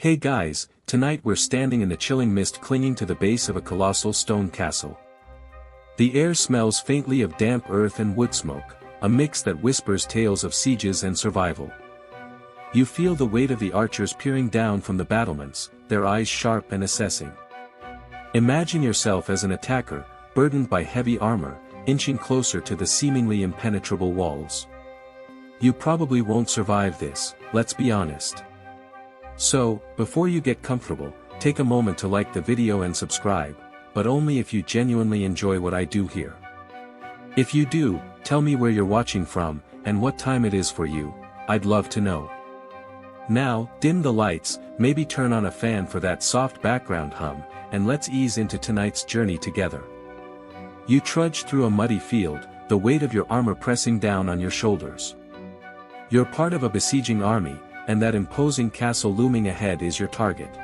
Hey guys, tonight we're standing in the chilling mist clinging to the base of a colossal stone castle. The air smells faintly of damp earth and wood smoke, a mix that whispers tales of sieges and survival. You feel the weight of the archers peering down from the battlements, their eyes sharp and assessing. Imagine yourself as an attacker, burdened by heavy armor, inching closer to the seemingly impenetrable walls. You probably won't survive this, let's be honest. So, before you get comfortable, take a moment to like the video and subscribe, but only if you genuinely enjoy what I do here. If you do, tell me where you're watching from, and what time it is for you, I'd love to know. Now, dim the lights, maybe turn on a fan for that soft background hum, and let's ease into tonight's journey together. You trudge through a muddy field, the weight of your armor pressing down on your shoulders. You're part of a besieging army, and that imposing castle looming ahead is your target.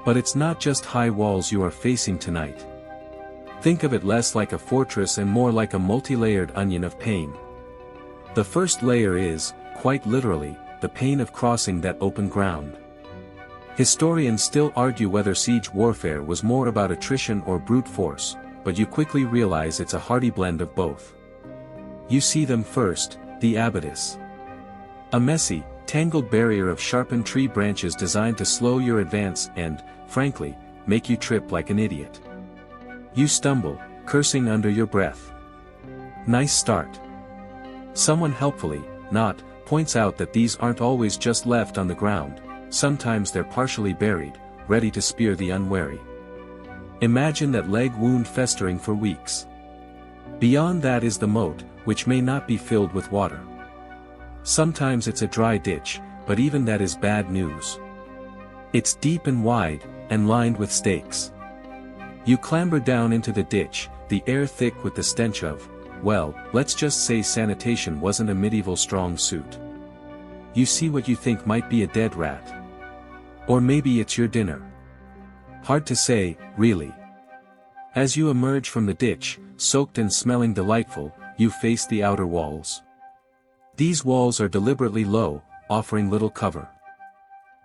But it's not just high walls you are facing tonight. Think of it less like a fortress and more like a multi-layered onion of pain. The first layer is, quite literally, the pain of crossing that open ground. Historians still argue whether siege warfare was more about attrition or brute force, but you quickly realize it's a hearty blend of both. You see them first, the abattis. A messy, tangled barrier of sharpened tree branches designed to slow your advance and, frankly, make you trip like an idiot. You stumble, cursing under your breath. Nice start. Someone helpfully, not, points out that these aren't always just left on the ground, sometimes they're partially buried, ready to spear the unwary. Imagine that leg wound festering for weeks. Beyond that is the moat, which may not be filled with water. Sometimes it's a dry ditch, but even that is bad news. It's deep and wide, and lined with stakes. You clamber down into the ditch, the air thick with the stench of, well, let's just say sanitation wasn't a medieval strong suit. You see what you think might be a dead rat. Or maybe it's your dinner. Hard to say, really. As you emerge from the ditch, soaked and smelling delightful, you face the outer walls. These walls are deliberately low, offering little cover.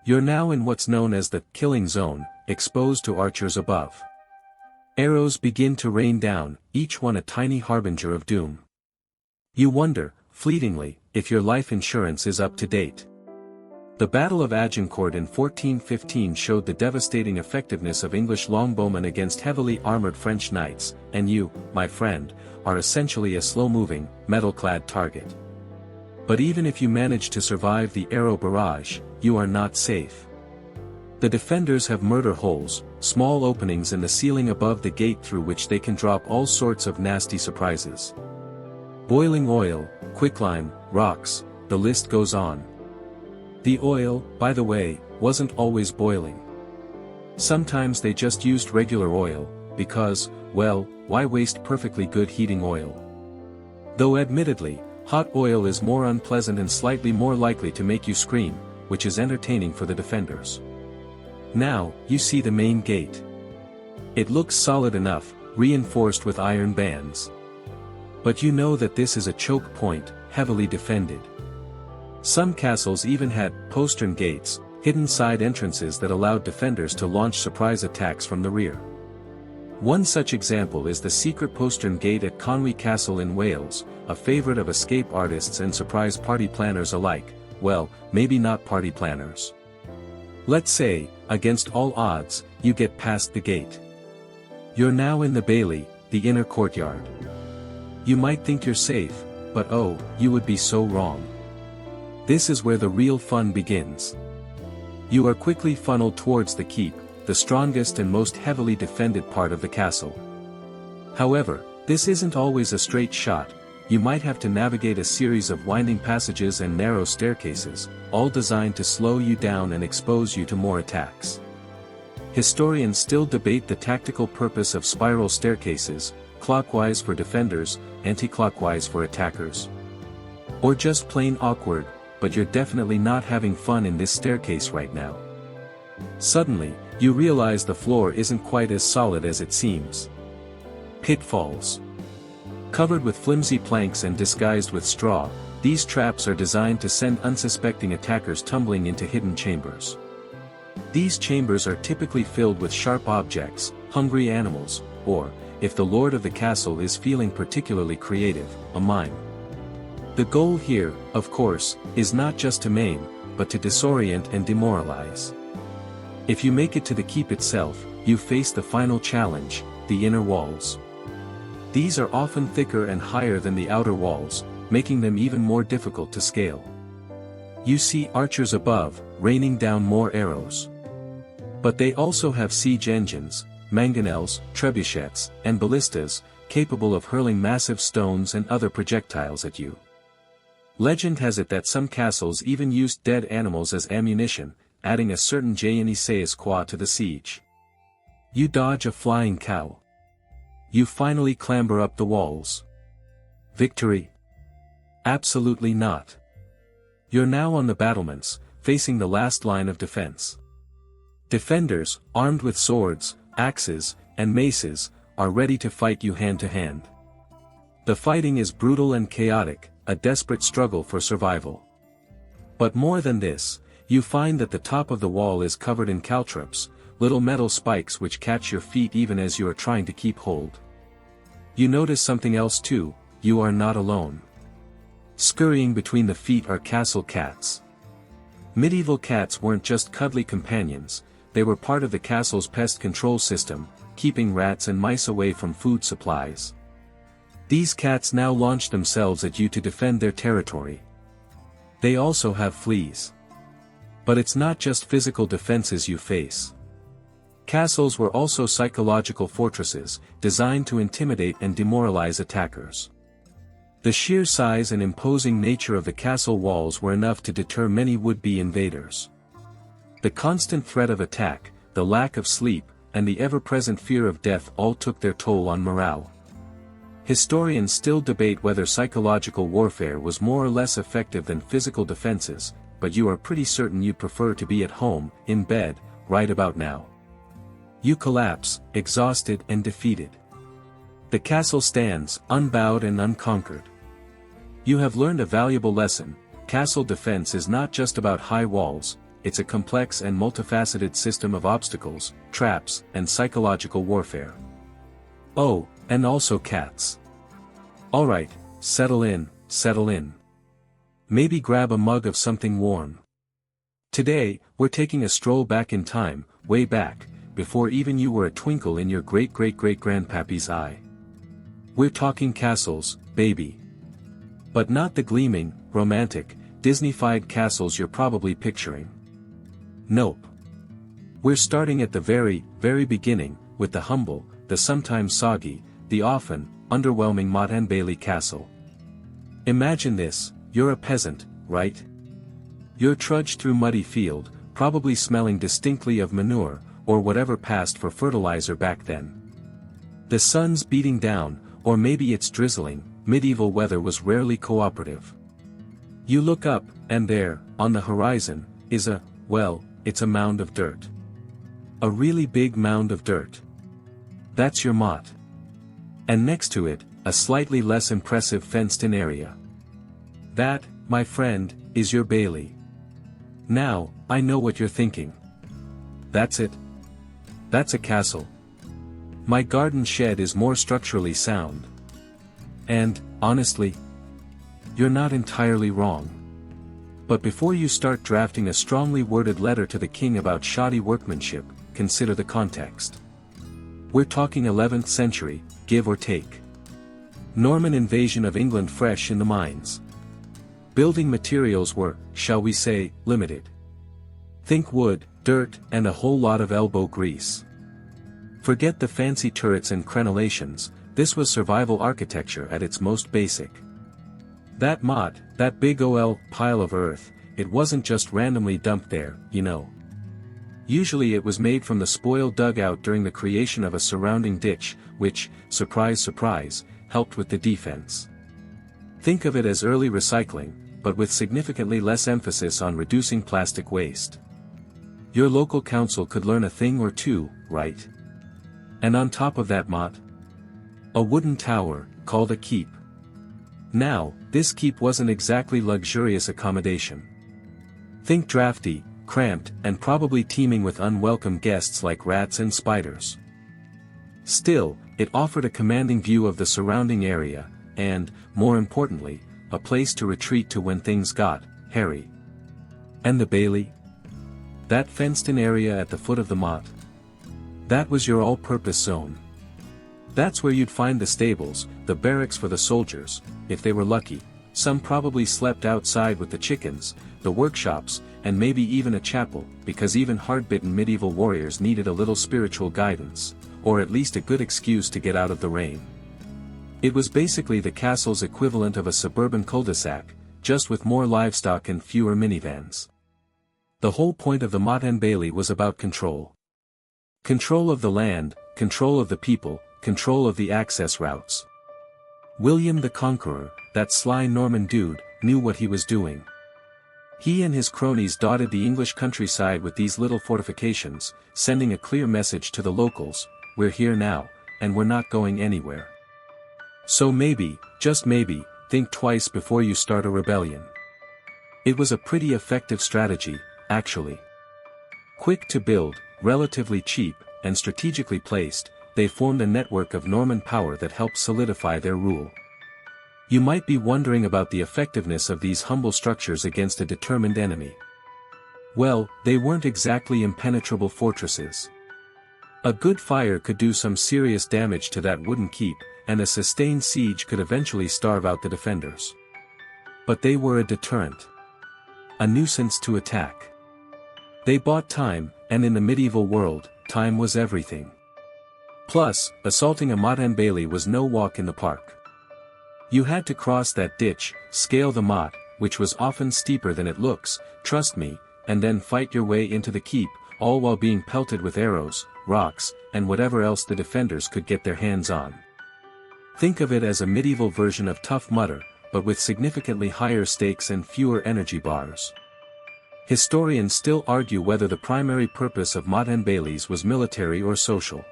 You're now in what's known as the killing zone, exposed to archers above. Arrows begin to rain down, each one a tiny harbinger of doom. You wonder, fleetingly, if your life insurance is up to date. The Battle of Agincourt in 1415 showed the devastating effectiveness of English longbowmen against heavily armored French knights, and you, my friend, are essentially a slow-moving, metal-clad target. But even if you manage to survive the arrow barrage, you are not safe. The defenders have murder holes, small openings in the ceiling above the gate through which they can drop all sorts of nasty surprises. Boiling oil, quicklime, rocks, the list goes on. The oil, by the way, wasn't always boiling. Sometimes they just used regular oil, because, well, why waste perfectly good heating oil? Though admittedly, hot oil is more unpleasant and slightly more likely to make you scream, which is entertaining for the defenders. Now, you see the main gate. It looks solid enough, reinforced with iron bands. But you know that this is a choke point, heavily defended. Some castles even had postern gates, hidden side entrances that allowed defenders to launch surprise attacks from the rear. One such example is the secret postern gate at Conwy Castle in Wales, a favorite of escape artists and surprise party planners alike, well, maybe not party planners. Let's say, against all odds, you get past the gate. You're now in the Bailey, the inner courtyard. You might think you're safe, but oh, you would be so wrong. This is where the real fun begins. You are quickly funneled towards the keep, the strongest and most heavily defended part of the castle. However, this isn't always a straight shot. You might have to navigate a series of winding passages and narrow staircases, all designed to slow you down and expose you to more attacks. Historians still debate the tactical purpose of spiral staircases, clockwise for defenders, anti-clockwise for attackers. Or just plain awkward, but you're definitely not having fun in this staircase right now. Suddenly, you realize the floor isn't quite as solid as it seems. Pitfalls. Covered with flimsy planks and disguised with straw, these traps are designed to send unsuspecting attackers tumbling into hidden chambers. These chambers are typically filled with sharp objects, hungry animals, or, if the lord of the castle is feeling particularly creative, a mine. The goal here, of course, is not just to maim, but to disorient and demoralize. If you make it to the keep itself, you face the final challenge, the inner walls. These are often thicker and higher than the outer walls, making them even more difficult to scale. You see archers above, raining down more arrows. But they also have siege engines, mangonels, trebuchets, and ballistas, capable of hurling massive stones and other projectiles at you. Legend has it that some castles even used dead animals as ammunition, adding a certain je ne sais quoi to the siege. You dodge a flying cow. You finally clamber up the walls. Victory? Absolutely not. You're now on the battlements, facing the last line of defense. Defenders, armed with swords, axes, and maces, are ready to fight you hand to hand. The fighting is brutal and chaotic, a desperate struggle for survival. But more than this, you find that the top of the wall is covered in caltrops, little metal spikes which catch your feet even as you are trying to keep hold. You notice something else too, you are not alone. Scurrying between the feet are castle cats. Medieval cats weren't just cuddly companions, they were part of the castle's pest control system, keeping rats and mice away from food supplies. These cats now launch themselves at you to defend their territory. They also have fleas. But it's not just physical defenses you face. Castles were also psychological fortresses, designed to intimidate and demoralize attackers. The sheer size and imposing nature of the castle walls were enough to deter many would-be invaders. The constant threat of attack, the lack of sleep, and the ever-present fear of death all took their toll on morale. Historians still debate whether psychological warfare was more or less effective than physical defenses, but you are pretty certain you'd prefer to be at home, in bed, right about now. You collapse, exhausted and defeated. The castle stands, unbowed and unconquered. You have learned a valuable lesson: castle defense is not just about high walls, it's a complex and multifaceted system of obstacles, traps, and psychological warfare. Oh, and also cats. Alright, settle in, settle in. Maybe grab a mug of something warm. Today, we're taking a stroll back in time, way back, before even you were a twinkle in your great-great-great-grandpappy's eye. We're talking castles, baby. But not the gleaming, romantic, Disney-fied castles you're probably picturing. Nope. We're starting at the very, very beginning, with the humble, the sometimes soggy, the often, underwhelming Motte Bailey Castle. Imagine this, you're a peasant, right? You're trudged through muddy field, probably smelling distinctly of manure, or whatever passed for fertilizer back then. The sun's beating down, or maybe it's drizzling, medieval weather was rarely cooperative. You look up, and there, on the horizon, is it's a mound of dirt. A really big mound of dirt. That's your motte. And next to it, a slightly less impressive fenced-in area. That, my friend, is your bailey. Now, I know what you're thinking. That's it. That's a castle. My garden shed is more structurally sound. And, honestly, you're not entirely wrong. But before you start drafting a strongly worded letter to the king about shoddy workmanship, consider the context. We're talking 11th century, give or take. Norman invasion of England fresh in the minds. Building materials were, shall we say, limited. Think wood, dirt, and a whole lot of elbow grease. Forget the fancy turrets and crenellations, this was survival architecture at its most basic. That motte, that big ol' pile of earth, it wasn't just randomly dumped there, you know. Usually it was made from the spoil dug out during the creation of a surrounding ditch, which, surprise surprise, helped with the defense. Think of it as early recycling, but with significantly less emphasis on reducing plastic waste. Your local council could learn a thing or two, right? And on top of that motte, a wooden tower, called a keep. Now, this keep wasn't exactly luxurious accommodation. Think drafty, cramped, and probably teeming with unwelcome guests like rats and spiders. Still, it offered a commanding view of the surrounding area, and, more importantly, a place to retreat to when things got hairy. And the Bailey? That fenced-in area at the foot of the Motte? That was your all-purpose zone. That's where you'd find the stables, the barracks for the soldiers, if they were lucky. Some probably slept outside with the chickens, the workshops, and maybe even a chapel, because even hard-bitten medieval warriors needed a little spiritual guidance, or at least a good excuse to get out of the rain. It was basically the castle's equivalent of a suburban cul-de-sac, just with more livestock and fewer minivans. The whole point of the Motte Bailey was about control. Control of the land, control of the people, control of the access routes. William the Conqueror, that sly Norman dude, knew what he was doing. He and his cronies dotted the English countryside with these little fortifications, sending a clear message to the locals: we're here now, and we're not going anywhere. So maybe, just maybe, think twice before you start a rebellion. It was a pretty effective strategy, actually. Quick to build, relatively cheap, and strategically placed, they formed a network of Norman power that helped solidify their rule. You might be wondering about the effectiveness of these humble structures against a determined enemy. Well, they weren't exactly impenetrable fortresses. A good fire could do some serious damage to that wooden keep, and a sustained siege could eventually starve out the defenders. But they were a deterrent. A nuisance to attack. They bought time, and in the medieval world, time was everything. Plus, assaulting a Motte Bailey was no walk in the park. You had to cross that ditch, scale the Motte, which was often steeper than it looks, trust me, and then fight your way into the keep, all while being pelted with arrows, rocks, and whatever else the defenders could get their hands on. Think of it as a medieval version of Tough Mudder, but with significantly higher stakes and fewer energy bars. Historians still argue whether the primary purpose of Motte Baileys was military or social.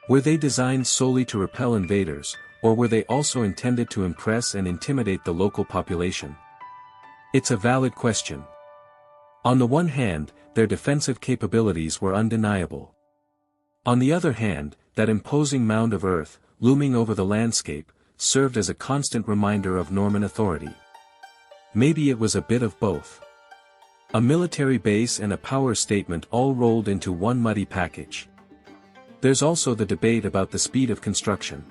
Were they designed solely to repel invaders, or were they also intended to impress and intimidate the local population? It's a valid question. On the one hand, their defensive capabilities were undeniable. On the other hand, that imposing mound of earth, looming over the landscape, served as a constant reminder of Norman authority. Maybe it was a bit of both. A military base and a power statement all rolled into one muddy package. There's also the debate about the speed of construction.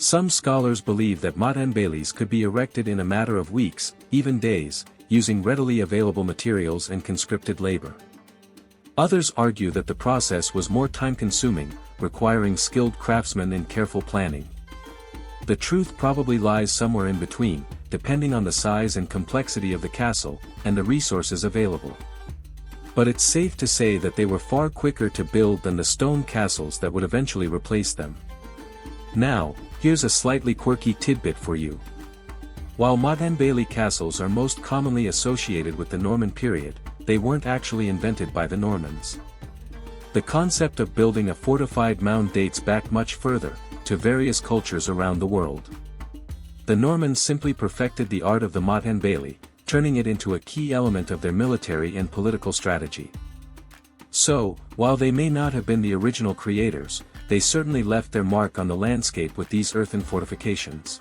Some scholars believe that Motte Baileys could be erected in a matter of weeks, even days, using readily available materials and conscripted labor. Others argue that the process was more time-consuming, requiring skilled craftsmen and careful planning. The truth probably lies somewhere in between, depending on the size and complexity of the castle, and the resources available. But it's safe to say that they were far quicker to build than the stone castles that would eventually replace them. Now, here's a slightly quirky tidbit for you. While Motte Bailey castles are most commonly associated with the Norman period, they weren't actually invented by the Normans. The concept of building a fortified mound dates back much further, to various cultures around the world. The Normans simply perfected the art of the Motte Bailey, turning it into a key element of their military and political strategy. So, while they may not have been the original creators, they certainly left their mark on the landscape with these earthen fortifications.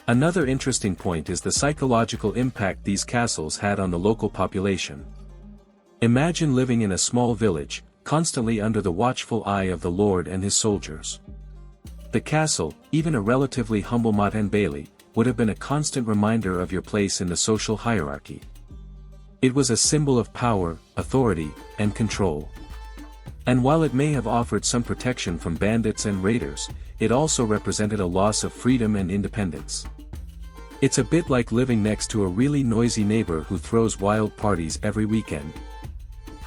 Another interesting point is the psychological impact these castles had on the local population. Imagine living in a small village, constantly under the watchful eye of the Lord and his soldiers. The castle, even a relatively humble Motte Bailey, would have been a constant reminder of your place in the social hierarchy. It was a symbol of power, authority, and control. And while it may have offered some protection from bandits and raiders, it also represented a loss of freedom and independence. It's a bit like living next to a really noisy neighbor who throws wild parties every weekend.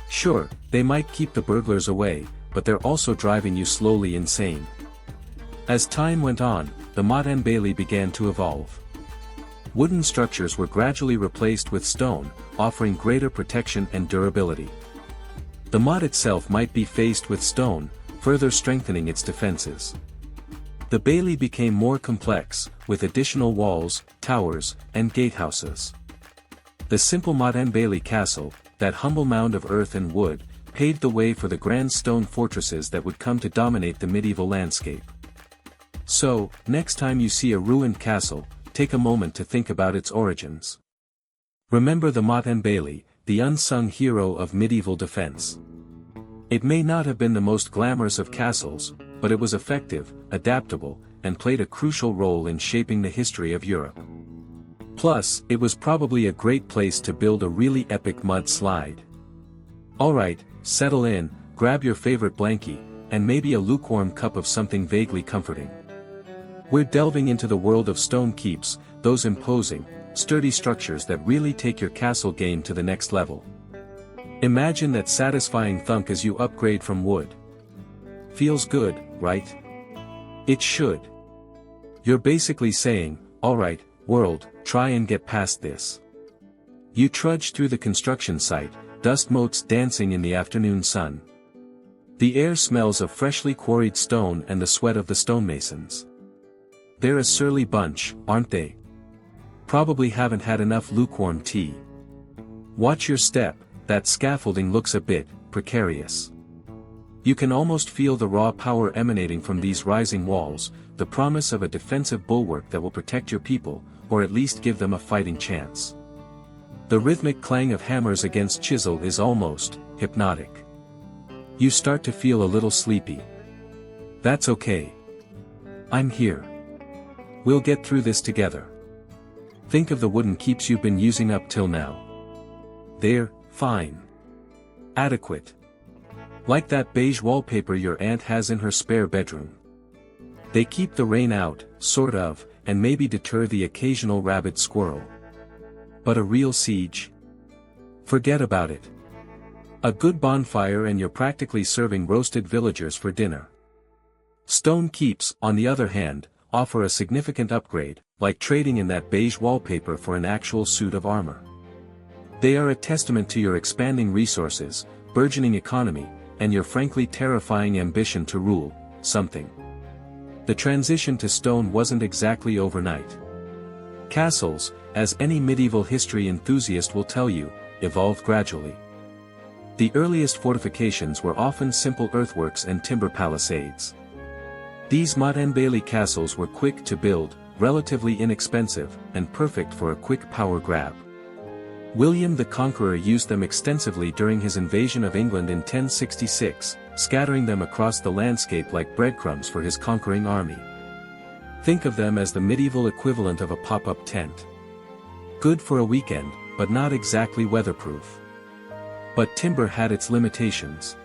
Sure, they might keep the burglars away, but they're also driving you slowly insane. As time went on, the Motte Bailey began to evolve. Wooden structures were gradually replaced with stone, offering greater protection and durability. The Motte itself might be faced with stone, further strengthening its defenses. The Bailey became more complex, with additional walls, towers, and gatehouses. The simple Motte Bailey castle, that humble mound of earth and wood, paved the way for the grand stone fortresses that would come to dominate the medieval landscape. So, next time you see a ruined castle, take a moment to think about its origins. Remember the Motte Bailey, the unsung hero of medieval defense. It may not have been the most glamorous of castles, but it was effective, adaptable, and played a crucial role in shaping the history of Europe. Plus, it was probably a great place to build a really epic mud slide. Alright, settle in, grab your favorite blankie, and maybe a lukewarm cup of something vaguely comforting. We're delving into the world of stone keeps, those imposing, sturdy structures that really take your castle game to the next level. Imagine that satisfying thunk as you upgrade from wood. Feels good, right? It should. You're basically saying, alright, world, try and get past this. You trudge through the construction site, dust motes dancing in the afternoon sun. The air smells of freshly quarried stone and the sweat of the stonemasons. They're a surly bunch, aren't they? Probably haven't had enough lukewarm tea. Watch your step, that scaffolding looks a bit precarious. You can almost feel the raw power emanating from these rising walls, the promise of a defensive bulwark that will protect your people, or at least give them a fighting chance. The rhythmic clang of hammers against chisel is almost hypnotic. You start to feel a little sleepy. That's okay. I'm here. We'll get through this together. Think of the wooden keeps you've been using up till now. They're fine. Adequate. Like that beige wallpaper your aunt has in her spare bedroom. They keep the rain out, sort of, and maybe deter the occasional rabid squirrel. But a real siege? Forget about it. A good bonfire and you're practically serving roasted villagers for dinner. Stone keeps, on the other hand, offer a significant upgrade, like trading in that beige wallpaper for an actual suit of armor. They are a testament to your expanding resources, burgeoning economy, and your frankly terrifying ambition to rule something. The transition to stone wasn't exactly overnight. Castles, as any medieval history enthusiast will tell you, evolved gradually. The earliest fortifications were often simple earthworks and timber palisades. These Motte Bailey castles were quick to build, relatively inexpensive, and perfect for a quick power grab. William the Conqueror used them extensively during his invasion of England in 1066, scattering them across the landscape like breadcrumbs for his conquering army. Think of them as the medieval equivalent of a pop-up tent. Good for a weekend, but not exactly weatherproof. But timber had its limitations.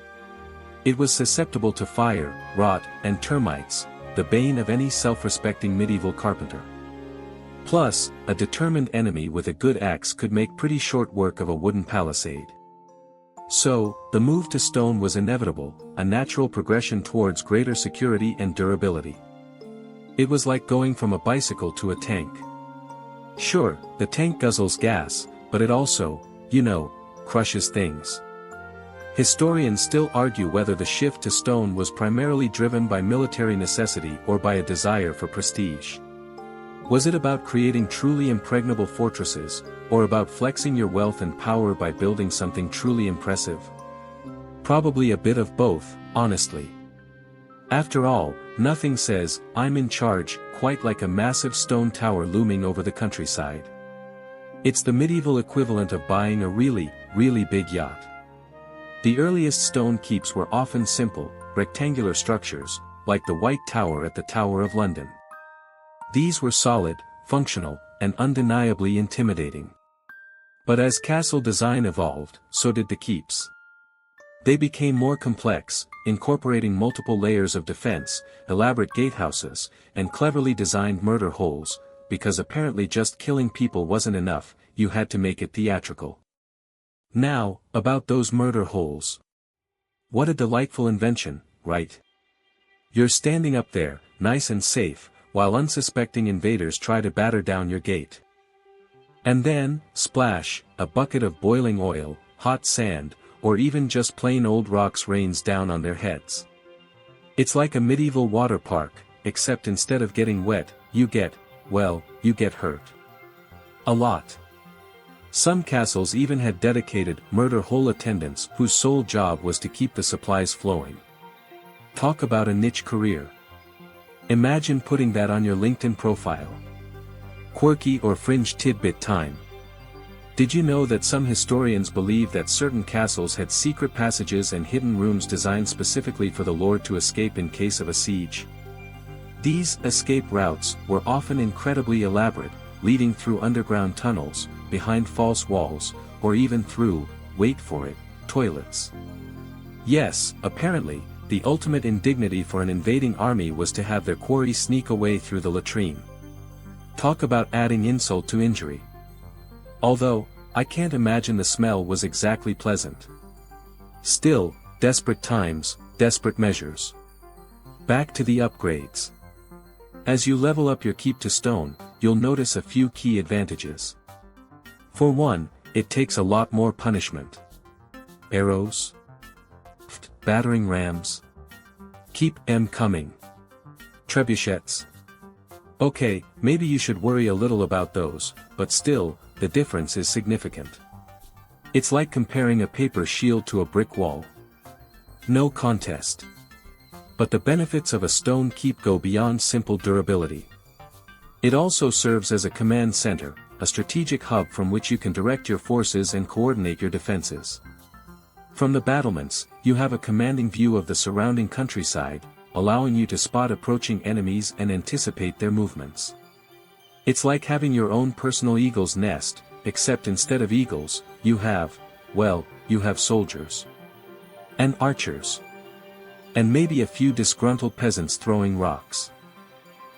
It was susceptible to fire, rot, and termites, the bane of any self-respecting medieval carpenter. Plus, a determined enemy with a good axe could make pretty short work of a wooden palisade. So, the move to stone was inevitable, a natural progression towards greater security and durability. It was like going from a bicycle to a tank. Sure, the tank guzzles gas, but it also, crushes things. Historians still argue whether the shift to stone was primarily driven by military necessity or by a desire for prestige. Was it about creating truly impregnable fortresses, or about flexing your wealth and power by building something truly impressive? Probably a bit of both, honestly. After all, nothing says, "I'm in charge," quite like a massive stone tower looming over the countryside. It's the medieval equivalent of buying a really, really big yacht. The earliest stone keeps were often simple, rectangular structures, like the White Tower at the Tower of London. These were solid, functional, and undeniably intimidating. But as castle design evolved, so did the keeps. They became more complex, incorporating multiple layers of defense, elaborate gatehouses, and cleverly designed murder holes, because apparently just killing people wasn't enough, you had to make it theatrical. Now, about those murder holes. What a delightful invention, right? You're standing up there, nice and safe, while unsuspecting invaders try to batter down your gate. And then, splash, a bucket of boiling oil, hot sand, or even just plain old rocks rains down on their heads. It's like a medieval water park, except instead of getting wet, you get hurt. A lot. Some castles even had dedicated murder hole attendants whose sole job was to keep the supplies flowing. Talk about a niche career. Imagine putting that on your LinkedIn profile. Quirky or fringe tidbit time. Did you know that some historians believe that certain castles had secret passages and hidden rooms designed specifically for the lord to escape in case of a siege? These escape routes were often incredibly elaborate, leading through underground tunnels, behind false walls, or even through, wait for it, toilets. Yes, apparently, the ultimate indignity for an invading army was to have their quarry sneak away through the latrine. Talk about adding insult to injury. Although, I can't imagine the smell was exactly pleasant. Still, desperate times, desperate measures. Back to the upgrades. As you level up your keep to stone, you'll notice a few key advantages. For one, it takes a lot more punishment. Arrows, battering rams. Keep them coming. Trebuchets. Okay, maybe you should worry a little about those, but still, the difference is significant. It's like comparing a paper shield to a brick wall. No contest. But the benefits of a stone keep go beyond simple durability. It also serves as a command center, a strategic hub from which you can direct your forces and coordinate your defenses. From the battlements, you have a commanding view of the surrounding countryside, allowing you to spot approaching enemies and anticipate their movements. It's like having your own personal eagle's nest, except instead of eagles, you have soldiers. And archers. And maybe a few disgruntled peasants throwing rocks.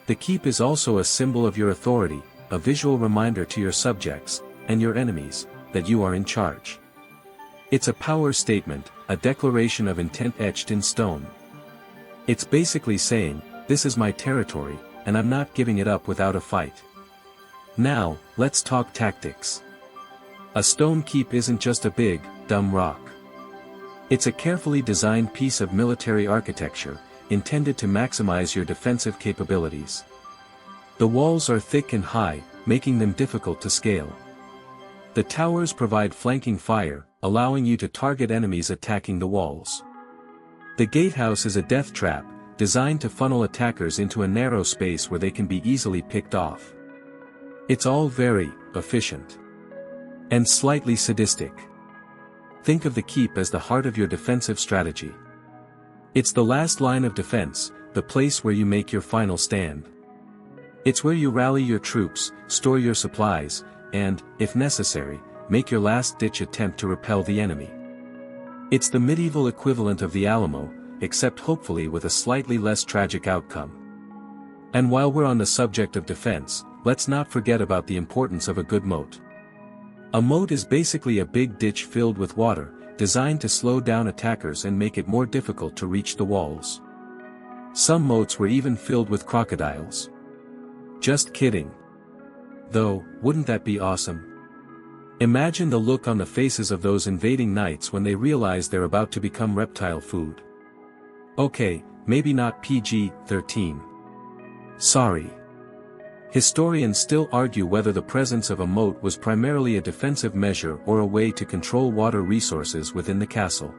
The keep is also a symbol of your authority, a visual reminder to your subjects, and your enemies, that you are in charge. It's a power statement, a declaration of intent etched in stone. It's basically saying, this is my territory, and I'm not giving it up without a fight. Now, let's talk tactics. A stone keep isn't just a big, dumb rock. It's a carefully designed piece of military architecture, intended to maximize your defensive capabilities. The walls are thick and high, making them difficult to scale. The towers provide flanking fire, allowing you to target enemies attacking the walls. The gatehouse is a death trap, designed to funnel attackers into a narrow space where they can be easily picked off. It's all very efficient. And slightly sadistic. Think of the keep as the heart of your defensive strategy. It's the last line of defense, the place where you make your final stand. It's where you rally your troops, store your supplies, and, if necessary, make your last-ditch attempt to repel the enemy. It's the medieval equivalent of the Alamo, except hopefully with a slightly less tragic outcome. And while we're on the subject of defense, let's not forget about the importance of a good moat. A moat is basically a big ditch filled with water, designed to slow down attackers and make it more difficult to reach the walls. Some moats were even filled with crocodiles. Just kidding. Though, wouldn't that be awesome? Imagine the look on the faces of those invading knights when they realize they're about to become reptile food. Okay, maybe not PG-13. Sorry. Historians still argue whether the presence of a moat was primarily a defensive measure or a way to control water resources within the castle.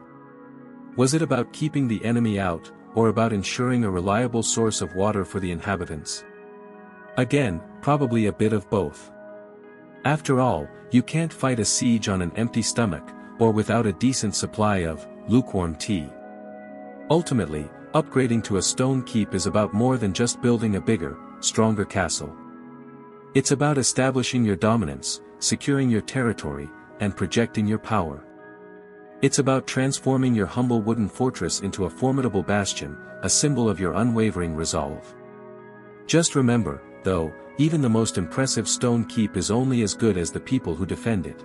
Was it about keeping the enemy out, or about ensuring a reliable source of water for the inhabitants? Again, probably a bit of both. After all, you can't fight a siege on an empty stomach, or without a decent supply of lukewarm tea. Ultimately, upgrading to a stone keep is about more than just building a bigger, stronger castle. It's about establishing your dominance, securing your territory, and projecting your power. It's about transforming your humble wooden fortress into a formidable bastion, a symbol of your unwavering resolve. Just remember, though, even the most impressive stone keep is only as good as the people who defend it.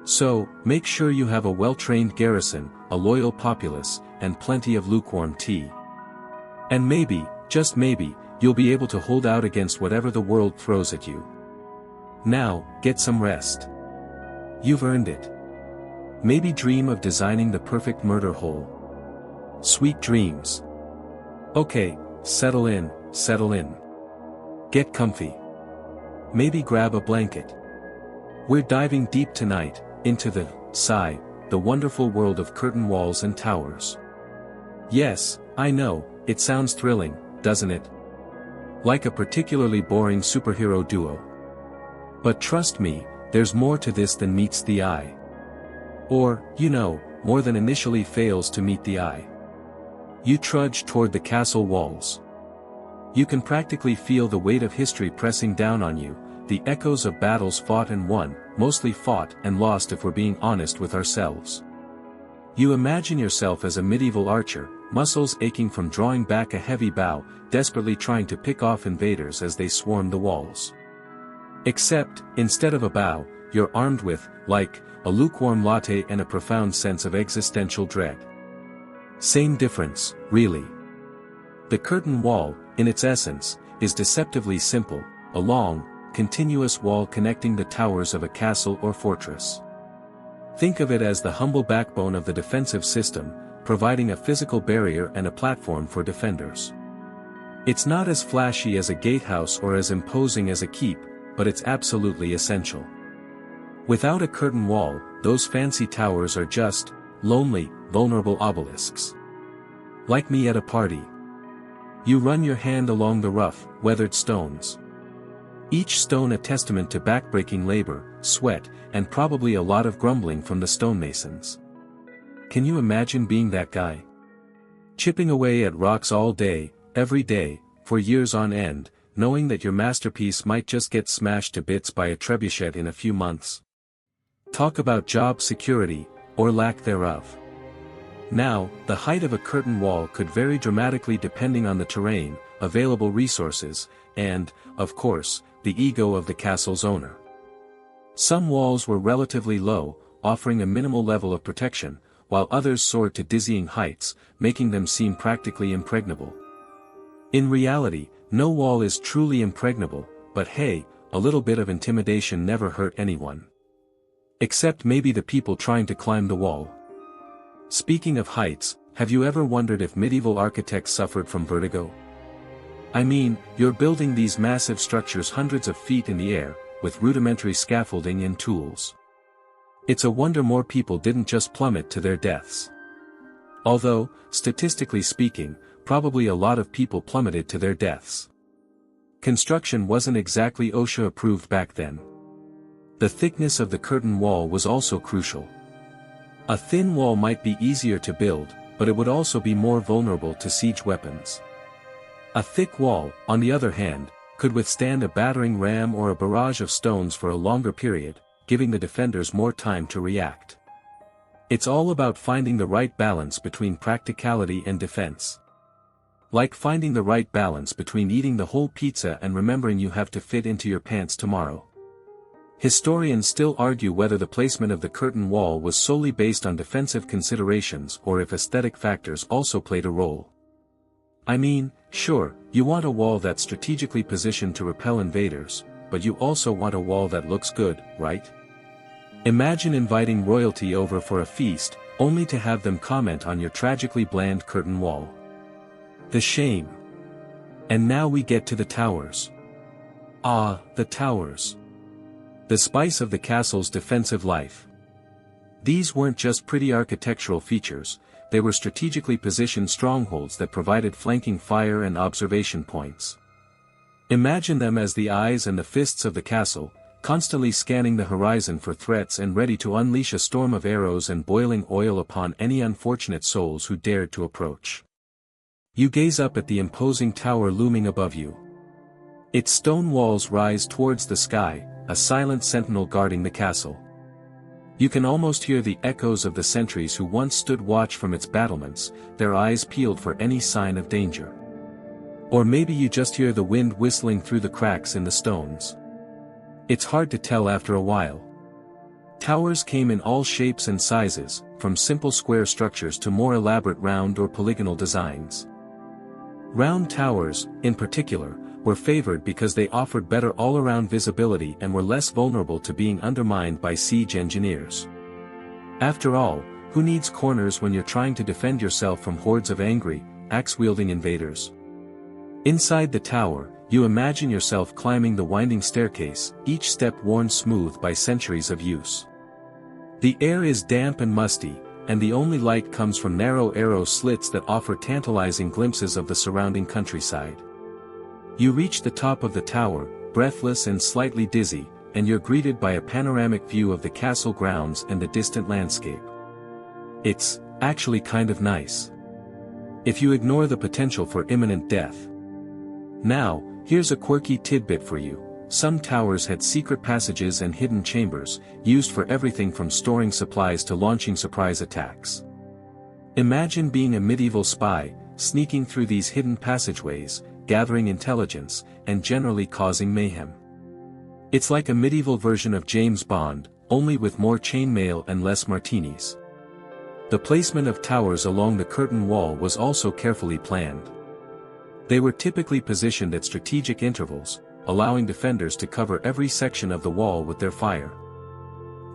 So, make sure you have a well-trained garrison, a loyal populace, and plenty of lukewarm tea. And maybe, just maybe, you'll be able to hold out against whatever the world throws at you. Now, get some rest. You've earned it. Maybe dream of designing the perfect murder hole. Sweet dreams. Okay, settle in, settle in. Get comfy. Maybe grab a blanket. We're diving deep tonight, into the the wonderful world of curtain walls and towers. Yes, I know, it sounds thrilling, doesn't it? Like a particularly boring superhero duo. But trust me, there's more to this than meets the eye. Or, more than initially fails to meet the eye. You trudge toward the castle walls. You can practically feel the weight of history pressing down on you, the echoes of battles fought and won, mostly fought and lost if we're being honest with ourselves. You imagine yourself as a medieval archer, muscles aching from drawing back a heavy bow, desperately trying to pick off invaders as they swarm the walls. Except, instead of a bow, you're armed with, a lukewarm latte and a profound sense of existential dread. Same difference, really. The curtain wall, in its essence, is deceptively simple, a long, continuous wall connecting the towers of a castle or fortress. Think of it as the humble backbone of the defensive system, providing a physical barrier and a platform for defenders. It's not as flashy as a gatehouse or as imposing as a keep, but it's absolutely essential. Without a curtain wall, those fancy towers are just lonely, vulnerable obelisks. Like me at a party. You run your hand along the rough, weathered stones. Each stone a testament to backbreaking labor, sweat, and probably a lot of grumbling from the stonemasons. Can you imagine being that guy? Chipping away at rocks all day, every day, for years on end, knowing that your masterpiece might just get smashed to bits by a trebuchet in a few months. Talk about job security, or lack thereof. Now, the height of a curtain wall could vary dramatically depending on the terrain, available resources, and, of course, the ego of the castle's owner. Some walls were relatively low, offering a minimal level of protection, while others soared to dizzying heights, making them seem practically impregnable. In reality, no wall is truly impregnable, but hey, a little bit of intimidation never hurt anyone. Except maybe the people trying to climb the wall. Speaking of heights, have you ever wondered if medieval architects suffered from vertigo? I mean, you're building these massive structures hundreds of feet in the air, with rudimentary scaffolding and tools. It's a wonder more people didn't just plummet to their deaths. Although, statistically speaking, probably a lot of people plummeted to their deaths. Construction wasn't exactly OSHA approved back then. The thickness of the curtain wall was also crucial. A thin wall might be easier to build, but it would also be more vulnerable to siege weapons. A thick wall, on the other hand, could withstand a battering ram or a barrage of stones for a longer period, giving the defenders more time to react. It's all about finding the right balance between practicality and defense. Like finding the right balance between eating the whole pizza and remembering you have to fit into your pants tomorrow. Historians still argue whether the placement of the curtain wall was solely based on defensive considerations or if aesthetic factors also played a role. I mean, sure, you want a wall that's strategically positioned to repel invaders, but you also want a wall that looks good, right? Imagine inviting royalty over for a feast, only to have them comment on your tragically bland curtain wall. The shame. And now we get to the towers. Ah, the towers. The spice of the castle's defensive life. These weren't just pretty architectural features, they were strategically positioned strongholds that provided flanking fire and observation points. Imagine them as the eyes and the fists of the castle, constantly scanning the horizon for threats and ready to unleash a storm of arrows and boiling oil upon any unfortunate souls who dared to approach. You gaze up at the imposing tower looming above you. Its stone walls rise towards the sky, a silent sentinel guarding the castle. You can almost hear the echoes of the sentries who once stood watch from its battlements, their eyes peeled for any sign of danger. Or maybe you just hear the wind whistling through the cracks in the stones. It's hard to tell after a while. Towers came in all shapes and sizes, from simple square structures to more elaborate round or polygonal designs. Round towers, in particular, were favored because they offered better all-around visibility and were less vulnerable to being undermined by siege engineers. After all, who needs corners when you're trying to defend yourself from hordes of angry, axe-wielding invaders? Inside the tower, You imagine yourself climbing the winding staircase, each step worn smooth by centuries of use. The air is damp and musty, and the only light comes from narrow arrow slits that offer tantalizing glimpses of the surrounding countryside. You reach the top of the tower, breathless and slightly dizzy, and you're greeted by a panoramic view of the castle grounds and the distant landscape. It's actually kind of nice, if you ignore the potential for imminent death. Now, here's a quirky tidbit for you. Some towers had secret passages and hidden chambers, used for everything from storing supplies to launching surprise attacks. Imagine being a medieval spy, sneaking through these hidden passageways, gathering intelligence, and generally causing mayhem. It's like a medieval version of James Bond, only with more chainmail and less martinis. The placement of towers along the curtain wall was also carefully planned. They were typically positioned at strategic intervals, allowing defenders to cover every section of the wall with their fire.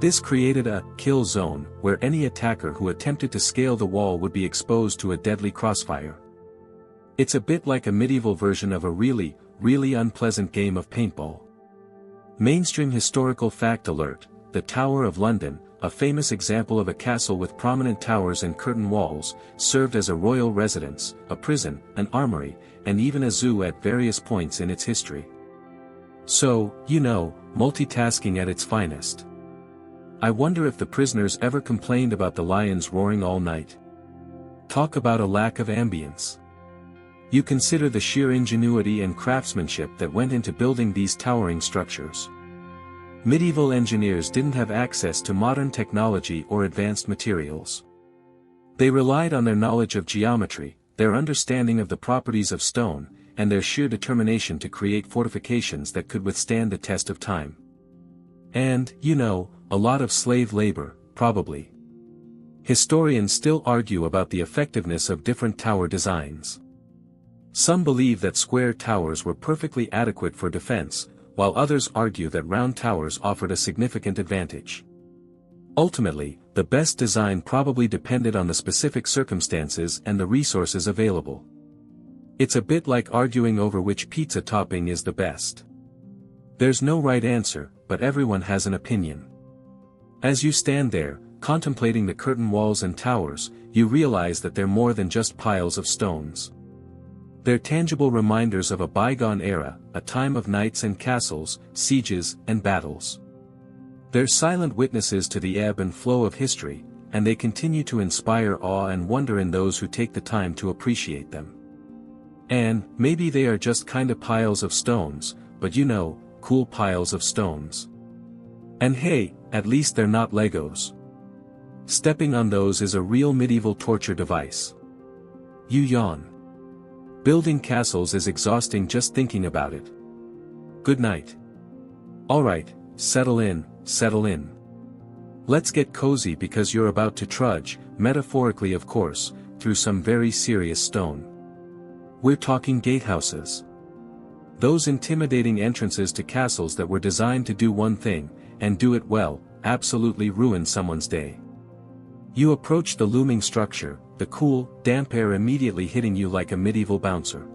This created a kill zone where any attacker who attempted to scale the wall would be exposed to a deadly crossfire. It's a bit like a medieval version of a really, really unpleasant game of paintball. Mainstream historical fact alert: the Tower of London, a famous example of a castle with prominent towers and curtain walls, served as a royal residence, a prison, an armory, and even a zoo at various points in its history. So, multitasking at its finest. I wonder if the prisoners ever complained about the lions roaring all night. Talk about a lack of ambience. You consider the sheer ingenuity and craftsmanship that went into building these towering structures. Medieval engineers didn't have access to modern technology or advanced materials. They relied on their knowledge of geometry, their understanding of the properties of stone, and their sheer determination to create fortifications that could withstand the test of time. And, a lot of slave labor, probably. Historians still argue about the effectiveness of different tower designs. Some believe that square towers were perfectly adequate for defense, while others argue that round towers offered a significant advantage. Ultimately, the best design probably depended on the specific circumstances and the resources available. It's a bit like arguing over which pizza topping is the best. There's no right answer, but everyone has an opinion. As you stand there, contemplating the curtain walls and towers, you realize that they're more than just piles of stones. They're tangible reminders of a bygone era, a time of knights and castles, sieges and battles. They're silent witnesses to the ebb and flow of history, and they continue to inspire awe and wonder in those who take the time to appreciate them. And, maybe they are just kinda piles of stones, but cool piles of stones. And hey, at least they're not Legos. Stepping on those is a real medieval torture device. You yawn. Building castles is exhausting just thinking about it. Good night. Alright, settle in. Let's get cozy because you're about to trudge, metaphorically of course, through some very serious stone. We're talking gatehouses. Those intimidating entrances to castles that were designed to do one thing, and do it well, absolutely ruin someone's day. You approach the looming structure, the cool, damp air immediately hitting you like a medieval bouncer.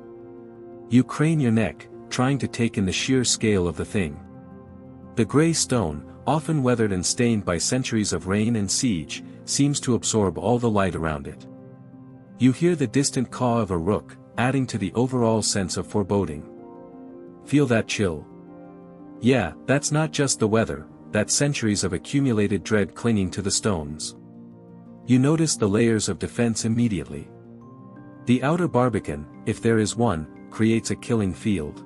You crane your neck, trying to take in the sheer scale of the thing. The gray stone, often weathered and stained by centuries of rain and siege, seems to absorb all the light around it. You hear the distant caw of a rook, adding to the overall sense of foreboding. Feel that chill? Yeah, that's not just the weather, that's centuries of accumulated dread clinging to the stones. You notice the layers of defense immediately. The outer barbican, if there is one, creates a killing field.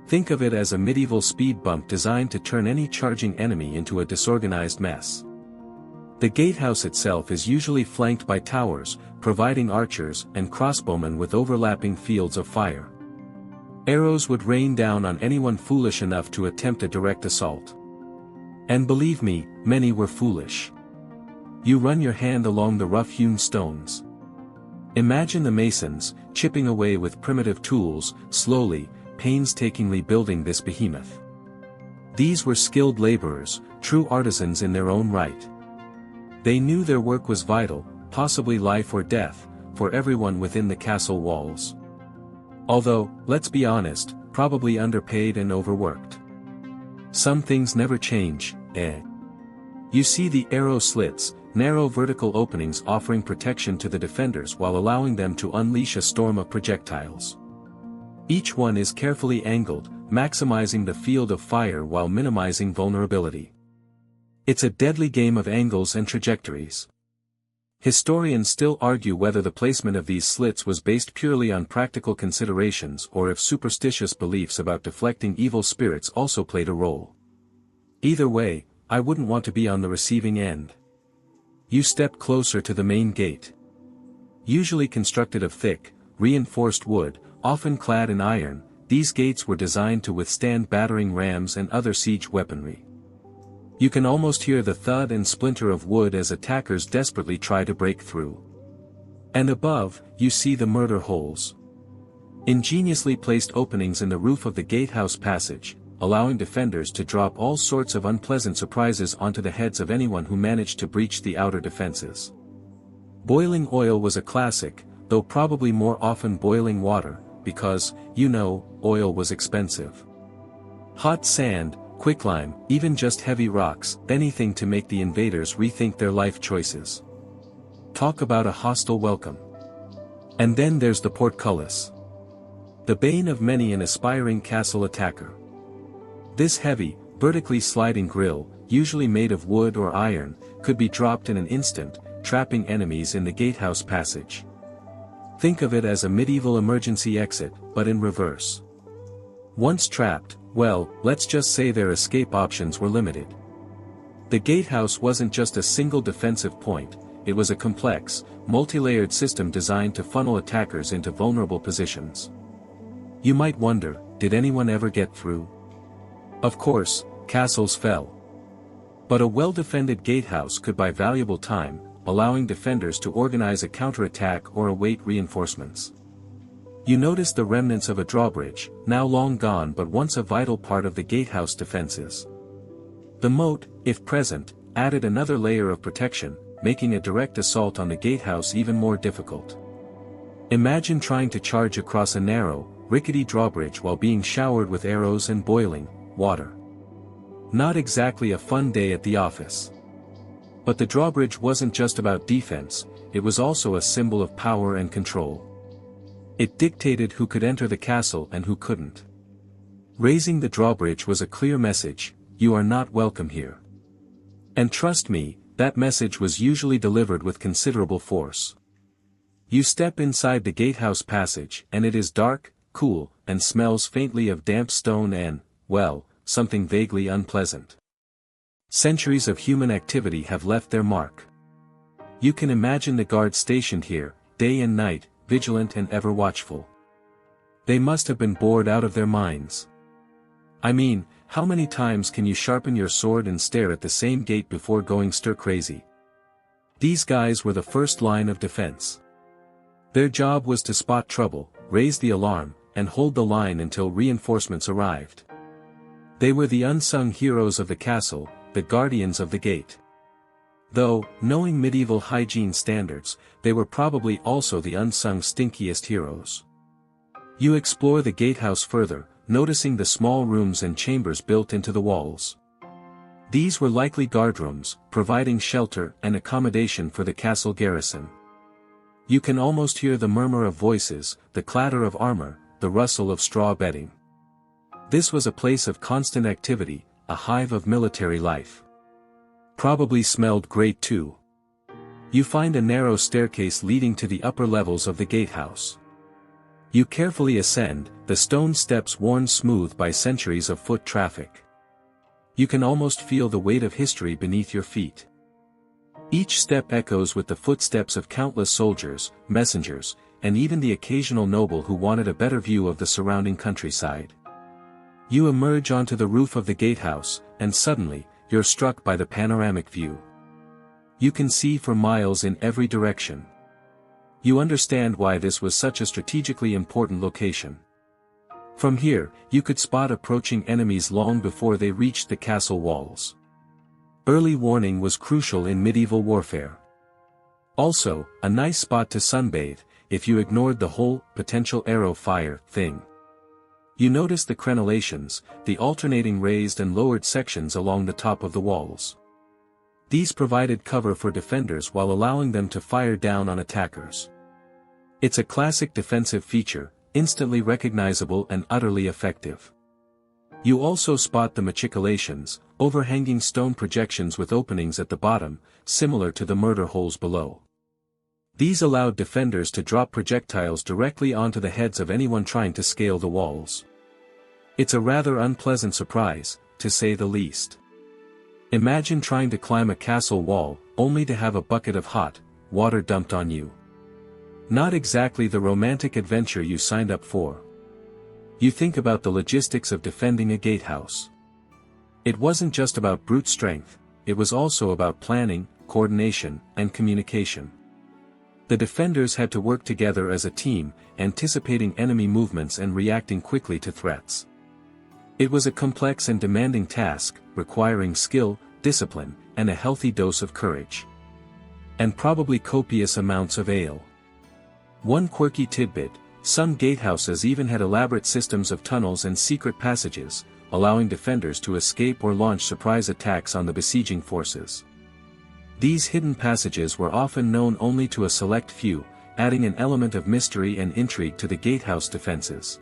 Think of it as a medieval speed bump designed to turn any charging enemy into a disorganized mess. The gatehouse itself is usually flanked by towers, providing archers and crossbowmen with overlapping fields of fire. Arrows would rain down on anyone foolish enough to attempt a direct assault. And believe me, many were foolish. You run your hand along the rough-hewn stones. Imagine the masons, chipping away with primitive tools, slowly, painstakingly building this behemoth. These were skilled laborers, true artisans in their own right. They knew their work was vital, possibly life or death, for everyone within the castle walls. Although, let's be honest, probably underpaid and overworked. Some things never change, eh? You see the arrow slits, narrow vertical openings offering protection to the defenders while allowing them to unleash a storm of projectiles. Each one is carefully angled, maximizing the field of fire while minimizing vulnerability. It's a deadly game of angles and trajectories. Historians still argue whether the placement of these slits was based purely on practical considerations or if superstitious beliefs about deflecting evil spirits also played a role. Either way, I wouldn't want to be on the receiving end. You step closer to the main gate. Usually constructed of thick, reinforced wood, often clad in iron, these gates were designed to withstand battering rams and other siege weaponry. You can almost hear the thud and splinter of wood as attackers desperately try to break through. And above, you see the murder holes. Ingeniously placed openings in the roof of the gatehouse passage, allowing defenders to drop all sorts of unpleasant surprises onto the heads of anyone who managed to breach the outer defenses. Boiling oil was a classic, though probably more often boiling water, because, you know, oil was expensive. Hot sand, quicklime, even just heavy rocks, anything to make the invaders rethink their life choices. Talk about a hostile welcome. And then there's the portcullis. The bane of many an aspiring castle attacker. This heavy, vertically sliding grille, usually made of wood or iron, could be dropped in an instant, trapping enemies in the gatehouse passage. Think of it as a medieval emergency exit, but in reverse. Once trapped, well, let's just say their escape options were limited. The gatehouse wasn't just a single defensive point, it was a complex, multi-layered system designed to funnel attackers into vulnerable positions. You might wonder, did anyone ever get through? Of course, castles fell. But a well-defended gatehouse could buy valuable time, allowing defenders to organize a counterattack or await reinforcements. You notice the remnants of a drawbridge, now long gone but once a vital part of the gatehouse defenses. The moat, if present, added another layer of protection, making a direct assault on the gatehouse even more difficult. Imagine trying to charge across a narrow, rickety drawbridge while being showered with arrows and boiling water. Not exactly a fun day at the office. But the drawbridge wasn't just about defense, it was also a symbol of power and control. It dictated who could enter the castle and who couldn't. Raising the drawbridge was a clear message, you are not welcome here. And trust me, that message was usually delivered with considerable force. You step inside the gatehouse passage and it is dark, cool, and smells faintly of damp stone and, well, something vaguely unpleasant. Centuries of human activity have left their mark. You can imagine the guards stationed here, day and night, vigilant and ever watchful. They must have been bored out of their minds. I mean, how many times can you sharpen your sword and stare at the same gate before going stir-crazy? These guys were the first line of defense. Their job was to spot trouble, raise the alarm, and hold the line until reinforcements arrived. They were the unsung heroes of the castle, the guardians of the gate. Though, knowing medieval hygiene standards, they were probably also the unsung stinkiest heroes. You explore the gatehouse further, noticing the small rooms and chambers built into the walls. These were likely guardrooms, providing shelter and accommodation for the castle garrison. You can almost hear the murmur of voices, the clatter of armor, the rustle of straw bedding. This was a place of constant activity, a hive of military life. Probably smelled great too. You find a narrow staircase leading to the upper levels of the gatehouse. You carefully ascend, the stone steps worn smooth by centuries of foot traffic. You can almost feel the weight of history beneath your feet. Each step echoes with the footsteps of countless soldiers, messengers, and even the occasional noble who wanted a better view of the surrounding countryside. You emerge onto the roof of the gatehouse, and suddenly, you're struck by the panoramic view. You can see for miles in every direction. You understand why this was such a strategically important location. From here, you could spot approaching enemies long before they reached the castle walls. Early warning was crucial in medieval warfare. Also, a nice spot to sunbathe, if you ignored the whole potential arrow fire thing. You noticed the crenellations, the alternating raised and lowered sections along the top of the walls. These provided cover for defenders while allowing them to fire down on attackers. It's a classic defensive feature, instantly recognizable and utterly effective. You also spot the machicolations, overhanging stone projections with openings at the bottom, similar to the murder holes below. These allowed defenders to drop projectiles directly onto the heads of anyone trying to scale the walls. It's a rather unpleasant surprise, to say the least. Imagine trying to climb a castle wall, only to have a bucket of hot water dumped on you. Not exactly the romantic adventure you signed up for. You think about the logistics of defending a gatehouse. It wasn't just about brute strength, it was also about planning, coordination, and communication. The defenders had to work together as a team, anticipating enemy movements and reacting quickly to threats. It was a complex and demanding task, requiring skill, discipline, and a healthy dose of courage. And probably copious amounts of ale. One quirky tidbit: some gatehouses even had elaborate systems of tunnels and secret passages, allowing defenders to escape or launch surprise attacks on the besieging forces. These hidden passages were often known only to a select few, adding an element of mystery and intrigue to the gatehouse defenses.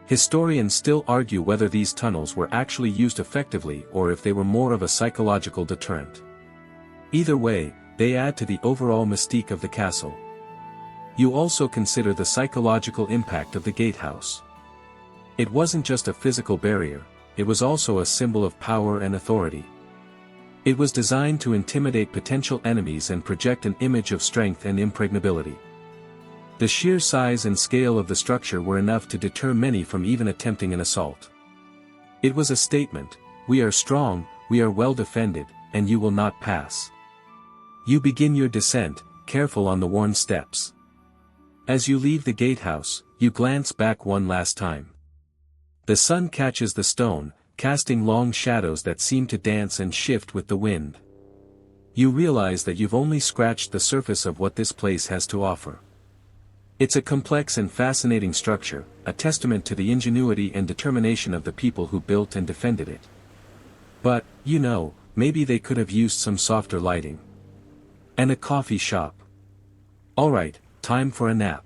Historians still argue whether these tunnels were actually used effectively or if they were more of a psychological deterrent. Either way, they add to the overall mystique of the castle. You also consider the psychological impact of the gatehouse. It wasn't just a physical barrier, it was also a symbol of power and authority. It was designed to intimidate potential enemies and project an image of strength and impregnability. The sheer size and scale of the structure were enough to deter many from even attempting an assault. It was a statement: we are strong, we are well defended, and you will not pass. You begin your descent, careful on the worn steps. As you leave the gatehouse, you glance back one last time. The sun catches the stone, casting long shadows that seem to dance and shift with the wind. You realize that you've only scratched the surface of what this place has to offer. It's a complex and fascinating structure, a testament to the ingenuity and determination of the people who built and defended it. But, maybe they could have used some softer lighting. And a coffee shop. Alright, time for a nap.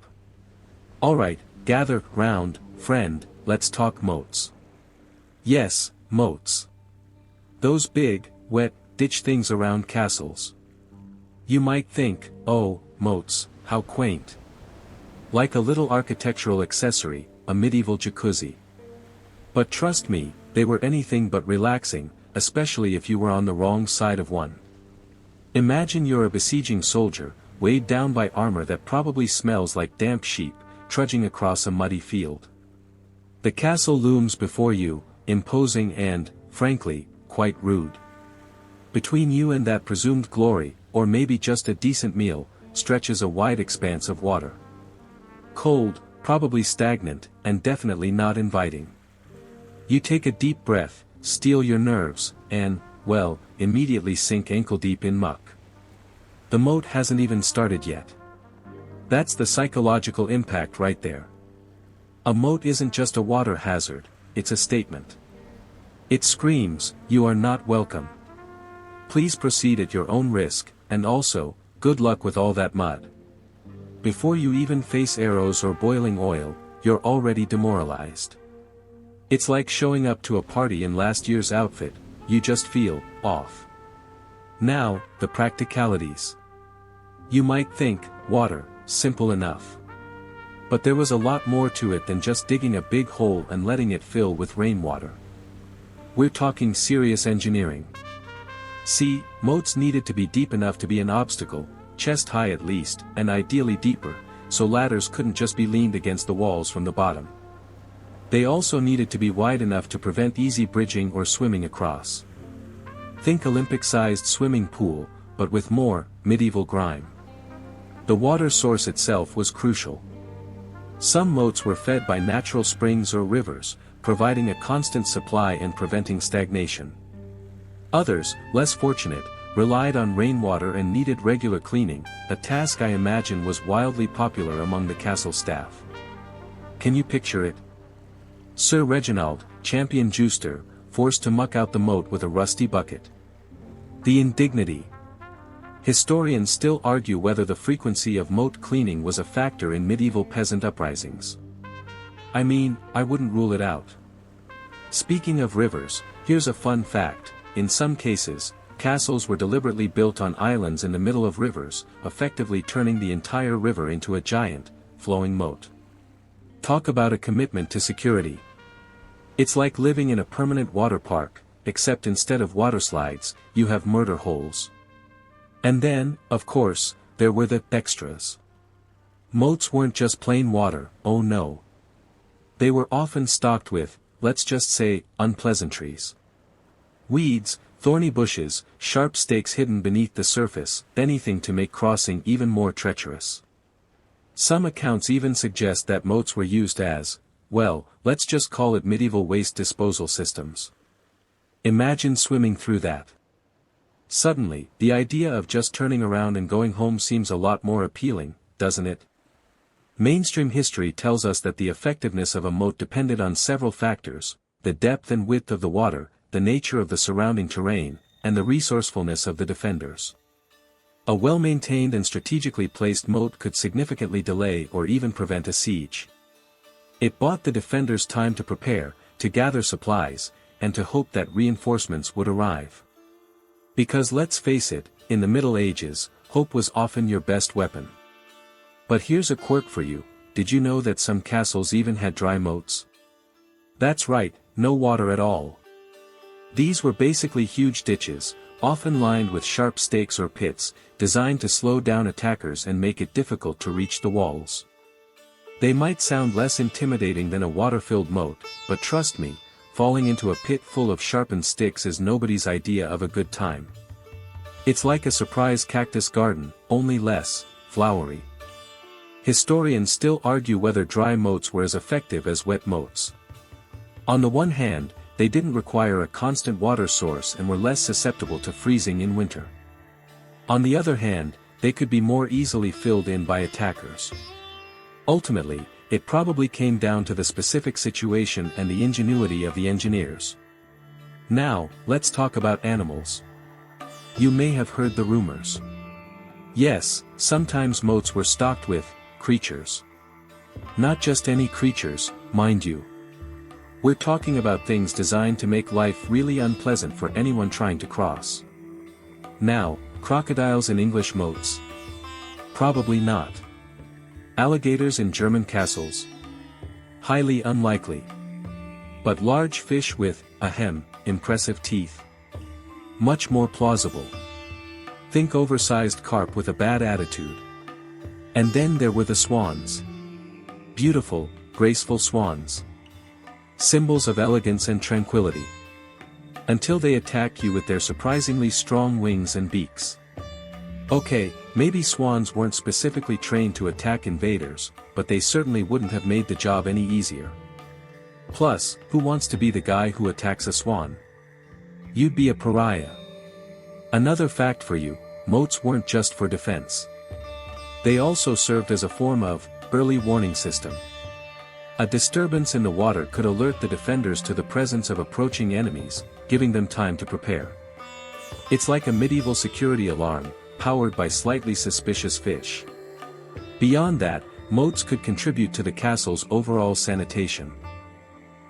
Alright, gather round, friend, let's talk moats. Yes, moats. Those big, wet, ditch things around castles. You might think, oh, moats, how quaint. Like a little architectural accessory, a medieval jacuzzi. But trust me, they were anything but relaxing, especially if you were on the wrong side of one. Imagine you're a besieging soldier, weighed down by armor that probably smells like damp sheep, trudging across a muddy field. The castle looms before you, imposing and, frankly, quite rude. Between you and that presumed glory, or maybe just a decent meal, stretches a wide expanse of water. Cold, probably stagnant, and definitely not inviting. You take a deep breath, steel your nerves, and, immediately sink ankle-deep in muck. The moat hasn't even started yet. That's the psychological impact right there. A moat isn't just a water hazard, it's a statement. It screams, you are not welcome. Please proceed at your own risk, and also, good luck with all that mud. Before you even face arrows or boiling oil, you're already demoralized. It's like showing up to a party in last year's outfit, you just feel off. Now, the practicalities. You might think, water, simple enough. But there was a lot more to it than just digging a big hole and letting it fill with rainwater. We're talking serious engineering. See, moats needed to be deep enough to be an obstacle, chest high at least, and ideally deeper, so ladders couldn't just be leaned against the walls from the bottom. They also needed to be wide enough to prevent easy bridging or swimming across. Think Olympic-sized swimming pool, but with more medieval grime. The water source itself was crucial. Some moats were fed by natural springs or rivers, providing a constant supply and preventing stagnation. Others, less fortunate, relied on rainwater and needed regular cleaning, a task I imagine was wildly popular among the castle staff. Can you picture it? Sir Reginald, champion juicer, forced to muck out the moat with a rusty bucket. The indignity. Historians still argue whether the frequency of moat cleaning was a factor in medieval peasant uprisings. I mean, I wouldn't rule it out. Speaking of rivers, here's a fun fact: in some cases, castles were deliberately built on islands in the middle of rivers, effectively turning the entire river into a giant, flowing moat. Talk about a commitment to security. It's like living in a permanent water park, except instead of waterslides, you have murder holes. And then, of course, there were the extras. Moats weren't just plain water, oh no. They were often stocked with, let's just say, unpleasantries. Weeds, thorny bushes, sharp stakes hidden beneath the surface, anything to make crossing even more treacherous. Some accounts even suggest that moats were used as, well, let's just call it medieval waste disposal systems. Imagine swimming through that. Suddenly, the idea of just turning around and going home seems a lot more appealing, doesn't it? Mainstream history tells us that the effectiveness of a moat depended on several factors: the depth and width of the water, the nature of the surrounding terrain, and the resourcefulness of the defenders. A well-maintained and strategically placed moat could significantly delay or even prevent a siege. It bought the defenders time to prepare, to gather supplies, and to hope that reinforcements would arrive. Because let's face it, in the Middle Ages, hope was often your best weapon. But here's a quirk for you: did you know that some castles even had dry moats? That's right, no water at all. These were basically huge ditches, often lined with sharp stakes or pits, designed to slow down attackers and make it difficult to reach the walls. They might sound less intimidating than a water-filled moat, but trust me, falling into a pit full of sharpened sticks is nobody's idea of a good time. It's like a surprise cactus garden, only less flowery. Historians still argue whether dry moats were as effective as wet moats. On the one hand, they didn't require a constant water source and were less susceptible to freezing in winter. On the other hand, they could be more easily filled in by attackers. Ultimately, it probably came down to the specific situation and the ingenuity of the engineers. Now, let's talk about animals. You may have heard the rumors. Yes, sometimes moats were stocked with creatures. Not just any creatures, mind you. We're talking about things designed to make life really unpleasant for anyone trying to cross. Now, crocodiles in English moats? Probably not. Alligators in German castles? Highly unlikely. But large fish with, impressive teeth? Much more plausible. Think oversized carp with a bad attitude. And then there were the swans. Beautiful, graceful swans. Symbols of elegance and tranquility. Until they attack you with their surprisingly strong wings and beaks. Okay, maybe swans weren't specifically trained to attack invaders, but they certainly wouldn't have made the job any easier. Plus, who wants to be the guy who attacks a swan? You'd be a pariah. Another fact for you: moats weren't just for defense. They also served as a form of early warning system. A disturbance in the water could alert the defenders to the presence of approaching enemies, giving them time to prepare. It's like a medieval security alarm, powered by slightly suspicious fish. Beyond that, moats could contribute to the castle's overall sanitation.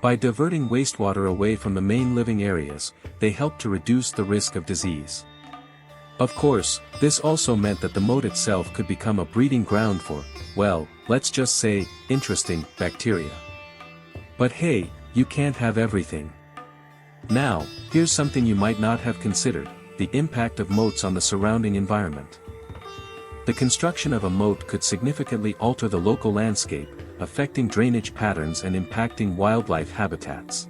By diverting wastewater away from the main living areas, they helped to reduce the risk of disease. Of course, this also meant that the moat itself could become a breeding ground for, well, let's just say, interesting bacteria. But hey, you can't have everything. Now, here's something you might not have considered: the impact of moats on the surrounding environment. The construction of a moat could significantly alter the local landscape, affecting drainage patterns and impacting wildlife habitats.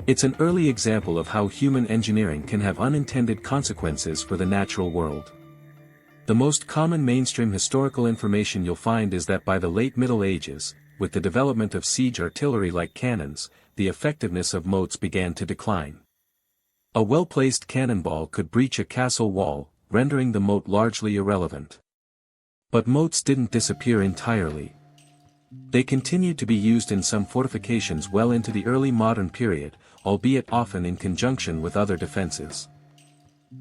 It's an early example of how human engineering can have unintended consequences for the natural world. The most common mainstream historical information you'll find is that by the late Middle Ages, with the development of siege artillery like cannons, the effectiveness of moats began to decline. A well-placed cannonball could breach a castle wall, rendering the moat largely irrelevant. But moats didn't disappear entirely. They continued to be used in some fortifications well into the early modern period, albeit often in conjunction with other defenses.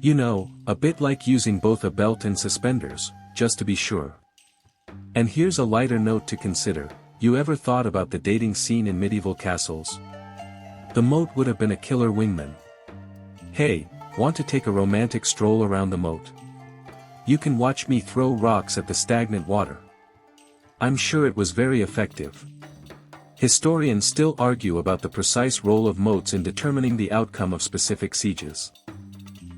You know, a bit like using both a belt and suspenders, just to be sure. And here's a lighter note to consider: you ever thought about the dating scene in medieval castles? The moat would have been a killer wingman. Hey, want to take a romantic stroll around the moat? You can watch me throw rocks at the stagnant water. I'm sure it was very effective. Historians still argue about the precise role of moats in determining the outcome of specific sieges.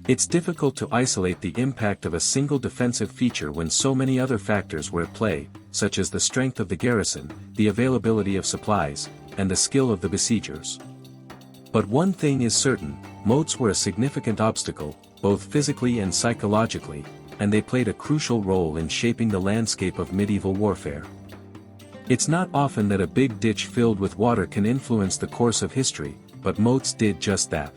It's difficult to isolate the impact of a single defensive feature when so many other factors were at play, such as the strength of the garrison, the availability of supplies, and the skill of the besiegers. But one thing is certain: moats were a significant obstacle, both physically and psychologically, and they played a crucial role in shaping the landscape of medieval warfare. It's not often that a big ditch filled with water can influence the course of history, but moats did just that.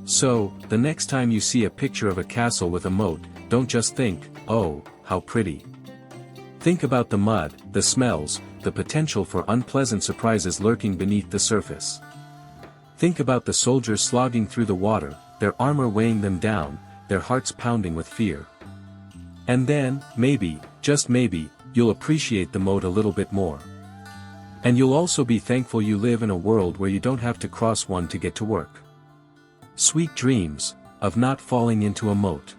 So, the next time you see a picture of a castle with a moat, don't just think, "Oh, how pretty." Think about the mud, the smells, the potential for unpleasant surprises lurking beneath the surface. Think about the soldiers slogging through the water, their armor weighing them down, their hearts pounding with fear. And then, maybe, just maybe, you'll appreciate the moat a little bit more. And you'll also be thankful you live in a world where you don't have to cross one to get to work. Sweet dreams of not falling into a moat.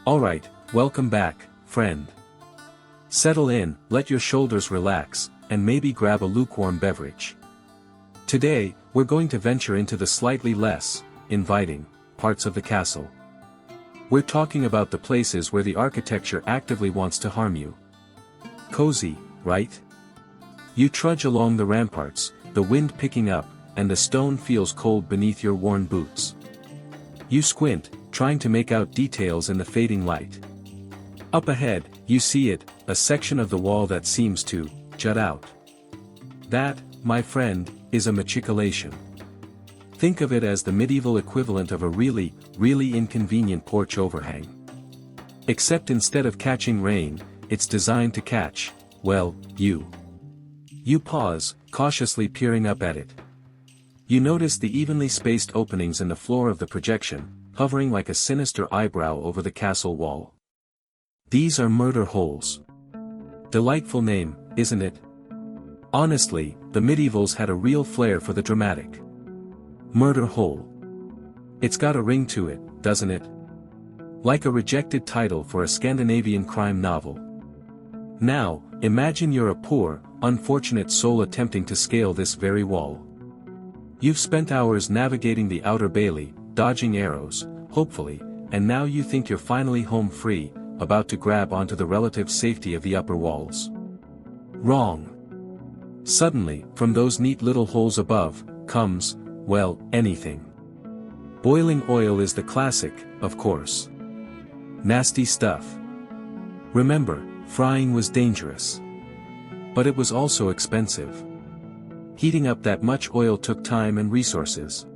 Alright, welcome back, friend. Settle in, let your shoulders relax, and maybe grab a lukewarm beverage. Today, we're going to venture into the slightly less inviting parts of the castle. We're talking about the places where the architecture actively wants to harm you. Cozy, right? You trudge along the ramparts, the wind picking up, and the stone feels cold beneath your worn boots. You squint, trying to make out details in the fading light. Up ahead, you see it, a section of the wall that seems to jut out. That, my friend, is a matriculation. Think of it as the medieval equivalent of a really, really inconvenient porch overhang. Except instead of catching rain, it's designed to catch, well, you. You pause, cautiously peering up at it. You notice the evenly spaced openings in the floor of the projection, hovering like a sinister eyebrow over the castle wall. These are murder holes. Delightful name, isn't it? Honestly, the medievals had a real flair for the dramatic. Murder hole. It's got a ring to it, doesn't it? Like a rejected title for a Scandinavian crime novel. Now, imagine you're a poor, unfortunate soul attempting to scale this very wall. You've spent hours navigating the outer bailey, dodging arrows, hopefully, and now you think you're finally home free, about to grab onto the relative safety of the upper walls. Wrong. Suddenly, from those neat little holes above, comes, well, anything. Boiling oil is the classic, of course. Nasty stuff. Remember, frying was dangerous. But it was also expensive. Heating up that much oil took time and resources.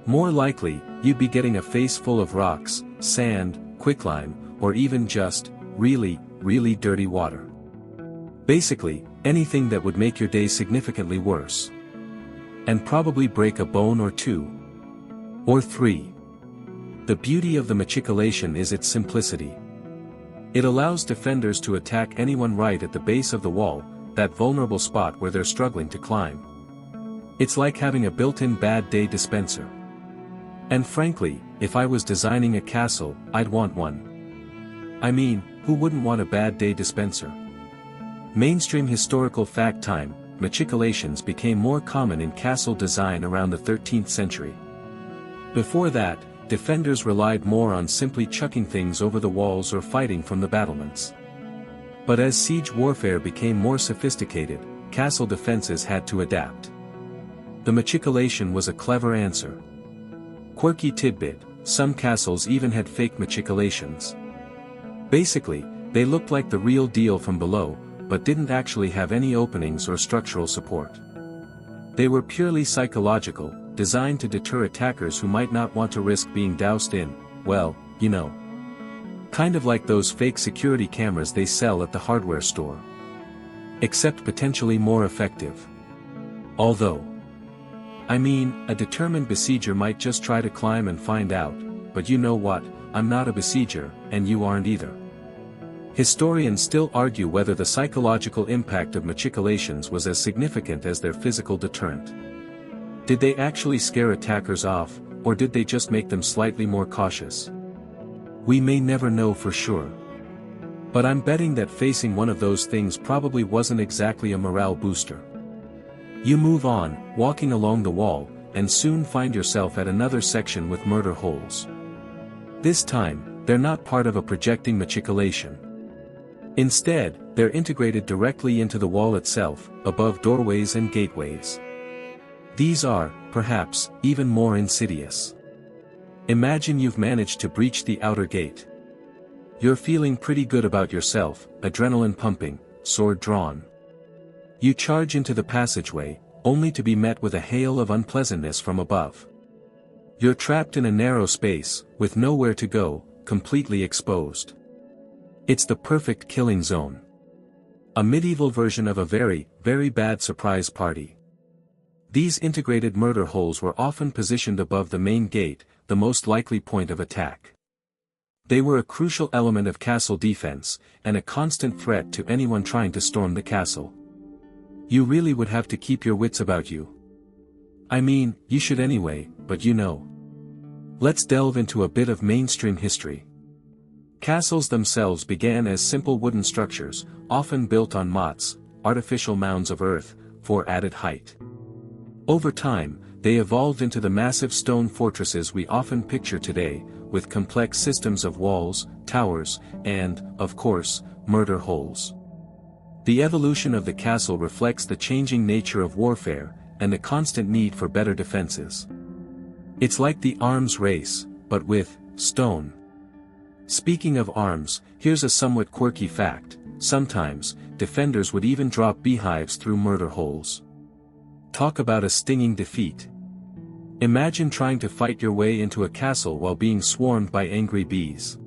More likely, you'd be getting a face full of rocks, sand, quicklime, or even just, really, really dirty water. Basically, anything that would make your day significantly worse. And probably break a bone or two. Or three. The beauty of the matriculation is its simplicity. It allows defenders to attack anyone right at the base of the wall, that vulnerable spot where they're struggling to climb. It's like having a built-in bad day dispenser. And frankly, if I was designing a castle, I'd want one. I mean, who wouldn't want a bad day dispenser? Mainstream historical fact time, matriculations became more common in castle design around the 13th century. Before that, defenders relied more on simply chucking things over the walls or fighting from the battlements. But as siege warfare became more sophisticated, castle defenses had to adapt. The matriculation was a clever answer. Quirky tidbit, some castles even had fake matriculations. Basically, they looked like the real deal from below, but didn't actually have any openings or structural support. They were purely psychological, designed to deter attackers who might not want to risk being doused in, well, you know. Kind of like those fake security cameras they sell at the hardware store. Except potentially more effective. Although, I mean, a determined besieger might just try to climb and find out, but you know what, I'm not a besieger, and you aren't either. Historians still argue whether the psychological impact of machicolations was as significant as their physical deterrent. Did they actually scare attackers off, or did they just make them slightly more cautious? We may never know for sure. But I'm betting that facing one of those things probably wasn't exactly a morale booster. You move on, walking along the wall, and soon find yourself at another section with murder holes. This time, they're not part of a projecting machicolation. Instead, they're integrated directly into the wall itself, above doorways and gateways. These are, perhaps, even more insidious. Imagine you've managed to breach the outer gate. You're feeling pretty good about yourself, adrenaline pumping, sword drawn. You charge into the passageway, only to be met with a hail of unpleasantness from above. You're trapped in a narrow space, with nowhere to go, completely exposed. It's the perfect killing zone. A medieval version of a very, very bad surprise party. These integrated murder holes were often positioned above the main gate, the most likely point of attack. They were a crucial element of castle defense, and a constant threat to anyone trying to storm the castle. You really would have to keep your wits about you. I mean, you should anyway, but you know. Let's delve into a bit of mainstream history. Castles themselves began as simple wooden structures, often built on moats, artificial mounds of earth, for added height. Over time, they evolved into the massive stone fortresses we often picture today, with complex systems of walls, towers, and, of course, murder holes. The evolution of the castle reflects the changing nature of warfare, and the constant need for better defenses. It's like the arms race, but with stone. Speaking of arms, here's a somewhat quirky fact: sometimes, defenders would even drop beehives through murder holes. Talk about a stinging defeat. Imagine trying to fight your way into a castle while being swarmed by angry bees.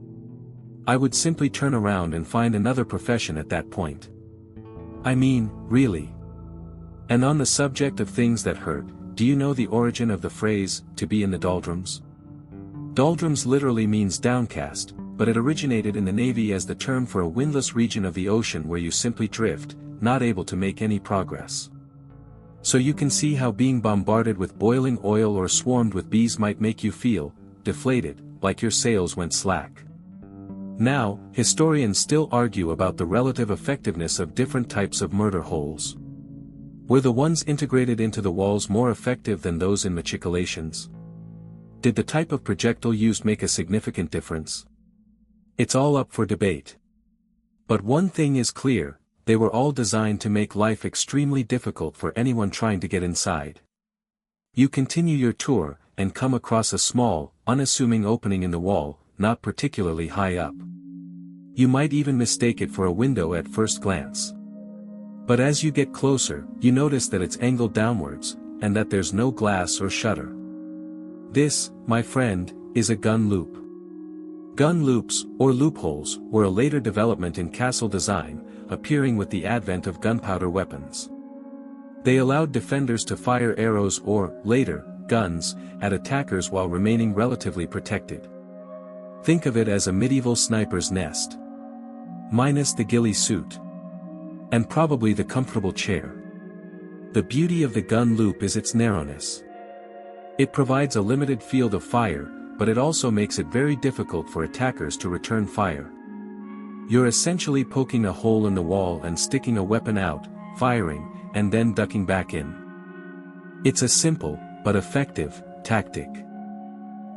I would simply turn around and find another profession at that point. I mean, really. And on the subject of things that hurt, do you know the origin of the phrase, "to be in the doldrums"? Doldrums literally means downcast, but it originated in the Navy as the term for a windless region of the ocean where you simply drift, not able to make any progress. So you can see how being bombarded with boiling oil or swarmed with bees might make you feel deflated, like your sails went slack. Now, historians still argue about the relative effectiveness of different types of murder holes. Were the ones integrated into the walls more effective than those in machicolations? Did the type of projectile used make a significant difference? It's all up for debate. But one thing is clear: they were all designed to make life extremely difficult for anyone trying to get inside. You continue your tour, and come across a small, unassuming opening in the wall, not particularly high up. You might even mistake it for a window at first glance. But as you get closer, you notice that it's angled downwards, and that there's no glass or shutter. This, my friend, is a gun loop. Gun loops, or loopholes, were a later development in castle design, appearing with the advent of gunpowder weapons. They allowed defenders to fire arrows or, later, guns, at attackers while remaining relatively protected. Think of it as a medieval sniper's nest. Minus the ghillie suit. And probably the comfortable chair. The beauty of the gun loop is its narrowness. It provides a limited field of fire, but it also makes it very difficult for attackers to return fire. You're essentially poking a hole in the wall and sticking a weapon out, firing, and then ducking back in. It's a simple, but effective, tactic.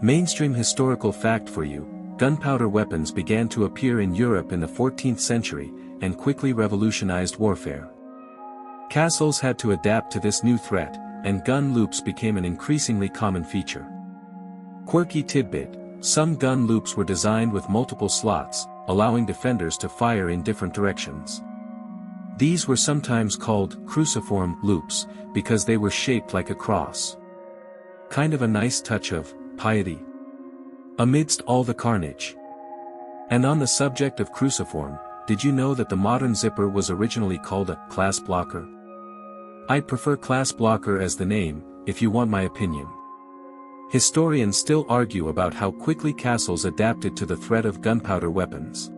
Mainstream historical fact for you: gunpowder weapons began to appear in Europe in the 14th century, and quickly revolutionized warfare. Castles had to adapt to this new threat, and gun loops became an increasingly common feature. Quirky tidbit: some gun loops were designed with multiple slots, allowing defenders to fire in different directions. These were sometimes called cruciform loops, because they were shaped like a cross. kind of a nice touch of piety amidst all the carnage. And on the subject of cruciform, did you know that the modern zipper was originally called a class blocker? I'd prefer class blocker as the name, if you want my opinion. Historians still argue about how quickly castles adapted to the threat of gunpowder weapons.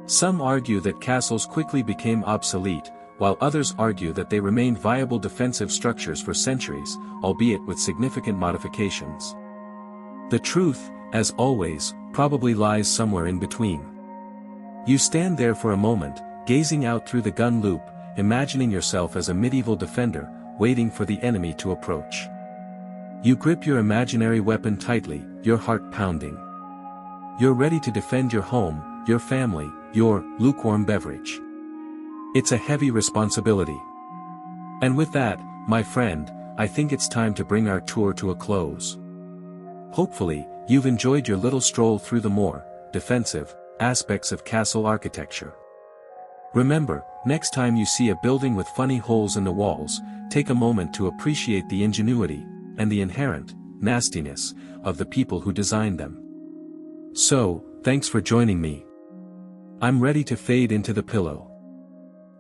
Some argue that castles quickly became obsolete, while others argue that they remained viable defensive structures for centuries, albeit with significant modifications. The truth, as always, probably lies somewhere in between. You stand there for a moment, gazing out through the gun loop, imagining yourself as a medieval defender, waiting for the enemy to approach. You grip your imaginary weapon tightly, your heart pounding. You're ready to defend your home, your family, your lukewarm beverage. It's a heavy responsibility. And with that, my friend, I think it's time to bring our tour to a close. Hopefully, you've enjoyed your little stroll through the more defensive aspects of castle architecture. Remember, next time you see a building with funny holes in the walls, take a moment to appreciate the ingenuity and the inherent nastiness of the people who designed them. So, thanks for joining me. I'm ready to fade into the pillow.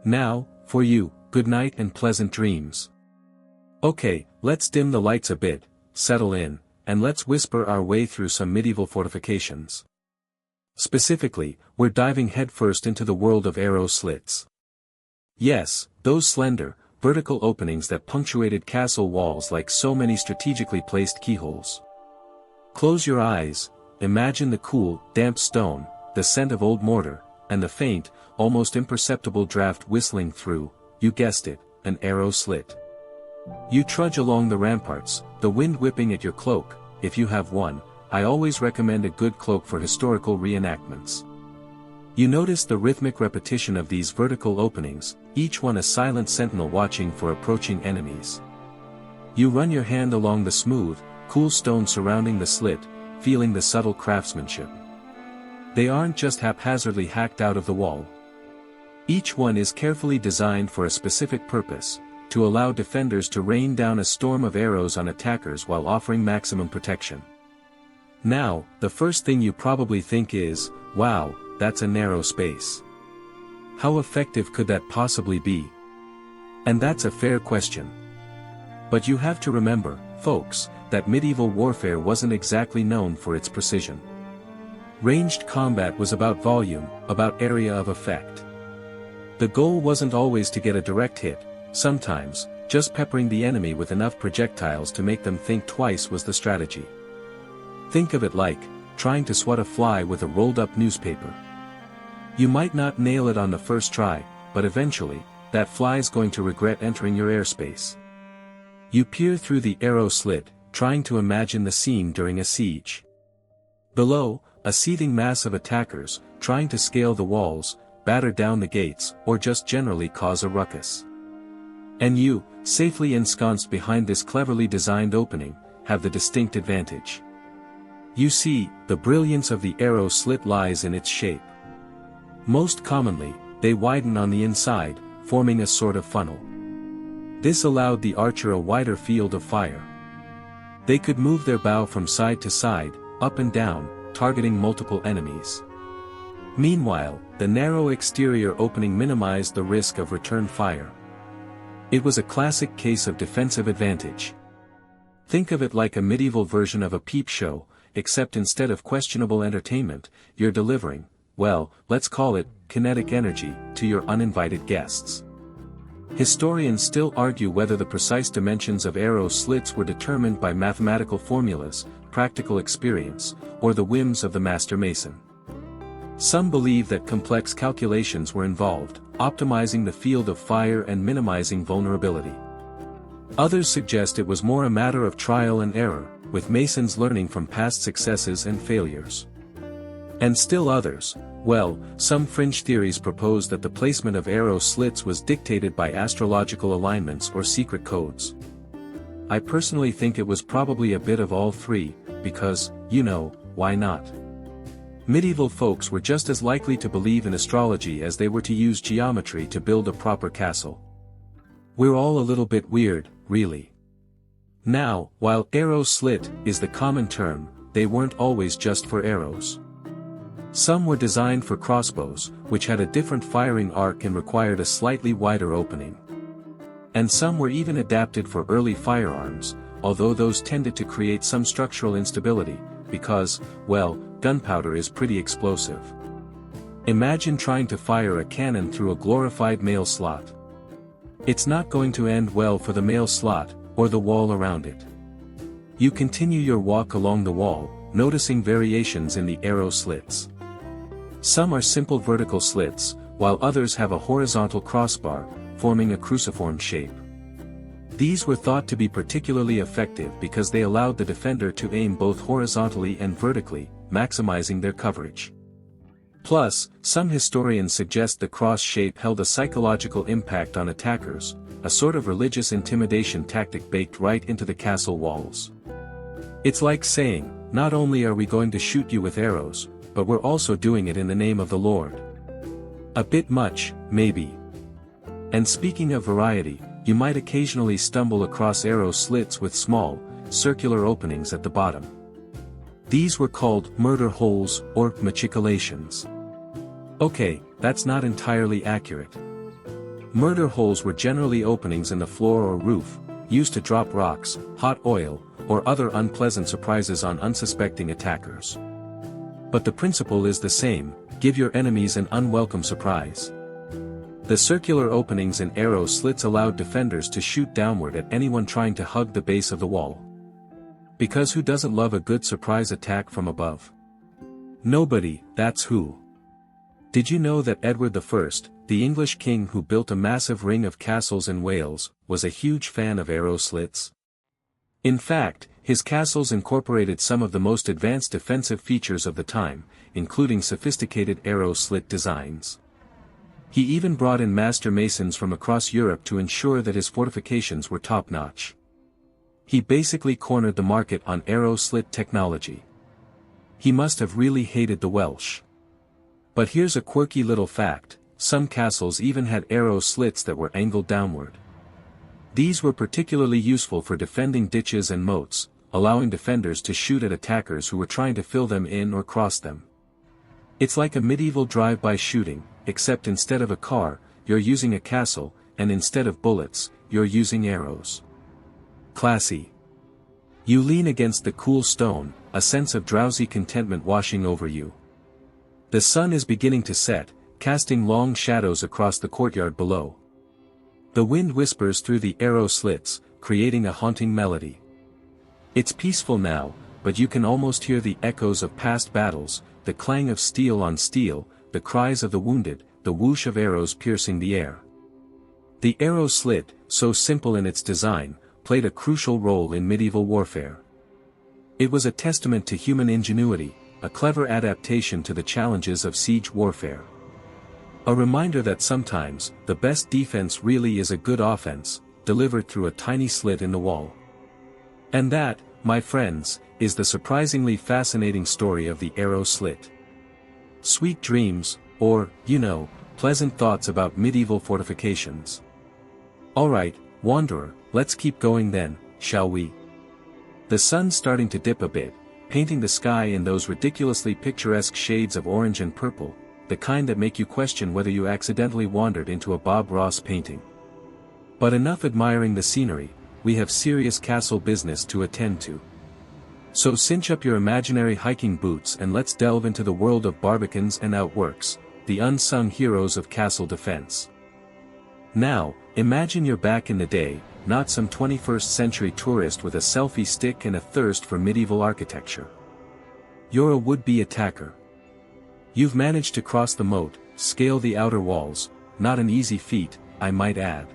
Now, for you, good night and pleasant dreams. Okay, let's dim the lights a bit, settle in, and let's whisper our way through some medieval fortifications. Specifically, we're diving headfirst into the world of arrow slits. Yes, those slender, vertical openings that punctuated castle walls like so many strategically placed keyholes. Close your eyes, imagine the cool, damp stone, the scent of old mortar, and the faint, almost imperceptible draft whistling through, you guessed it, an arrow slit. You trudge along the ramparts, the wind whipping at your cloak. If you have one, I always recommend a good cloak for historical reenactments. You notice the rhythmic repetition of these vertical openings, each one a silent sentinel watching for approaching enemies. You run your hand along the smooth, cool stone surrounding the slit, feeling the subtle craftsmanship. They aren't just haphazardly hacked out of the wall. Each one is carefully designed for a specific purpose, to allow defenders to rain down a storm of arrows on attackers while offering maximum protection. Now, the first thing you probably think is, wow, that's a narrow space. How effective could that possibly be? And that's a fair question. But you have to remember, folks, that medieval warfare wasn't exactly known for its precision. Ranged combat was about volume, about area of effect. The goal wasn't always to get a direct hit, sometimes, just peppering the enemy with enough projectiles to make them think twice was the strategy. Think of it like trying to swat a fly with a rolled-up newspaper. You might not nail it on the first try, but eventually, that fly's going to regret entering your airspace. You peer through the arrow slit, trying to imagine the scene during a siege. Below, a seething mass of attackers, trying to scale the walls, batter down the gates, or just generally cause a ruckus. And you, safely ensconced behind this cleverly designed opening, have the distinct advantage. You see, the brilliance of the arrow slit lies in its shape. Most commonly, they widen on the inside, forming a sort of funnel. This allowed the archer a wider field of fire. They could move their bow from side to side, up and down, targeting multiple enemies. Meanwhile, the narrow exterior opening minimized the risk of return fire. It was a classic case of defensive advantage. Think of it like a medieval version of a peep show, except instead of questionable entertainment, you're delivering, well, let's call it, kinetic energy, to your uninvited guests. Historians still argue whether the precise dimensions of arrow slits were determined by mathematical formulas, practical experience, or the whims of the master mason. Some believe that complex calculations were involved, optimizing the field of fire and minimizing vulnerability. Others suggest it was more a matter of trial and error, with masons learning from past successes and failures. And still others, well, some fringe theories propose that the placement of arrow slits was dictated by astrological alignments or secret codes. I personally think it was probably a bit of all three, because, you know, why not? Medieval folks were just as likely to believe in astrology as they were to use geometry to build a proper castle. We're all a little bit weird, really. Now, while arrow slit is the common term, they weren't always just for arrows. Some were designed for crossbows, which had a different firing arc and required a slightly wider opening. And some were even adapted for early firearms, although those tended to create some structural instability, because, well, gunpowder is pretty explosive. Imagine trying to fire a cannon through a glorified mail slot. It's not going to end well for the mail slot, or the wall around it. You continue your walk along the wall, noticing variations in the arrow slits. Some are simple vertical slits, while others have a horizontal crossbar, forming a cruciform shape. These were thought to be particularly effective because they allowed the defender to aim both horizontally and vertically, maximizing their coverage. Plus, some historians suggest the cross shape held a psychological impact on attackers, a sort of religious intimidation tactic baked right into the castle walls. It's like saying, not only are we going to shoot you with arrows, but we're also doing it in the name of the Lord. A bit much, maybe. And speaking of variety, you might occasionally stumble across arrow slits with small, circular openings at the bottom. These were called murder holes or machicolations. Okay, that's not entirely accurate. Murder holes were generally openings in the floor or roof, used to drop rocks, hot oil, or other unpleasant surprises on unsuspecting attackers. But the principle is the same: give your enemies an unwelcome surprise. The circular openings in arrow slits allowed defenders to shoot downward at anyone trying to hug the base of the wall. Because who doesn't love a good surprise attack from above? Nobody, that's who. Did you know that Edward I, the English king who built a massive ring of castles in Wales, was a huge fan of arrow slits? In fact, his castles incorporated some of the most advanced defensive features of the time, including sophisticated arrow slit designs. He even brought in master masons from across Europe to ensure that his fortifications were top-notch. He basically cornered the market on arrow slit technology. He must have really hated the Welsh. But here's a quirky little fact: some castles even had arrow slits that were angled downward. These were particularly useful for defending ditches and moats, allowing defenders to shoot at attackers who were trying to fill them in or cross them. It's like a medieval drive-by shooting, except instead of a car, you're using a castle, and instead of bullets, you're using arrows. Classy. You lean against the cool stone, a sense of drowsy contentment washing over you. The sun is beginning to set, casting long shadows across the courtyard below. The wind whispers through the arrow slits, creating a haunting melody. It's peaceful now, but you can almost hear the echoes of past battles, the clang of steel on steel, the cries of the wounded, the whoosh of arrows piercing the air. The arrow slit, so simple in its design, played a crucial role in medieval warfare. It was a testament to human ingenuity, a clever adaptation to the challenges of siege warfare. A reminder that sometimes, the best defense really is a good offense, delivered through a tiny slit in the wall. And that, my friends, is the surprisingly fascinating story of the arrow slit. Sweet dreams, or, pleasant thoughts about medieval fortifications. Alright, wanderer, let's keep going then, shall we? The sun's starting to dip a bit, painting the sky in those ridiculously picturesque shades of orange and purple, the kind that make you question whether you accidentally wandered into a Bob Ross painting. But enough admiring the scenery, we have serious castle business to attend to. So cinch up your imaginary hiking boots and let's delve into the world of barbicans and outworks, the unsung heroes of castle defense. Now, imagine you're back in the day, not some 21st century tourist with a selfie stick and a thirst for medieval architecture. You're a would-be attacker. You've managed to cross the moat, scale the outer walls, not an easy feat, I might add.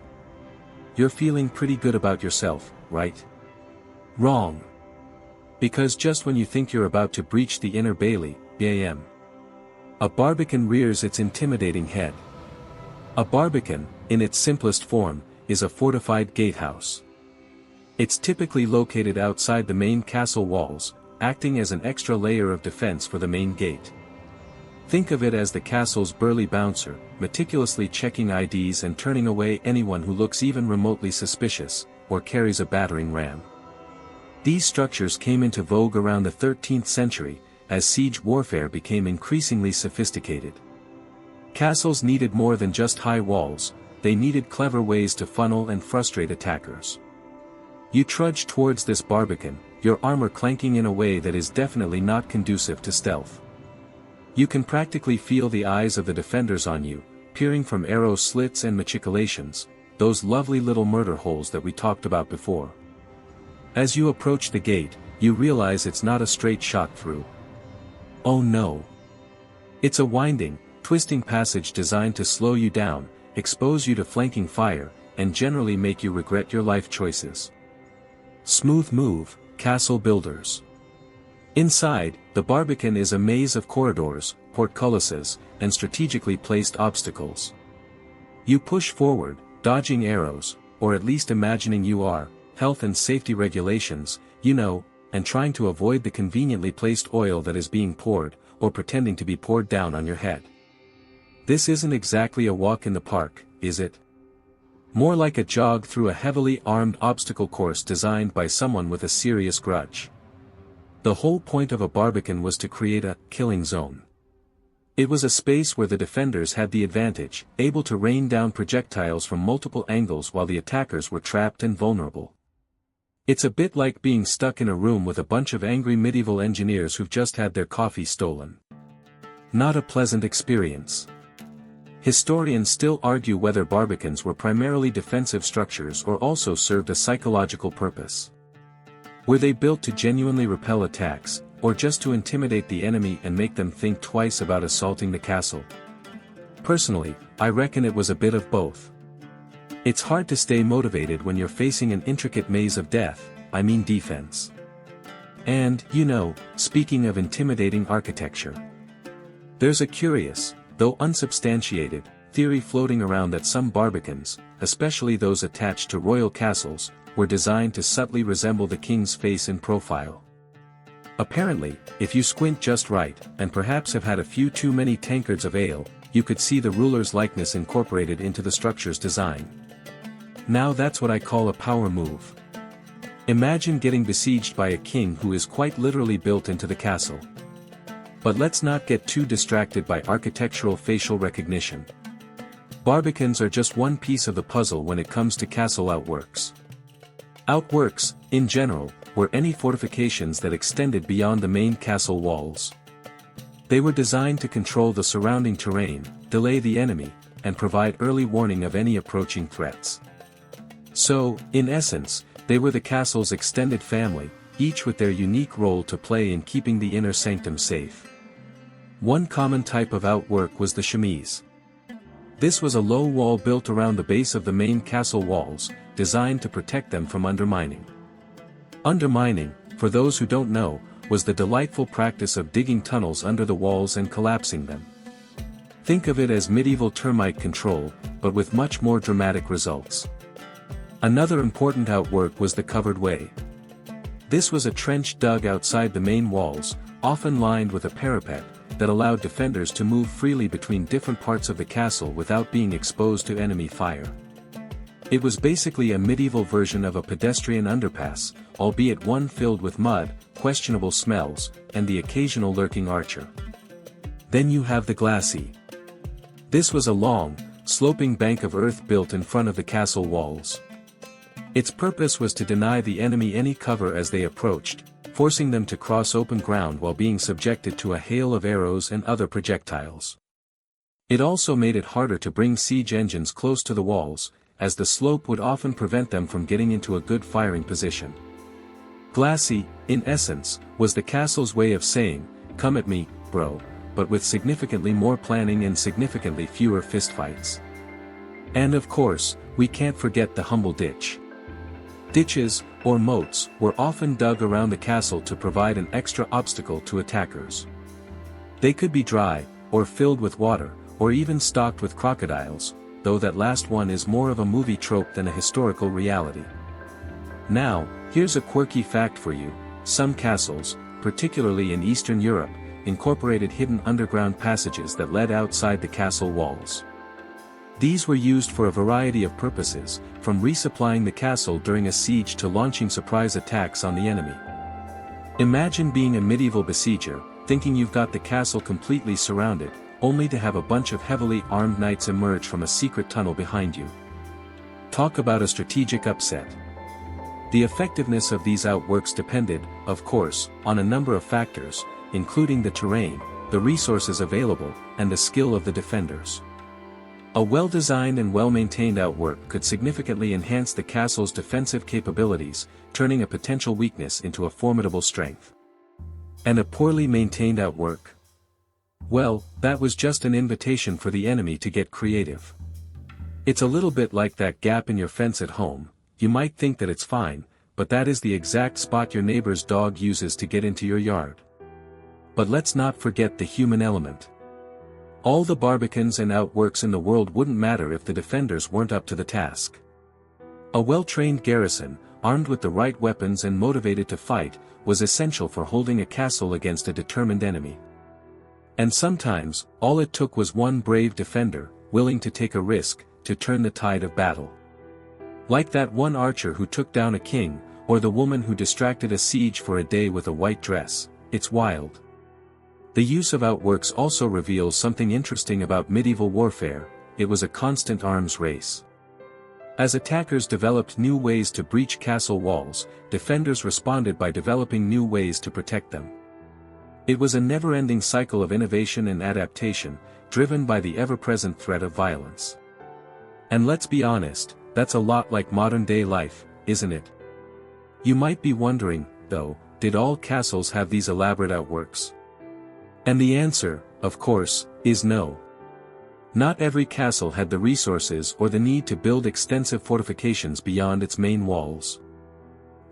You're feeling pretty good about yourself, right? Wrong. Because just when you think you're about to breach the inner bailey, bam, a barbican rears its intimidating head. A barbican, in its simplest form, is a fortified gatehouse. It's typically located outside the main castle walls, acting as an extra layer of defense for the main gate. Think of it as the castle's burly bouncer, meticulously checking IDs and turning away anyone who looks even remotely suspicious, or carries a battering ram. These structures came into vogue around the 13th century, as siege warfare became increasingly sophisticated. Castles needed more than just high walls, they needed clever ways to funnel and frustrate attackers. You trudge towards this barbican, your armor clanking in a way that is definitely not conducive to stealth. You can practically feel the eyes of the defenders on you, peering from arrow slits and machicolations, those lovely little murder holes that we talked about before. As you approach the gate, you realize it's not a straight shot through. Oh no! It's a winding, twisting passage designed to slow you down, expose you to flanking fire, and generally make you regret your life choices. Smooth move, castle builders. Inside, the barbican is a maze of corridors, portcullises, and strategically placed obstacles. You push forward, dodging arrows, or at least imagining you are, health and safety regulations, you know, and trying to avoid the conveniently placed oil that is being poured, or pretending to be poured down on your head. This isn't exactly a walk in the park, is it? More like a jog through a heavily armed obstacle course designed by someone with a serious grudge. The whole point of a barbican was to create a killing zone. It was a space where the defenders had the advantage, able to rain down projectiles from multiple angles while the attackers were trapped and vulnerable. It's a bit like being stuck in a room with a bunch of angry medieval engineers who've just had their coffee stolen. Not a pleasant experience. Historians still argue whether barbicans were primarily defensive structures or also served a psychological purpose. Were they built to genuinely repel attacks, or just to intimidate the enemy and make them think twice about assaulting the castle? Personally, I reckon it was a bit of both. It's hard to stay motivated when you're facing an intricate maze of death, I mean defense. And, you know, speaking of intimidating architecture, there's a curious, though unsubstantiated, theory floating around that some barbicans, especially those attached to royal castles, were designed to subtly resemble the king's face in profile. Apparently, if you squint just right, and perhaps have had a few too many tankards of ale, you could see the ruler's likeness incorporated into the structure's design. Now that's what I call a power move. Imagine getting besieged by a king who is quite literally built into the castle. But let's not get too distracted by architectural facial recognition. Barbicans are just one piece of the puzzle when it comes to castle outworks. Outworks, in general, were any fortifications that extended beyond the main castle walls. They were designed to control the surrounding terrain, delay the enemy, and provide early warning of any approaching threats. So, in essence, they were the castle's extended family, each with their unique role to play in keeping the inner sanctum safe. One common type of outwork was the chemise. This was a low wall built around the base of the main castle walls, designed to protect them from undermining. Undermining, for those who don't know, was the delightful practice of digging tunnels under the walls and collapsing them. Think of it as medieval termite control, but with much more dramatic results. Another important outwork was the covered way. This was a trench dug outside the main walls, often lined with a parapet, that allowed defenders to move freely between different parts of the castle without being exposed to enemy fire. It was basically a medieval version of a pedestrian underpass, albeit one filled with mud, questionable smells, and the occasional lurking archer. Then you have the glacis. This was a long, sloping bank of earth built in front of the castle walls. Its purpose was to deny the enemy any cover as they approached, forcing them to cross open ground while being subjected to a hail of arrows and other projectiles. It also made it harder to bring siege engines close to the walls, as the slope would often prevent them from getting into a good firing position. Glacis, in essence, was the castle's way of saying, "Come at me, bro," but with significantly more planning and significantly fewer fistfights. And of course, we can't forget the humble ditch. Ditches, or moats, were often dug around the castle to provide an extra obstacle to attackers. They could be dry, or filled with water, or even stocked with crocodiles, though that last one is more of a movie trope than a historical reality. Now, here's a quirky fact for you: some castles, particularly in Eastern Europe, incorporated hidden underground passages that led outside the castle walls. These were used for a variety of purposes, from resupplying the castle during a siege to launching surprise attacks on the enemy. Imagine being a medieval besieger, thinking you've got the castle completely surrounded, only to have a bunch of heavily armed knights emerge from a secret tunnel behind you. Talk about a strategic upset. The effectiveness of these outworks depended, of course, on a number of factors, including the terrain, the resources available, and the skill of the defenders. A well-designed and well-maintained outwork could significantly enhance the castle's defensive capabilities, turning a potential weakness into a formidable strength. And a poorly maintained outwork? Well, that was just an invitation for the enemy to get creative. It's a little bit like that gap in your fence at home. You might think that it's fine, but that is the exact spot your neighbor's dog uses to get into your yard. But let's not forget the human element. All the barbicans and outworks in the world wouldn't matter if the defenders weren't up to the task. A well-trained garrison, armed with the right weapons and motivated to fight, was essential for holding a castle against a determined enemy. And sometimes, all it took was one brave defender, willing to take a risk, to turn the tide of battle. Like that one archer who took down a king, or the woman who distracted a siege for a day with a white dress. It's wild. The use of outworks also reveals something interesting about medieval warfare. It was a constant arms race. As attackers developed new ways to breach castle walls, defenders responded by developing new ways to protect them. It was a never-ending cycle of innovation and adaptation, driven by the ever-present threat of violence. And let's be honest, that's a lot like modern-day life, isn't it? You might be wondering, though, did all castles have these elaborate outworks? And the answer, of course, is no. Not every castle had the resources or the need to build extensive fortifications beyond its main walls.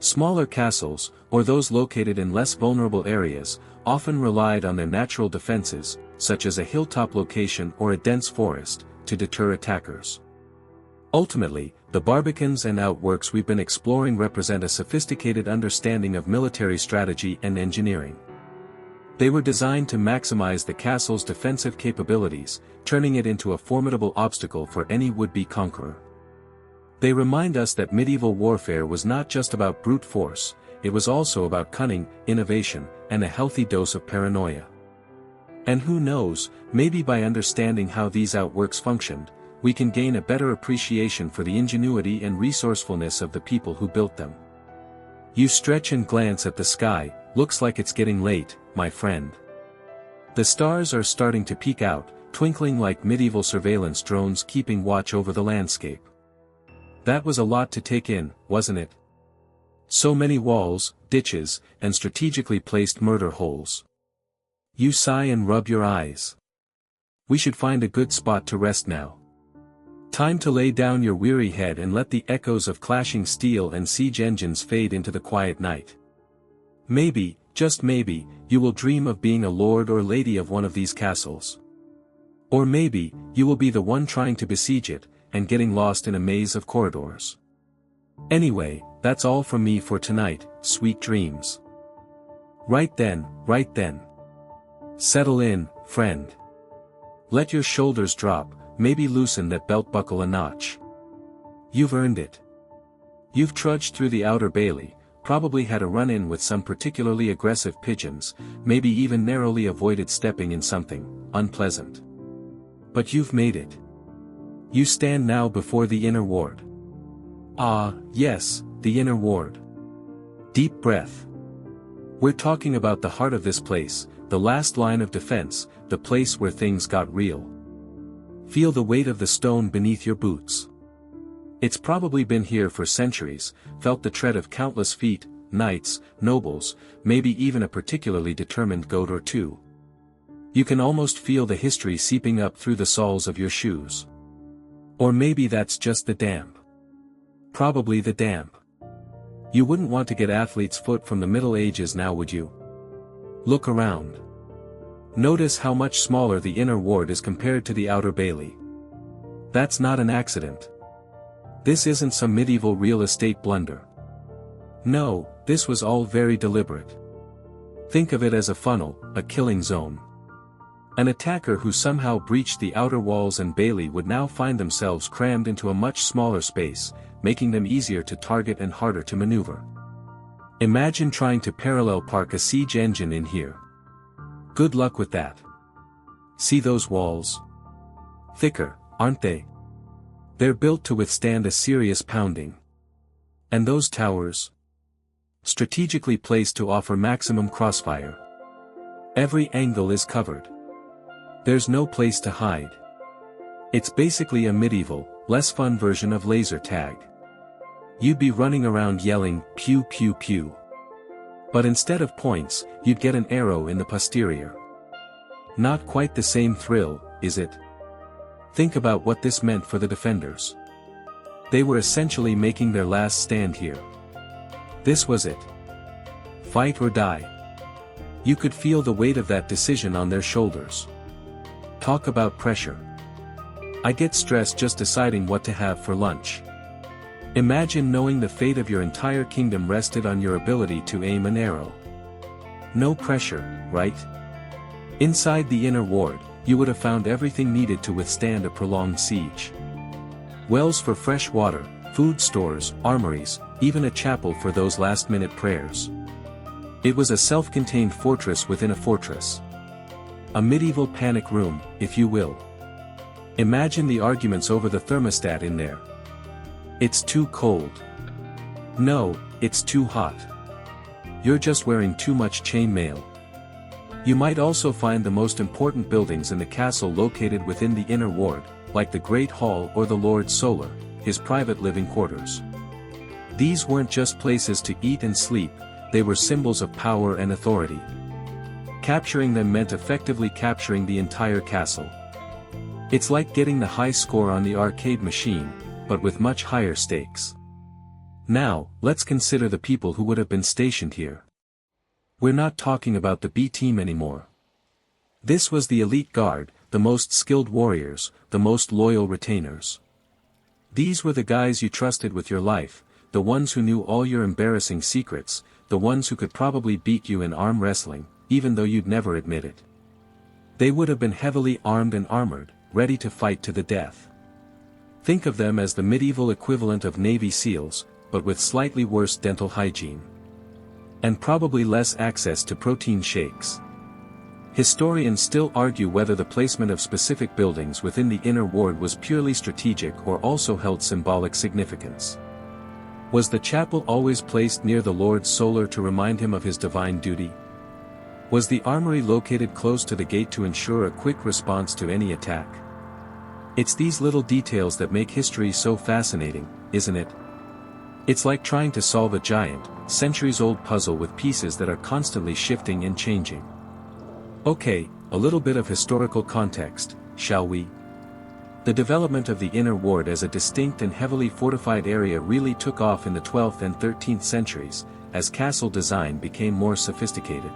Smaller castles, or those located in less vulnerable areas, often relied on their natural defenses, such as a hilltop location or a dense forest, to deter attackers. Ultimately, the barbicans and outworks we've been exploring represent a sophisticated understanding of military strategy and engineering. They were designed to maximize the castle's defensive capabilities, turning it into a formidable obstacle for any would-be conqueror. They remind us that medieval warfare was not just about brute force, it was also about cunning, innovation, and a healthy dose of paranoia. And who knows, maybe by understanding how these outworks functioned, we can gain a better appreciation for the ingenuity and resourcefulness of the people who built them. You stretch and glance at the sky. Looks like it's getting late, my friend. The stars are starting to peek out, twinkling like medieval surveillance drones keeping watch over the landscape. That was a lot to take in, wasn't it? So many walls, ditches, and strategically placed murder holes. You sigh and rub your eyes. We should find a good spot to rest now. Time to lay down your weary head and let the echoes of clashing steel and siege engines fade into the quiet night. Maybe, just maybe, you will dream of being a lord or lady of one of these castles. Or maybe, you will be the one trying to besiege it, and getting lost in a maze of corridors. Anyway, that's all from me for tonight, sweet dreams. Right then. Settle in, friend. Let your shoulders drop, maybe loosen that belt buckle a notch. You've earned it. You've trudged through the Outer Bailey, probably had a run-in with some particularly aggressive pigeons, maybe even narrowly avoided stepping in something unpleasant. But you've made it. You stand now before the inner ward. Ah, yes, the inner ward. Deep breath. We're talking about the heart of this place, the last line of defense, the place where things got real. Feel the weight of the stone beneath your boots. It's probably been here for centuries, felt the tread of countless feet, knights, nobles, maybe even a particularly determined goat or two. You can almost feel the history seeping up through the soles of your shoes. Or maybe that's just the damp. Probably the damp. You wouldn't want to get athlete's foot from the Middle Ages now, would you? Look around. Notice how much smaller the inner ward is compared to the Outer Bailey. That's not an accident. This isn't some medieval real estate blunder. No, this was all very deliberate. Think of it as a funnel, a killing zone. An attacker who somehow breached the outer walls and Bailey would now find themselves crammed into a much smaller space, making them easier to target and harder to maneuver. Imagine trying to parallel park a siege engine in here. Good luck with that. See those walls? Thicker, aren't they? They're built to withstand a serious pounding. And those towers? Strategically placed to offer maximum crossfire. Every angle is covered. There's no place to hide. It's basically a medieval, less fun version of laser tag. You'd be running around yelling, pew pew pew. But instead of points, you'd get an arrow in the posterior. Not quite the same thrill, is it? Think about what this meant for the defenders. They were essentially making their last stand here. This was it. Fight or die. You could feel the weight of that decision on their shoulders. Talk about pressure. I get stressed just deciding what to have for lunch. Imagine knowing the fate of your entire kingdom rested on your ability to aim an arrow. No pressure, right? Inside the inner ward, you would have found everything needed to withstand a prolonged siege. Wells for fresh water, food stores, armories, even a chapel for those last-minute prayers. It was a self-contained fortress within a fortress. A medieval panic room, if you will. Imagine the arguments over the thermostat in there. It's too cold. No, it's too hot. You're just wearing too much chainmail. You might also find the most important buildings in the castle located within the inner ward, like the Great Hall or the Lord Solar, his private living quarters. These weren't just places to eat and sleep, they were symbols of power and authority. Capturing them meant effectively capturing the entire castle. It's like getting the high score on the arcade machine, but with much higher stakes. Now, let's consider the people who would have been stationed here. We're not talking about the B team anymore. This was the elite guard, the most skilled warriors, the most loyal retainers. These were the guys you trusted with your life, the ones who knew all your embarrassing secrets, the ones who could probably beat you in arm wrestling, even though you'd never admit it. They would have been heavily armed and armored, ready to fight to the death. Think of them as the medieval equivalent of Navy SEALs, but with slightly worse dental hygiene. And probably less access to protein shakes. Historians still argue whether the placement of specific buildings within the inner ward was purely strategic or also held symbolic significance. Was the chapel always placed near the Lord Solar to remind him of his divine duty? Was the armory located close to the gate to ensure a quick response to any attack? It's these little details that make history so fascinating, isn't it? It's like trying to solve a giant, centuries-old puzzle with pieces that are constantly shifting and changing. Okay, a little bit of historical context, shall we? The development of the inner ward as a distinct and heavily fortified area really took off in the 12th and 13th centuries, as castle design became more sophisticated.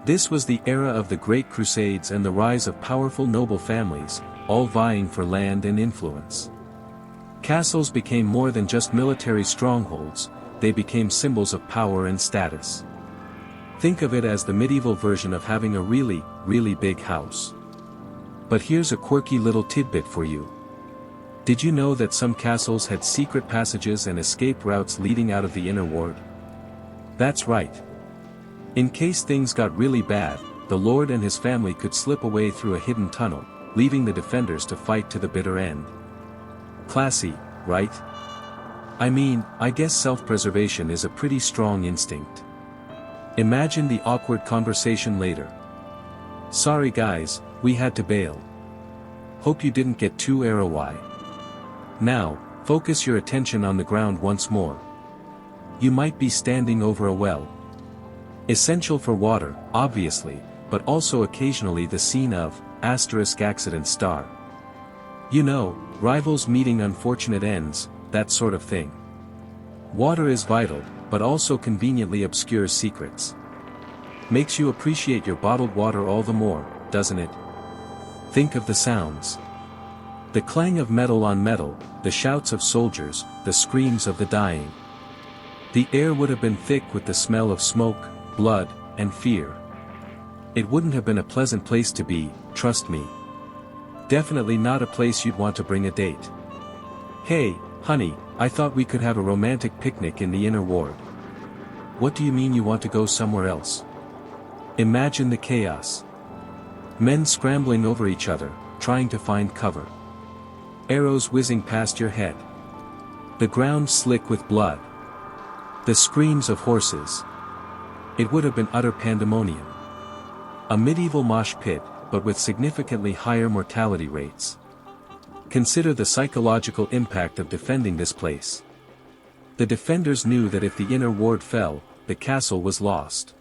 This was the era of the Great Crusades and the rise of powerful noble families, all vying for land and influence. Castles became more than just military strongholds, they became symbols of power and status. Think of it as the medieval version of having a really, really big house. But here's a quirky little tidbit for you. Did you know that some castles had secret passages and escape routes leading out of the inner ward? That's right. In case things got really bad, the lord and his family could slip away through a hidden tunnel, leaving the defenders to fight to the bitter end. Classy, right? I mean, I guess self-preservation is a pretty strong instinct. Imagine the awkward conversation later. Sorry guys, we had to bail. Hope you didn't get too arrowy. Now, focus your attention on the ground once more. You might be standing over a well. Essential for water, obviously, but also occasionally the scene of accident star. You know, rivals meeting unfortunate ends, that sort of thing. Water is vital, but also conveniently obscures secrets. Makes you appreciate your bottled water all the more, doesn't it? Think of the sounds. The clang of metal on metal, the shouts of soldiers, the screams of the dying. The air would have been thick with the smell of smoke, blood, and fear. It wouldn't have been a pleasant place to be, trust me. Definitely not a place you'd want to bring a date. Hey, honey, I thought we could have a romantic picnic in the inner ward. What do you mean you want to go somewhere else? Imagine the chaos. Men scrambling over each other, trying to find cover. Arrows whizzing past your head. The ground slick with blood. The screams of horses. It would have been utter pandemonium. A medieval mosh pit, but with significantly higher mortality rates. Consider the psychological impact of defending this place. The defenders knew that if the inner ward fell, the castle was lost.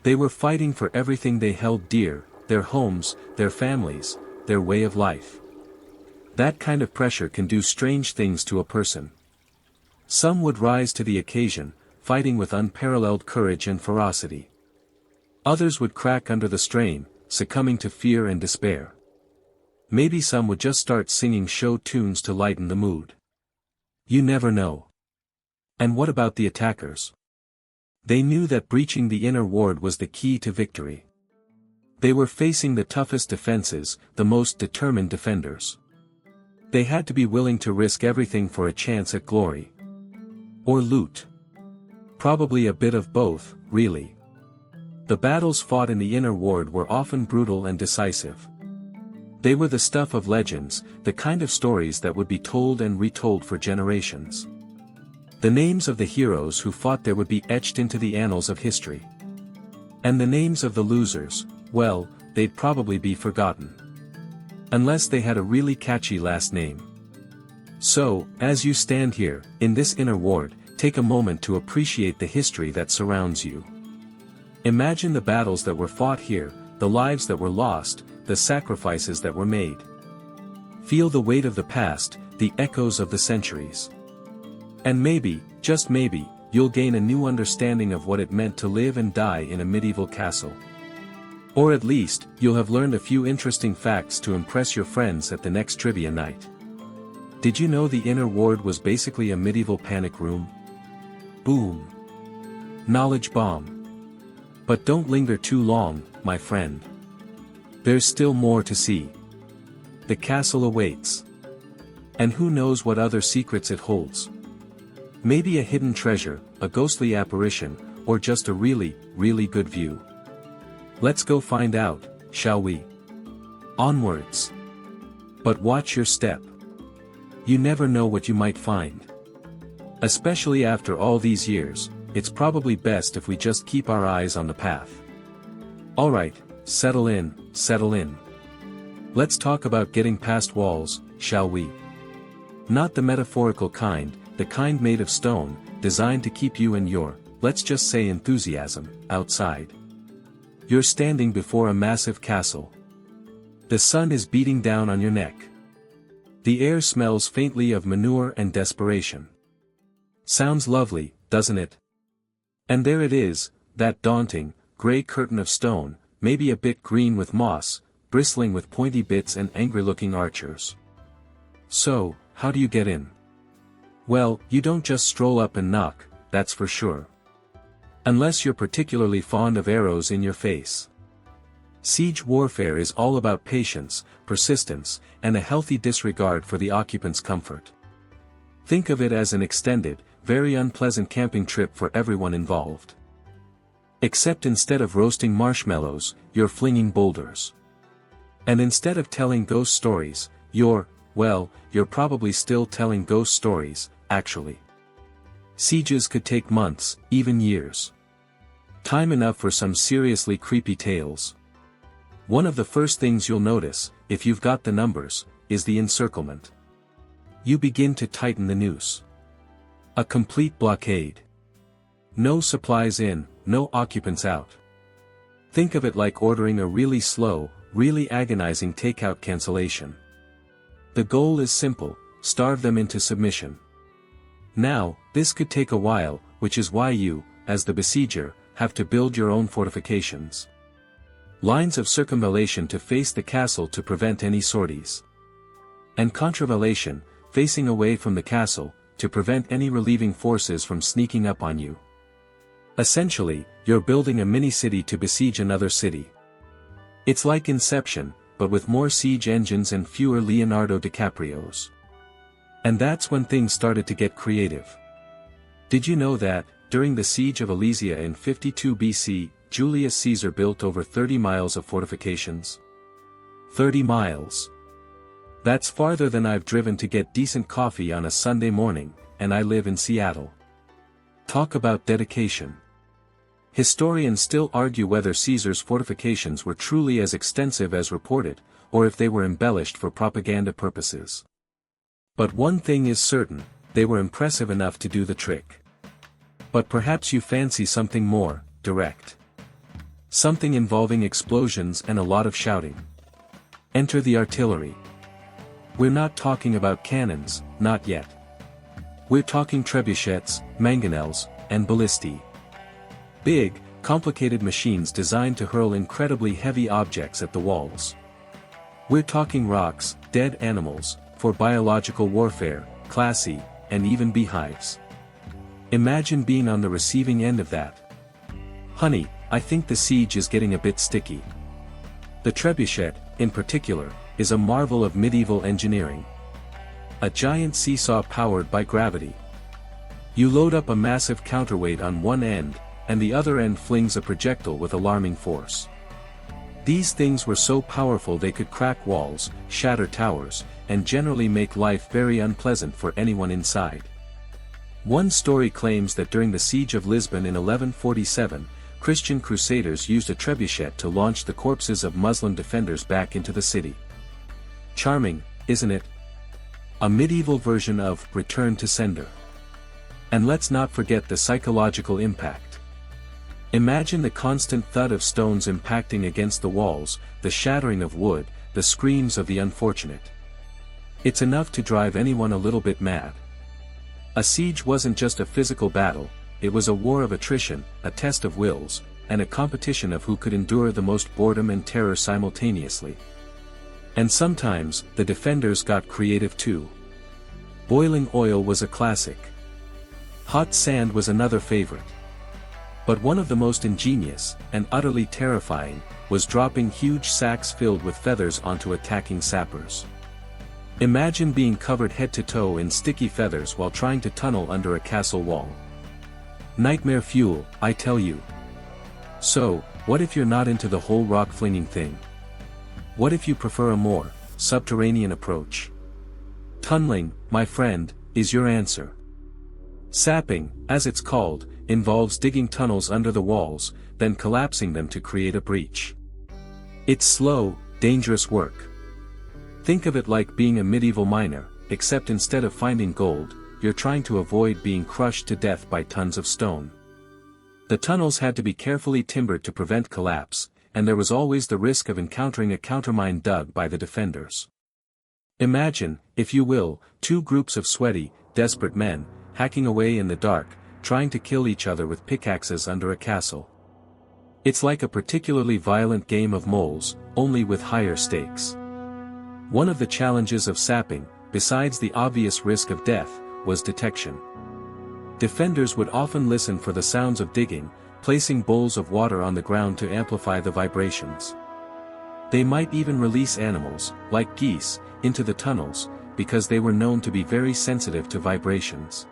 They were fighting for everything they held dear, their homes, their families, their way of life. That kind of pressure can do strange things to a person. Some would rise to the occasion, fighting with unparalleled courage and ferocity. Others would crack under the strain, succumbing to fear and despair. Maybe some would just start singing show tunes to lighten the mood. You never know. And what about the attackers? They knew that breaching the inner ward was the key to victory. They were facing the toughest defenses, the most determined defenders. They had to be willing to risk everything for a chance at glory. Or loot. Probably a bit of both, really. The battles fought in the inner ward were often brutal and decisive. They were the stuff of legends, the kind of stories that would be told and retold for generations. The names of the heroes who fought there would be etched into the annals of history. And the names of the losers, well, they'd probably be forgotten. Unless they had a really catchy last name. So, as you stand here, in this inner ward, take a moment to appreciate the history that surrounds you. Imagine the battles that were fought here, the lives that were lost, the sacrifices that were made. Feel the weight of the past, the echoes of the centuries. And maybe, just maybe, you'll gain a new understanding of what it meant to live and die in a medieval castle. Or at least, you'll have learned a few interesting facts to impress your friends at the next trivia night. Did you know the inner ward was basically a medieval panic room? Boom. Knowledge bomb. But don't linger too long, my friend. There's still more to see. The castle awaits. And who knows what other secrets it holds. Maybe a hidden treasure, a ghostly apparition, or just a really, really good view. Let's go find out, shall we? Onwards. But watch your step. You never know what you might find. Especially after all these years, it's probably best if we just keep our eyes on the path. Alright, settle in, settle in. Let's talk about getting past walls, shall we? Not the metaphorical kind, the kind made of stone, designed to keep you and your, let's just say enthusiasm, outside. You're standing before a massive castle. The sun is beating down on your neck. The air smells faintly of manure and desperation. Sounds lovely, doesn't it? And there it is, that daunting, grey curtain of stone, maybe a bit green with moss, bristling with pointy bits and angry-looking archers. So, how do you get in? Well, you don't just stroll up and knock, that's for sure. Unless you're particularly fond of arrows in your face. Siege warfare is all about patience, persistence, and a healthy disregard for the occupant's comfort. Think of it as an extended, very unpleasant camping trip for everyone involved. Except instead of roasting marshmallows, you're flinging boulders. And instead of telling ghost stories, you're probably still telling ghost stories, actually. Sieges could take months, even years. Time enough for some seriously creepy tales. One of the first things you'll notice, if you've got the numbers, is the encirclement. You begin to tighten the noose. A complete blockade. No supplies in, no occupants out. Think of it like ordering a really slow, really agonizing takeout cancellation. The goal is simple, starve them into submission. Now, this could take a while, which is why you, as the besieger, have to build your own fortifications. Lines of circumvallation to face the castle to prevent any sorties. And contravallation, facing away from the castle, to prevent any relieving forces from sneaking up on you. Essentially, you're building a mini-city to besiege another city. It's like Inception, but with more siege engines and fewer Leonardo DiCaprios. And that's when things started to get creative. Did you know that, during the siege of Alesia in 52 BC, Julius Caesar built over 30 miles of fortifications? 30 miles. That's farther than I've driven to get decent coffee on a Sunday morning, and I live in Seattle. Talk about dedication. Historians still argue whether Caesar's fortifications were truly as extensive as reported, or if they were embellished for propaganda purposes. But one thing is certain, they were impressive enough to do the trick. But perhaps you fancy something more direct. Something involving explosions and a lot of shouting. Enter the artillery. We're not talking about cannons, not yet. We're talking trebuchets, mangonels, and ballistae. Big, complicated machines designed to hurl incredibly heavy objects at the walls. We're talking rocks, dead animals, for biological warfare, classy, and even beehives. Imagine being on the receiving end of that. Honey, I think the siege is getting a bit sticky. The trebuchet, in particular, is a marvel of medieval engineering. A giant seesaw powered by gravity. You load up a massive counterweight on one end, and the other end flings a projectile with alarming force. These things were so powerful they could crack walls, shatter towers, and generally make life very unpleasant for anyone inside. One story claims that during the siege of Lisbon in 1147, Christian crusaders used a trebuchet to launch the corpses of Muslim defenders back into the city. Charming, isn't it? A medieval version of Return to Sender. And let's not forget the psychological impact. Imagine the constant thud of stones impacting against the walls, the shattering of wood, the screams of the unfortunate. It's enough to drive anyone a little bit mad. A siege wasn't just a physical battle, it was a war of attrition, a test of wills, and a competition of who could endure the most boredom and terror simultaneously. And sometimes, the defenders got creative too. Boiling oil was a classic. Hot sand was another favorite. But one of the most ingenious, and utterly terrifying, was dropping huge sacks filled with feathers onto attacking sappers. Imagine being covered head to toe in sticky feathers while trying to tunnel under a castle wall. Nightmare fuel, I tell you. So, what if you're not into the whole rock flinging thing? What if you prefer a more subterranean approach? Tunneling, my friend, is your answer. Sapping, as it's called, involves digging tunnels under the walls, then collapsing them to create a breach. It's slow, dangerous work. Think of it like being a medieval miner, except instead of finding gold, you're trying to avoid being crushed to death by tons of stone. The tunnels had to be carefully timbered to prevent collapse, and there was always the risk of encountering a countermine dug by the defenders. Imagine, if you will, two groups of sweaty, desperate men, hacking away in the dark, trying to kill each other with pickaxes under a castle. It's like a particularly violent game of moles, only with higher stakes. One of the challenges of sapping, besides the obvious risk of death, was detection. Defenders would often listen for the sounds of digging, placing bowls of water on the ground to amplify the vibrations. They might even release animals, like geese, into the tunnels, because they were known to be very sensitive to vibrations.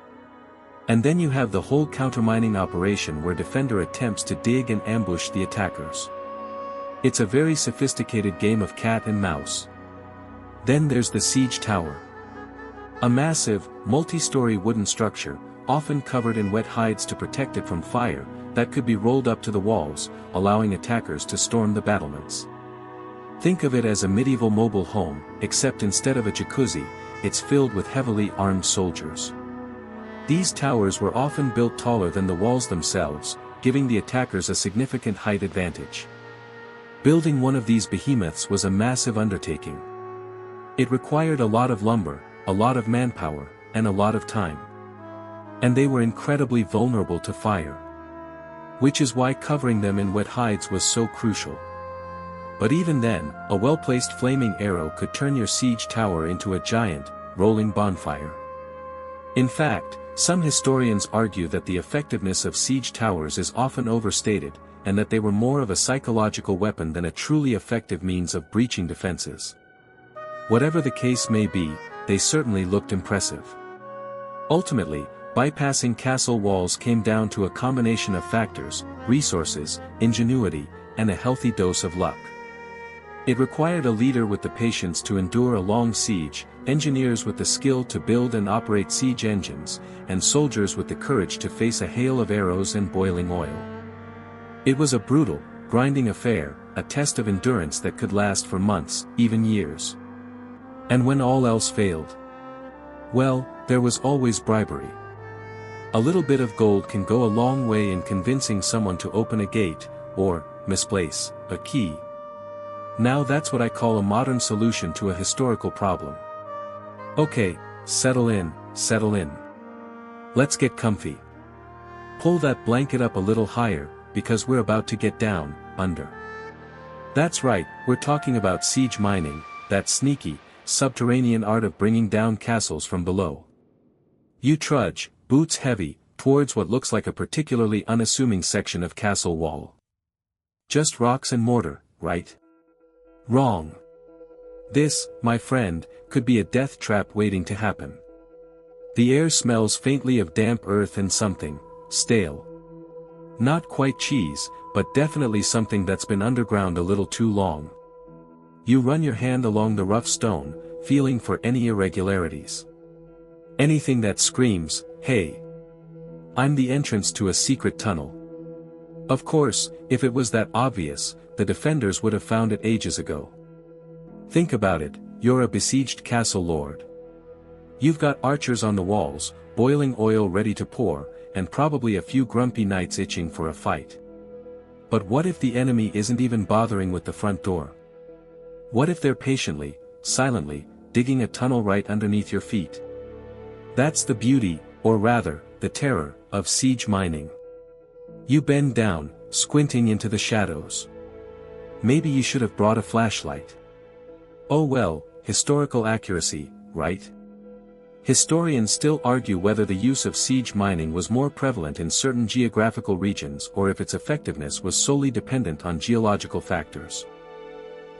And then you have the whole countermining operation where defender attempts to dig and ambush the attackers. It's a very sophisticated game of cat and mouse. Then there's the siege tower. A massive, multi-story wooden structure, often covered in wet hides to protect it from fire, that could be rolled up to the walls, allowing attackers to storm the battlements. Think of it as a medieval mobile home, except instead of a jacuzzi, it's filled with heavily armed soldiers. These towers were often built taller than the walls themselves, giving the attackers a significant height advantage. Building one of these behemoths was a massive undertaking. It required a lot of lumber, a lot of manpower, and a lot of time. And they were incredibly vulnerable to fire. Which is why covering them in wet hides was so crucial. But even then, a well-placed flaming arrow could turn your siege tower into a giant, rolling bonfire. In fact, some historians argue that the effectiveness of siege towers is often overstated, and that they were more of a psychological weapon than a truly effective means of breaching defenses. Whatever the case may be, they certainly looked impressive. Ultimately, bypassing castle walls came down to a combination of factors: resources, ingenuity, and a healthy dose of luck. It required a leader with the patience to endure a long siege, engineers with the skill to build and operate siege engines, and soldiers with the courage to face a hail of arrows and boiling oil. It was a brutal, grinding affair, a test of endurance that could last for months, even years. And when all else failed? Well, there was always bribery. A little bit of gold can go a long way in convincing someone to open a gate, or misplace a key. Now that's what I call a modern solution to a historical problem. Okay, settle in, settle in. Let's get comfy. Pull that blanket up a little higher, because we're about to get down, under. That's right, we're talking about siege mining, that sneaky, subterranean art of bringing down castles from below. You trudge, boots heavy, towards what looks like a particularly unassuming section of castle wall. Just rocks and mortar, right? Wrong. This, my friend, could be a death trap waiting to happen. The air smells faintly of damp earth and something stale. Not quite cheese, but definitely something that's been underground a little too long. You run your hand along the rough stone, feeling for any irregularities. Anything that screams, "Hey! I'm the entrance to a secret tunnel." Of course, if it was that obvious, the defenders would have found it ages ago. Think about it, you're a besieged castle lord. You've got archers on the walls, boiling oil ready to pour, and probably a few grumpy knights itching for a fight. But what if the enemy isn't even bothering with the front door? What if they're patiently, silently, digging a tunnel right underneath your feet? That's the beauty, or rather, the terror, of siege mining. You bend down, squinting into the shadows. Maybe you should have brought a flashlight. Oh well, historical accuracy, right? Historians still argue whether the use of siege mining was more prevalent in certain geographical regions or if its effectiveness was solely dependent on geological factors.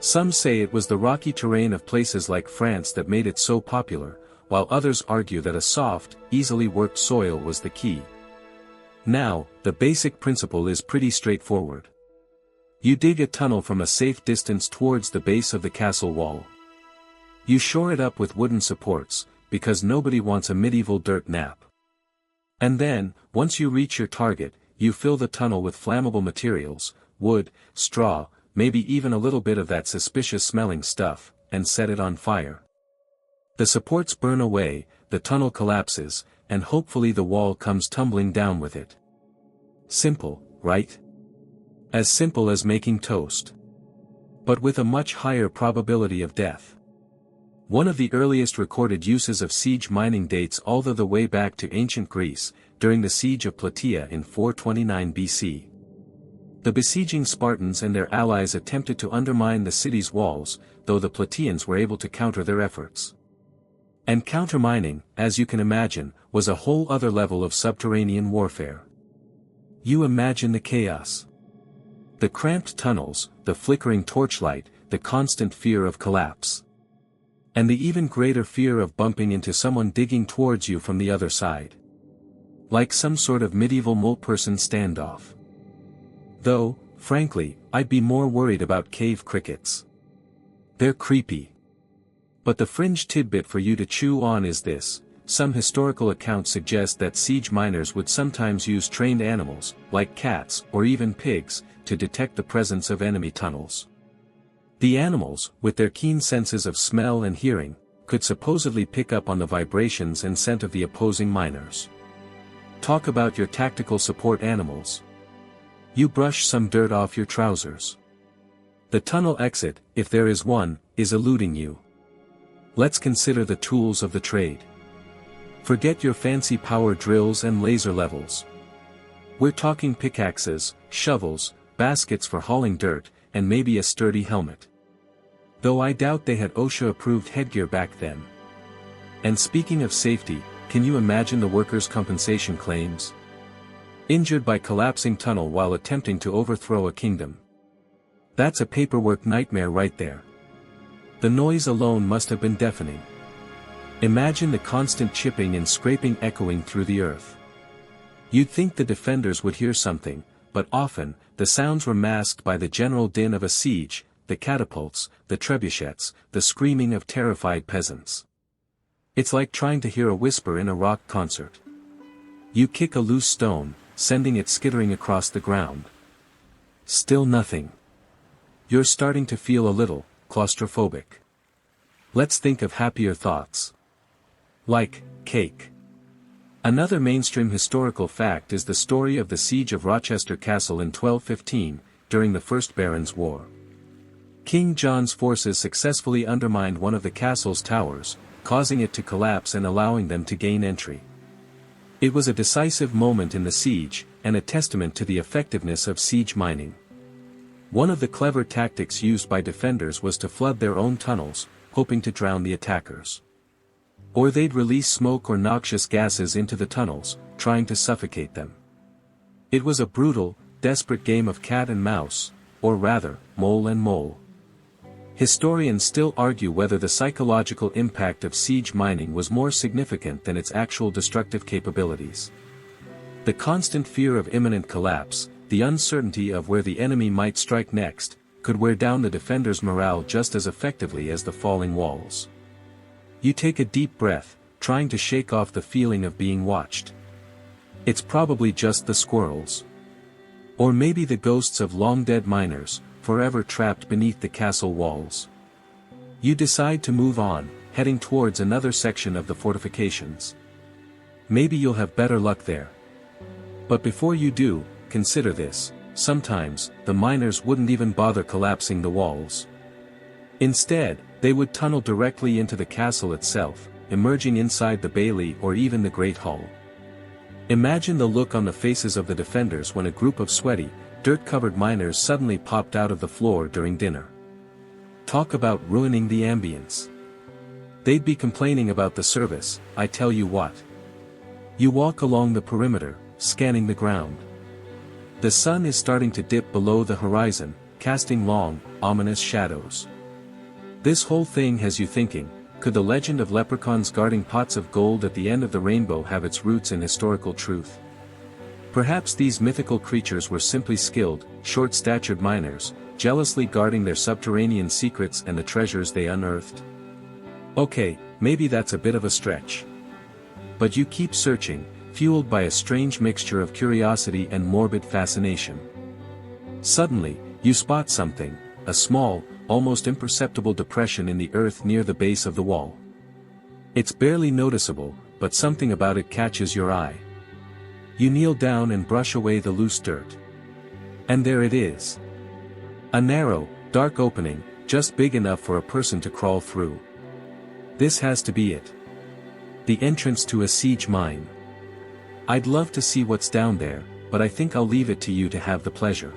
Some say it was the rocky terrain of places like France that made it so popular, while others argue that a soft, easily worked soil was the key. Now, the basic principle is pretty straightforward. You dig a tunnel from a safe distance towards the base of the castle wall. You shore it up with wooden supports, because nobody wants a medieval dirt nap. And then, once you reach your target, you fill the tunnel with flammable materials, wood, straw, maybe even a little bit of that suspicious-smelling stuff, and set it on fire. The supports burn away, the tunnel collapses, and hopefully the wall comes tumbling down with it. Simple, right? As simple as making toast. But with a much higher probability of death. One of the earliest recorded uses of siege mining dates all the way back to ancient Greece, during the siege of Plataea in 429 BC. The besieging Spartans and their allies attempted to undermine the city's walls, though the Plataeans were able to counter their efforts. And countermining, as you can imagine, was a whole other level of subterranean warfare. You imagine the chaos. The cramped tunnels, the flickering torchlight, the constant fear of collapse. And the even greater fear of bumping into someone digging towards you from the other side. Like some sort of medieval mole-person standoff. Though, frankly, I'd be more worried about cave crickets. They're creepy. But the fringe tidbit for you to chew on is this: some historical accounts suggest that siege miners would sometimes use trained animals, like cats or even pigs, to detect the presence of enemy tunnels. The animals, with their keen senses of smell and hearing, could supposedly pick up on the vibrations and scent of the opposing miners. Talk about your tactical support animals. You brush some dirt off your trousers. The tunnel exit, if there is one, is eluding you. Let's consider the tools of the trade. Forget your fancy power drills and laser levels. We're talking pickaxes, shovels, baskets for hauling dirt, and maybe a sturdy helmet. Though I doubt they had OSHA-approved headgear back then. And speaking of safety, can you imagine the workers' compensation claims? Injured by collapsing tunnel while attempting to overthrow a kingdom. That's a paperwork nightmare right there. The noise alone must have been deafening. Imagine the constant chipping and scraping echoing through the earth. You'd think the defenders would hear something, but often, the sounds were masked by the general din of a siege, the catapults, the trebuchets, the screaming of terrified peasants. It's like trying to hear a whisper in a rock concert. You kick a loose stone, sending it skittering across the ground. Still nothing. You're starting to feel a little claustrophobic. Let's think of happier thoughts. Like cake. Another mainstream historical fact is the story of the siege of Rochester Castle in 1215, during the First Barons' War. King John's forces successfully undermined one of the castle's towers, causing it to collapse and allowing them to gain entry. It was a decisive moment in the siege, and a testament to the effectiveness of siege mining. One of the clever tactics used by defenders was to flood their own tunnels, hoping to drown the attackers. Or they'd release smoke or noxious gases into the tunnels, trying to suffocate them. It was a brutal, desperate game of cat and mouse, or rather, mole and mole. Historians still argue whether the psychological impact of siege mining was more significant than its actual destructive capabilities. The constant fear of imminent collapse, the uncertainty of where the enemy might strike next, could wear down the defenders' morale just as effectively as the falling walls. You take a deep breath, trying to shake off the feeling of being watched. It's probably just the squirrels. Or maybe the ghosts of long-dead miners, forever trapped beneath the castle walls. You decide to move on, heading towards another section of the fortifications. Maybe you'll have better luck there. But before you do, consider this: sometimes, the miners wouldn't even bother collapsing the walls. Instead, they would tunnel directly into the castle itself, emerging inside the bailey or even the Great Hall. Imagine the look on the faces of the defenders when a group of sweaty, dirt-covered miners suddenly popped out of the floor during dinner. Talk about ruining the ambience. They'd be complaining about the service, I tell you what. You walk along the perimeter, scanning the ground. The sun is starting to dip below the horizon, casting long, ominous shadows. This whole thing has you thinking, could the legend of leprechauns guarding pots of gold at the end of the rainbow have its roots in historical truth? Perhaps these mythical creatures were simply skilled, short-statured miners, jealously guarding their subterranean secrets and the treasures they unearthed. Okay, maybe that's a bit of a stretch. But you keep searching, fueled by a strange mixture of curiosity and morbid fascination. Suddenly, you spot something, a small, almost imperceptible depression in the earth near the base of the wall. It's barely noticeable, but something about it catches your eye. You kneel down and brush away the loose dirt. And there it is. A narrow, dark opening, just big enough for a person to crawl through. This has to be it. The entrance to a siege mine. I'd love to see what's down there, but I think I'll leave it to you to have the pleasure.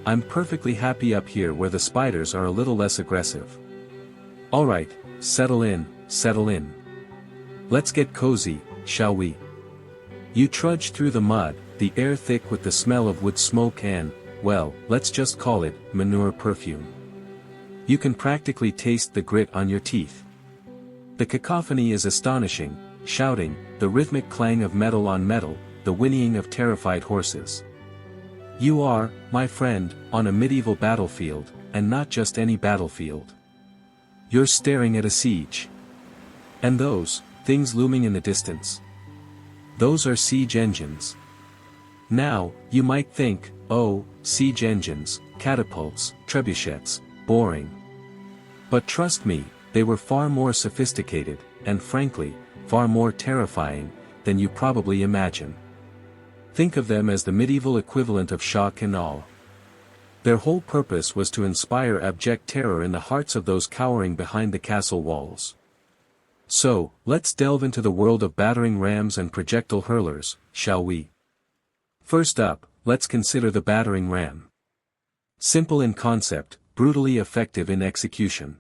I'm perfectly happy up here where the spiders are a little less aggressive. Alright, settle in, settle in. Let's get cozy, shall we? You trudge through the mud, the air thick with the smell of wood smoke and, well, let's just call it, manure perfume. You can practically taste the grit on your teeth. The cacophony is astonishing, shouting, the rhythmic clang of metal on metal, the whinnying of terrified horses. You are, my friend, on a medieval battlefield, and not just any battlefield. You're staring at a siege. And those things looming in the distance. Those are siege engines. Now, you might think, oh, siege engines, catapults, trebuchets, boring. But trust me, they were far more sophisticated, and frankly, far more terrifying, than you probably imagine. Think of them as the medieval equivalent of shock and awe. Their whole purpose was to inspire abject terror in the hearts of those cowering behind the castle walls. So, let's delve into the world of battering rams and projectile hurlers, shall we? First up, let's consider the battering ram. Simple in concept, brutally effective in execution.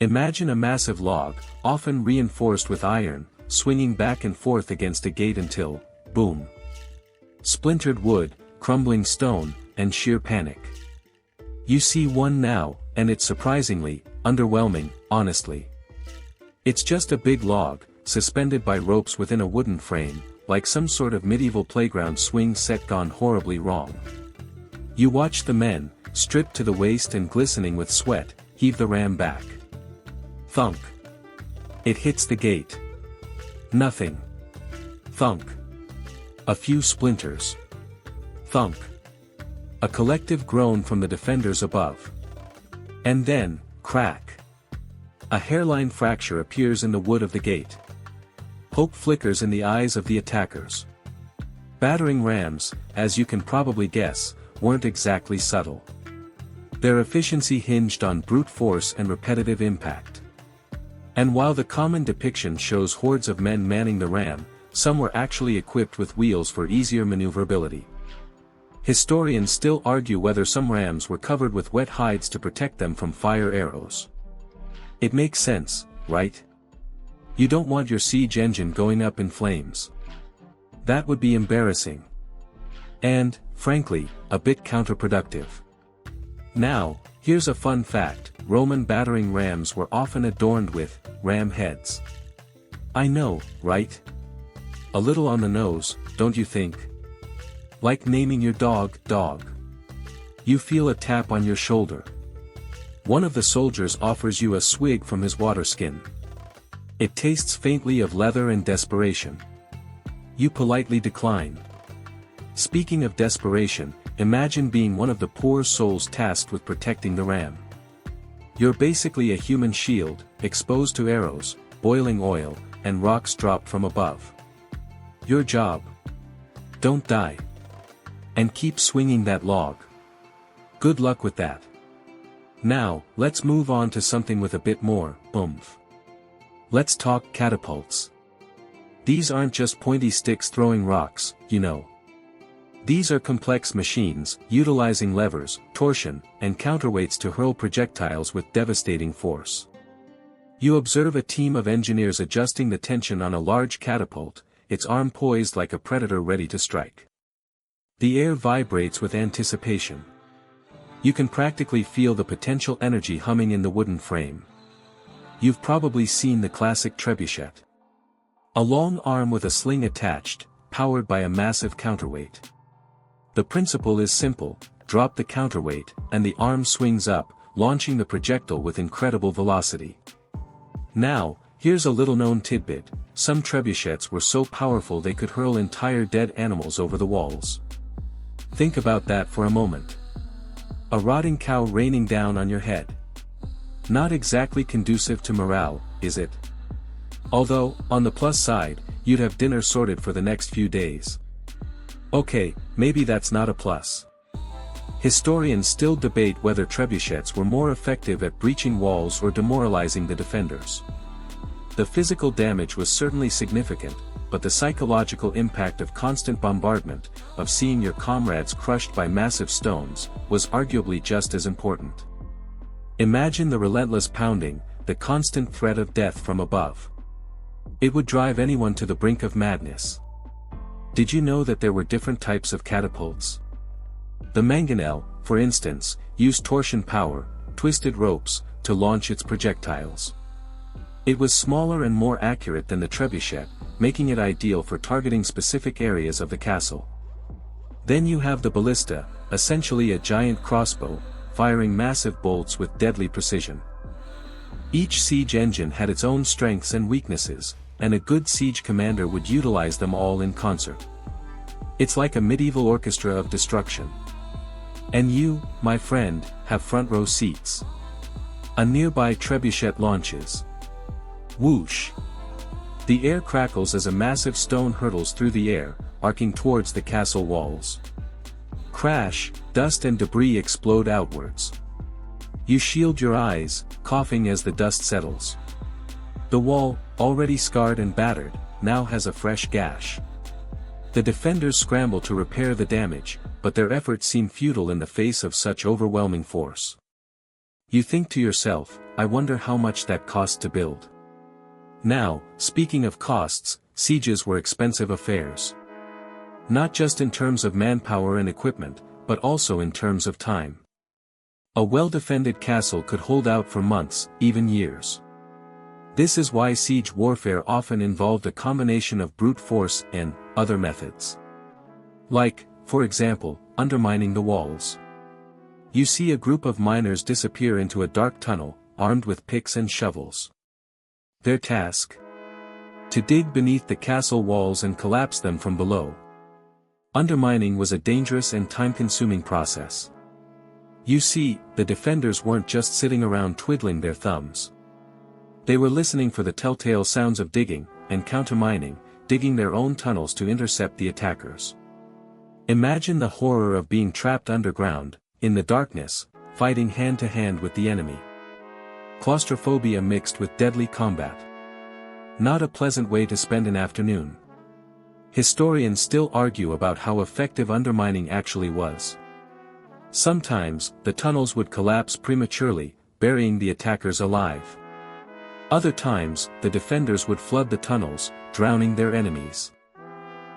Imagine a massive log, often reinforced with iron, swinging back and forth against a gate until, boom. Splintered wood, crumbling stone, and sheer panic. You see one now, and it's surprisingly underwhelming, honestly. It's just a big log, suspended by ropes within a wooden frame, like some sort of medieval playground swing set gone horribly wrong. You watch the men, stripped to the waist and glistening with sweat, heave the ram back. Thunk. It hits the gate. Nothing. Thunk. A few splinters. Thunk. A collective groan from the defenders above. And then, crack. A hairline fracture appears in the wood of the gate. Hope flickers in the eyes of the attackers. Battering rams, as you can probably guess, weren't exactly subtle. Their efficiency hinged on brute force and repetitive impact. And while the common depiction shows hordes of men manning the ram, some were actually equipped with wheels for easier maneuverability. Historians still argue whether some rams were covered with wet hides to protect them from fire arrows. It makes sense, right? You don't want your siege engine going up in flames. That would be embarrassing. And, frankly, a bit counterproductive. Now, here's a fun fact: Roman battering rams were often adorned with ram heads. I know, right? A little on the nose, don't you think? Like naming your dog, Dog. You feel a tap on your shoulder. One of the soldiers offers you a swig from his water skin. It tastes faintly of leather and desperation. You politely decline. Speaking of desperation, imagine being one of the poor souls tasked with protecting the ram. You're basically a human shield, exposed to arrows, boiling oil, and rocks dropped from above. Your job? Don't die. And keep swinging that log. Good luck with that. Now, let's move on to something with a bit more oomph. Let's talk catapults. These aren't just pointy sticks throwing rocks, you know. These are complex machines, utilizing levers, torsion, and counterweights to hurl projectiles with devastating force. You observe a team of engineers adjusting the tension on a large catapult, its arm poised like a predator ready to strike. The air vibrates with anticipation. You can practically feel the potential energy humming in the wooden frame. You've probably seen the classic trebuchet. A long arm with a sling attached, powered by a massive counterweight. The principle is simple: drop the counterweight, and the arm swings up, launching the projectile with incredible velocity. Now, here's a little-known tidbit: some trebuchets were so powerful they could hurl entire dead animals over the walls. Think about that for a moment. A rotting cow raining down on your head. Not exactly conducive to morale, is it? Although, on the plus side, you'd have dinner sorted for the next few days. Okay, maybe that's not a plus. Historians still debate whether trebuchets were more effective at breaching walls or demoralizing the defenders. The physical damage was certainly significant, but the psychological impact of constant bombardment, of seeing your comrades crushed by massive stones, was arguably just as important. Imagine the relentless pounding, the constant threat of death from above. It would drive anyone to the brink of madness. Did you know that there were different types of catapults? The mangonel, for instance, used torsion power, twisted ropes, to launch its projectiles. It was smaller and more accurate than the trebuchet, making it ideal for targeting specific areas of the castle. Then you have the ballista, essentially a giant crossbow, firing massive bolts with deadly precision. Each siege engine had its own strengths and weaknesses, and a good siege commander would utilize them all in concert. It's like a medieval orchestra of destruction. And you, my friend, have front row seats. A nearby trebuchet launches. Whoosh! The air crackles as a massive stone hurtles through the air, arcing towards the castle walls. Crash, dust and debris explode outwards. You shield your eyes, coughing as the dust settles. The wall, already scarred and battered, now has a fresh gash. The defenders scramble to repair the damage, but their efforts seem futile in the face of such overwhelming force. You think to yourself, I wonder how much that cost to build. Now, speaking of costs, sieges were expensive affairs. Not just in terms of manpower and equipment, but also in terms of time. A well-defended castle could hold out for months, even years. This is why siege warfare often involved a combination of brute force and other methods. Like, for example, undermining the walls. You see a group of miners disappear into a dark tunnel, armed with picks and shovels. Their task? To dig beneath the castle walls and collapse them from below. Undermining was a dangerous and time-consuming process. You see, the defenders weren't just sitting around twiddling their thumbs. They were listening for the telltale sounds of digging, and countermining, digging their own tunnels to intercept the attackers. Imagine the horror of being trapped underground, in the darkness, fighting hand-to-hand with the enemy. Claustrophobia mixed with deadly combat. Not a pleasant way to spend an afternoon. Historians still argue about how effective undermining actually was. Sometimes, the tunnels would collapse prematurely, burying the attackers alive. Other times, the defenders would flood the tunnels, drowning their enemies.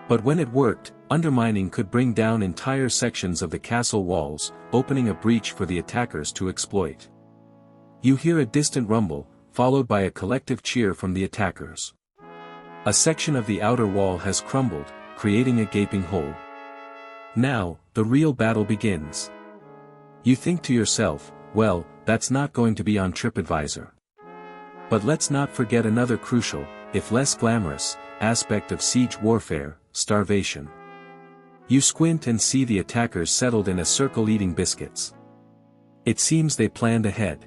But when it worked, undermining could bring down entire sections of the castle walls, opening a breach for the attackers to exploit. You hear a distant rumble, followed by a collective cheer from the attackers. A section of the outer wall has crumbled, creating a gaping hole. Now, the real battle begins. You think to yourself, well, that's not going to be on TripAdvisor. But let's not forget another crucial, if less glamorous, aspect of siege warfare: starvation. You squint and see the attackers settled in a circle eating biscuits. It seems they planned ahead.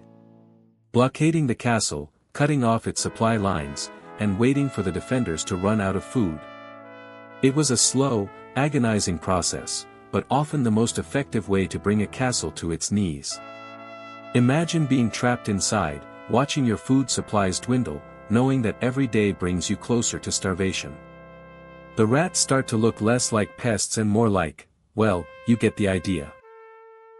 Blockading the castle, cutting off its supply lines, and waiting for the defenders to run out of food. It was a slow, agonizing process, but often the most effective way to bring a castle to its knees. Imagine being trapped inside, watching your food supplies dwindle, knowing that every day brings you closer to starvation. The rats start to look less like pests and more like, well, you get the idea.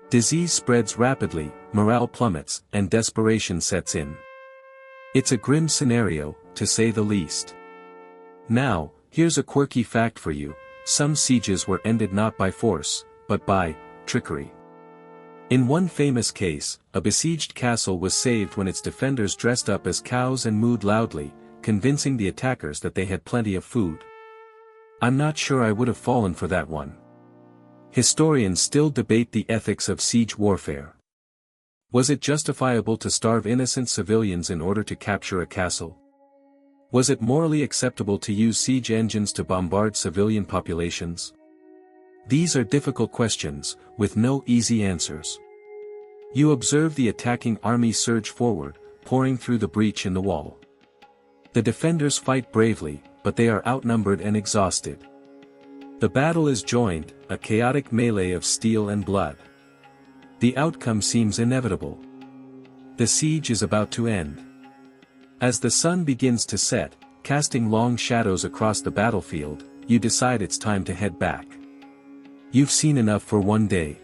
Disease spreads rapidly, morale plummets, and desperation sets in. It's a grim scenario, to say the least. Now, here's a quirky fact for you: some sieges were ended not by force, but by trickery. In one famous case, a besieged castle was saved when its defenders dressed up as cows and mooed loudly, convincing the attackers that they had plenty of food. I'm not sure I would have fallen for that one. Historians still debate the ethics of siege warfare. Was it justifiable to starve innocent civilians in order to capture a castle? Was it morally acceptable to use siege engines to bombard civilian populations? These are difficult questions, with no easy answers. You observe the attacking army surge forward, pouring through the breach in the wall. The defenders fight bravely, but they are outnumbered and exhausted. The battle is joined, a chaotic melee of steel and blood. The outcome seems inevitable. The siege is about to end. As the sun begins to set, casting long shadows across the battlefield, you decide it's time to head back. You've seen enough for one day.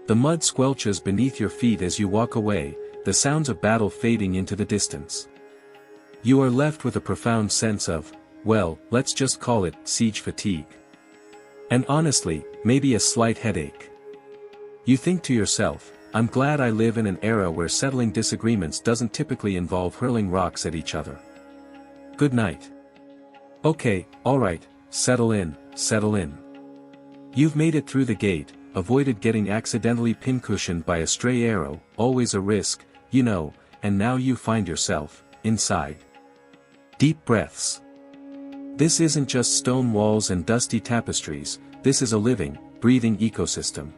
The mud squelches beneath your feet as you walk away, the sounds of battle fading into the distance. You are left with a profound sense of, well, let's just call it siege fatigue. And honestly, maybe a slight headache. You think to yourself, I'm glad I live in an era where settling disagreements doesn't typically involve hurling rocks at each other. Good night. Okay, alright, settle in, settle in. You've made it through the gate, avoided getting accidentally pincushioned by a stray arrow, always a risk, you know, and now you find yourself inside. Deep breaths. This isn't just stone walls and dusty tapestries, this is a living, breathing ecosystem.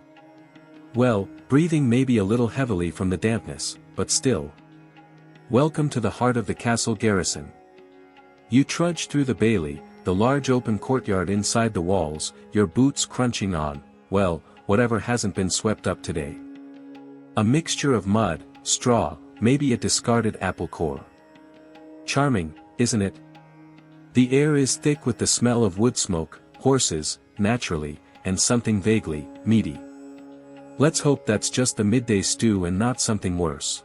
Well, breathing maybe a little heavily from the dampness, but still. Welcome to the heart of the castle garrison. You trudge through the bailey, the large open courtyard inside the walls, your boots crunching on, well, whatever hasn't been swept up today. A mixture of mud, straw, maybe a discarded apple core. Charming, isn't it? The air is thick with the smell of wood smoke, horses, naturally, and something vaguely meaty. Let's hope that's just the midday stew and not something worse.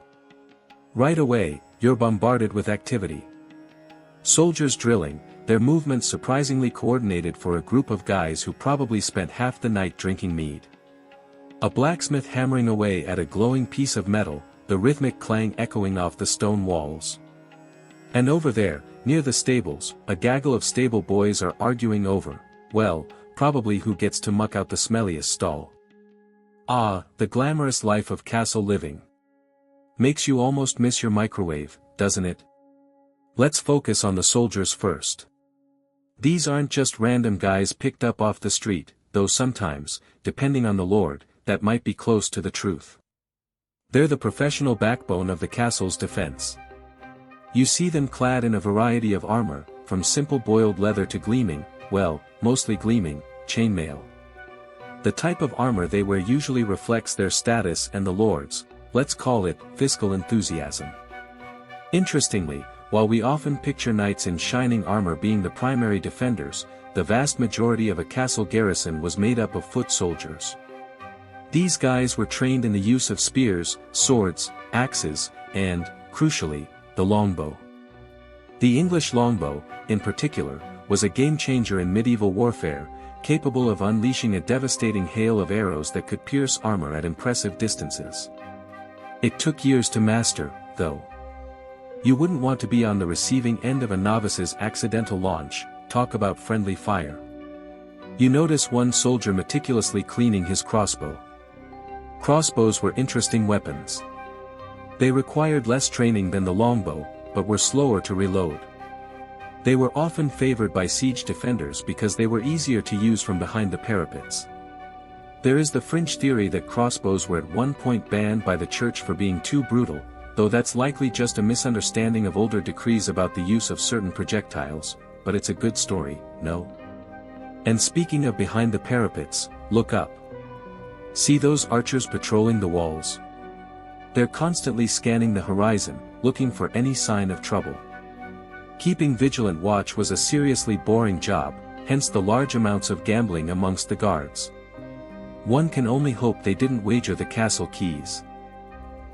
Right away, you're bombarded with activity. Soldiers drilling, their movements surprisingly coordinated for a group of guys who probably spent half the night drinking mead. A blacksmith hammering away at a glowing piece of metal, the rhythmic clang echoing off the stone walls. And over there, near the stables, a gaggle of stable boys are arguing over, well, probably who gets to muck out the smelliest stall. Ah, the glamorous life of castle living. Makes you almost miss your microwave, doesn't it? Let's focus on the soldiers first. These aren't just random guys picked up off the street, though sometimes, depending on the lord, that might be close to the truth. They're the professional backbone of the castle's defense. You see them clad in a variety of armor, from simple boiled leather to gleaming, well, mostly gleaming, chainmail. The type of armor they wear usually reflects their status and the lord's, let's call it, fiscal enthusiasm. Interestingly, while we often picture knights in shining armor being the primary defenders, the vast majority of a castle garrison was made up of foot soldiers. These guys were trained in the use of spears, swords, axes, and, crucially, the longbow. The English longbow, in particular, was a game-changer in medieval warfare, capable of unleashing a devastating hail of arrows that could pierce armor at impressive distances. It took years to master, though. You wouldn't want to be on the receiving end of a novice's accidental launch, talk about friendly fire. You notice one soldier meticulously cleaning his crossbow. Crossbows were interesting weapons. They required less training than the longbow, but were slower to reload. They were often favored by siege defenders because they were easier to use from behind the parapets. There is the fringe theory that crossbows were at one point banned by the church for being too brutal, though that's likely just a misunderstanding of older decrees about the use of certain projectiles, but it's a good story, no? And speaking of behind the parapets, look up. See those archers patrolling the walls? They're constantly scanning the horizon, looking for any sign of trouble. Keeping vigilant watch was a seriously boring job, hence the large amounts of gambling amongst the guards. One can only hope they didn't wager the castle keys.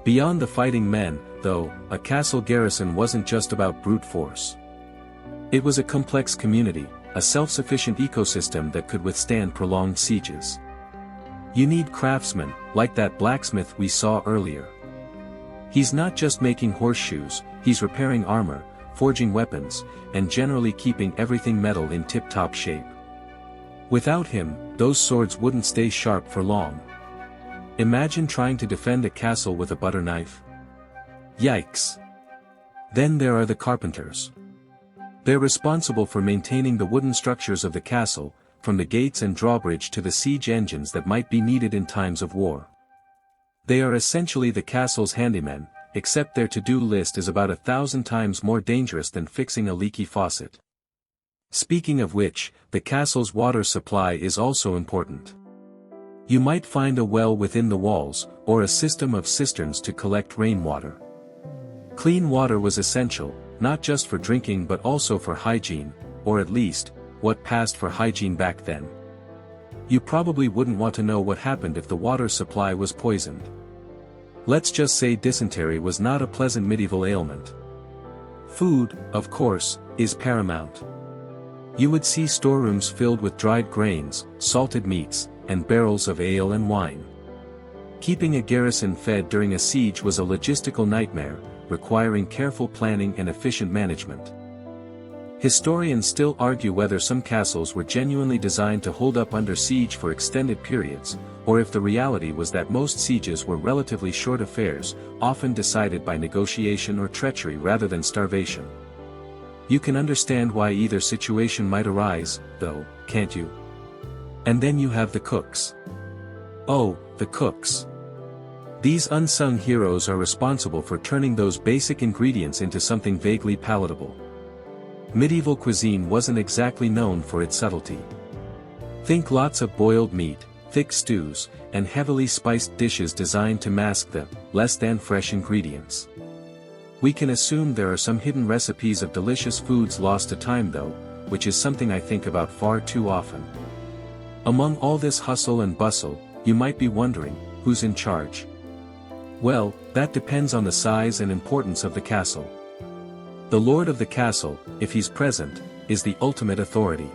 Beyond the fighting men, though, a castle garrison wasn't just about brute force. It was a complex community, a self-sufficient ecosystem that could withstand prolonged sieges. You need craftsmen, like that blacksmith we saw earlier. He's not just making horseshoes, he's repairing armor, forging weapons, and generally keeping everything metal in tip-top shape. Without him, those swords wouldn't stay sharp for long. Imagine trying to defend a castle with a butter knife. Yikes! Then there are the carpenters. They're responsible for maintaining the wooden structures of the castle, from the gates and drawbridge to the siege engines that might be needed in times of war. They are essentially the castle's handymen, except their to-do list is about 1,000 times more dangerous than fixing a leaky faucet. Speaking of which, the castle's water supply is also important. You might find a well within the walls, or a system of cisterns to collect rainwater. Clean water was essential, not just for drinking but also for hygiene, or at least, what passed for hygiene back then. You probably wouldn't want to know what happened if the water supply was poisoned. Let's just say dysentery was not a pleasant medieval ailment. Food, of course, is paramount. You would see storerooms filled with dried grains, salted meats, and barrels of ale and wine. Keeping a garrison fed during a siege was a logistical nightmare, requiring careful planning and efficient management. Historians still argue whether some castles were genuinely designed to hold up under siege for extended periods, or if the reality was that most sieges were relatively short affairs, often decided by negotiation or treachery rather than starvation. You can understand why either situation might arise, though, can't you? And then you have the cooks. Oh, the cooks. These unsung heroes are responsible for turning those basic ingredients into something vaguely palatable. Medieval cuisine wasn't exactly known for its subtlety. Think lots of boiled meat, thick stews, and heavily spiced dishes designed to mask the less-than-fresh ingredients. We can assume there are some hidden recipes of delicious foods lost to time though, which is something I think about far too often. Among all this hustle and bustle, you might be wondering, who's in charge? Well, that depends on the size and importance of the castle. The lord of the castle, if he's present, is the ultimate authority.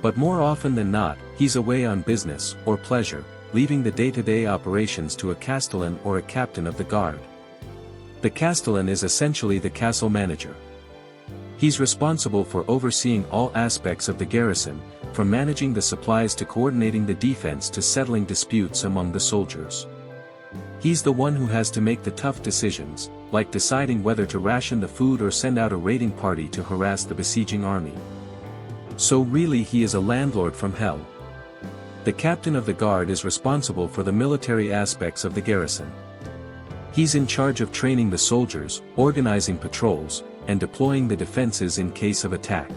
But more often than not, he's away on business or pleasure, leaving the day-to-day operations to a castellan or a captain of the guard. The castellan is essentially the castle manager. He's responsible for overseeing all aspects of the garrison, from managing the supplies to coordinating the defense to settling disputes among the soldiers. He's the one who has to make the tough decisions, like deciding whether to ration the food or send out a raiding party to harass the besieging army. So really he is a landlord from hell. The captain of the guard is responsible for the military aspects of the garrison. He's in charge of training the soldiers, organizing patrols, and deploying the defenses in case of attack.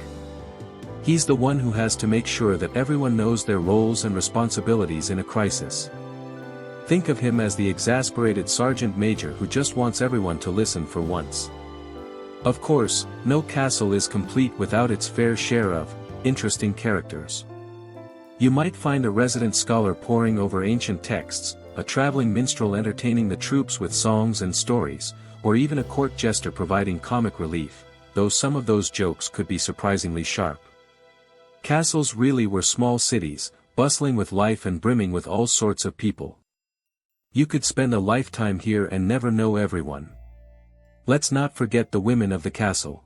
He's the one who has to make sure that everyone knows their roles and responsibilities in a crisis. Think of him as the exasperated sergeant major who just wants everyone to listen for once. Of course, no castle is complete without its fair share of interesting characters. You might find a resident scholar poring over ancient texts, a traveling minstrel entertaining the troops with songs and stories, or even a court jester providing comic relief, though some of those jokes could be surprisingly sharp. Castles really were small cities, bustling with life and brimming with all sorts of people. You could spend a lifetime here and never know everyone. Let's not forget the women of the castle.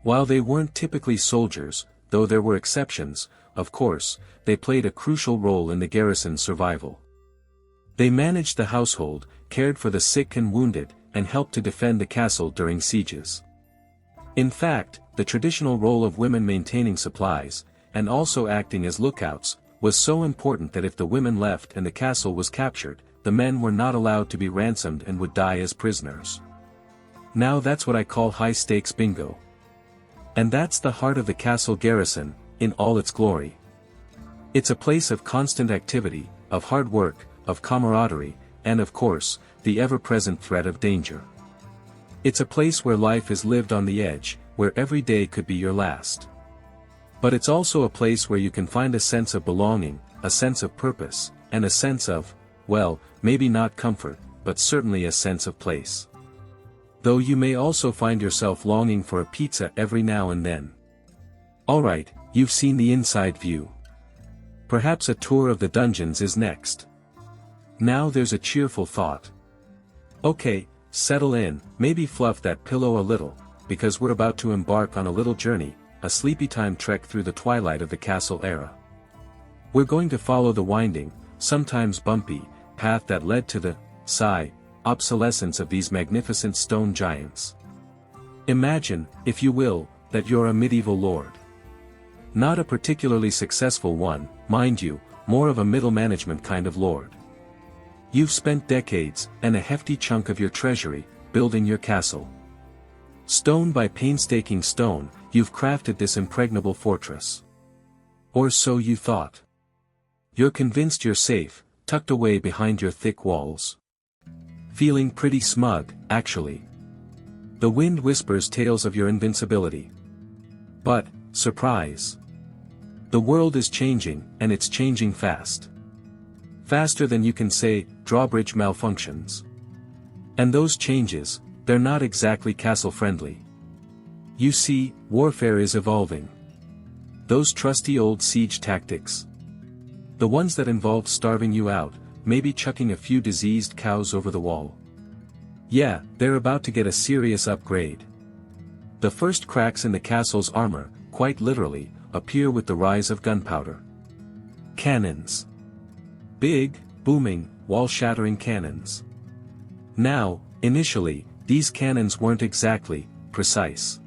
While they weren't typically soldiers, though there were exceptions, of course, they played a crucial role in the garrison's survival. They managed the household, cared for the sick and wounded, and helped to defend the castle during sieges. In fact, the traditional role of women maintaining supplies, and also acting as lookouts, was so important that if the women left and the castle was captured, the men were not allowed to be ransomed and would die as prisoners. Now that's what I call high-stakes bingo. And that's the heart of the castle garrison, in all its glory. It's a place of constant activity, of hard work, of camaraderie, and of course, the ever-present threat of danger. It's a place where life is lived on the edge, where every day could be your last. But it's also a place where you can find a sense of belonging, a sense of purpose, and a sense of, well, maybe not comfort, but certainly a sense of place. Though you may also find yourself longing for a pizza every now and then. Alright, you've seen the inside view. Perhaps a tour of the dungeons is next. Now there's a cheerful thought. Okay, settle in, maybe fluff that pillow a little, because we're about to embark on a little journey, a sleepy-time trek through the twilight of the castle era. We're going to follow the winding, sometimes bumpy, path that led to the obsolescence of these magnificent stone giants. Imagine, if you will, that you're a medieval lord. Not a particularly successful one, mind you, more of a middle management kind of lord. You've spent decades, and a hefty chunk of your treasury, building your castle. Stone by painstaking stone, you've crafted this impregnable fortress. Or so you thought. You're convinced you're safe, tucked away behind your thick walls. Feeling pretty smug, actually. The wind whispers tales of your invincibility. But, surprise! The world is changing, and it's changing fast. Faster than you can say, drawbridge malfunctions. And those changes, they're not exactly castle-friendly. You see, warfare is evolving. Those trusty old siege tactics. The ones that involve starving you out, maybe chucking a few diseased cows over the wall. Yeah, they're about to get a serious upgrade. The first cracks in the castle's armor, quite literally, appear with the rise of gunpowder. Cannons. Big, booming, wall-shattering cannons. Now, initially, these cannons weren't exactly precise.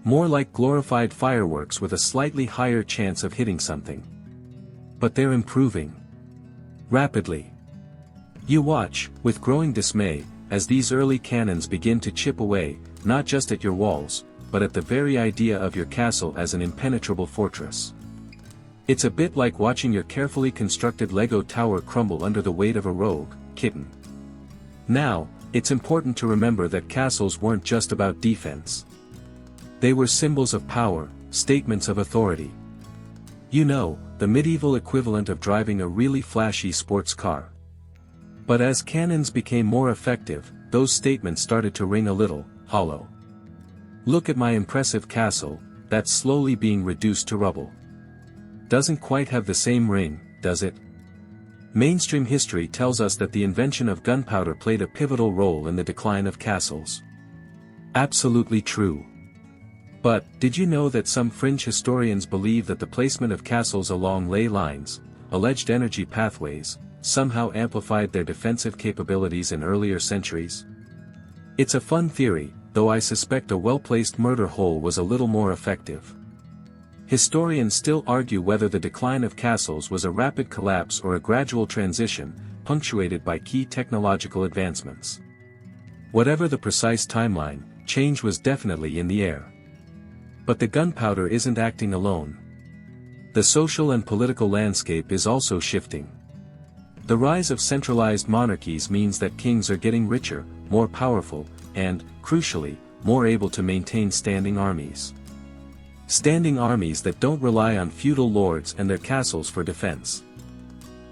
More like glorified fireworks with a slightly higher chance of hitting something. But they're improving. Rapidly. You watch, with growing dismay, as these early cannons begin to chip away, not just at your walls, but at the very idea of your castle as an impenetrable fortress. It's a bit like watching your carefully constructed Lego tower crumble under the weight of a rogue kitten. Now, it's important to remember that castles weren't just about defense. They were symbols of power, statements of authority. You know, the medieval equivalent of driving a really flashy sports car. But as cannons became more effective, those statements started to ring a little hollow. Look at my impressive castle, that's slowly being reduced to rubble. Doesn't quite have the same ring, does it? Mainstream history tells us that the invention of gunpowder played a pivotal role in the decline of castles. Absolutely true. But, did you know that some fringe historians believe that the placement of castles along ley lines, alleged energy pathways, somehow amplified their defensive capabilities in earlier centuries? It's a fun theory, though I suspect a well-placed murder hole was a little more effective. Historians still argue whether the decline of castles was a rapid collapse or a gradual transition, punctuated by key technological advancements. Whatever the precise timeline, change was definitely in the air. But the gunpowder isn't acting alone. The social and political landscape is also shifting. The rise of centralized monarchies means that kings are getting richer, more powerful, and, crucially, more able to maintain standing armies. Standing armies that don't rely on feudal lords and their castles for defense.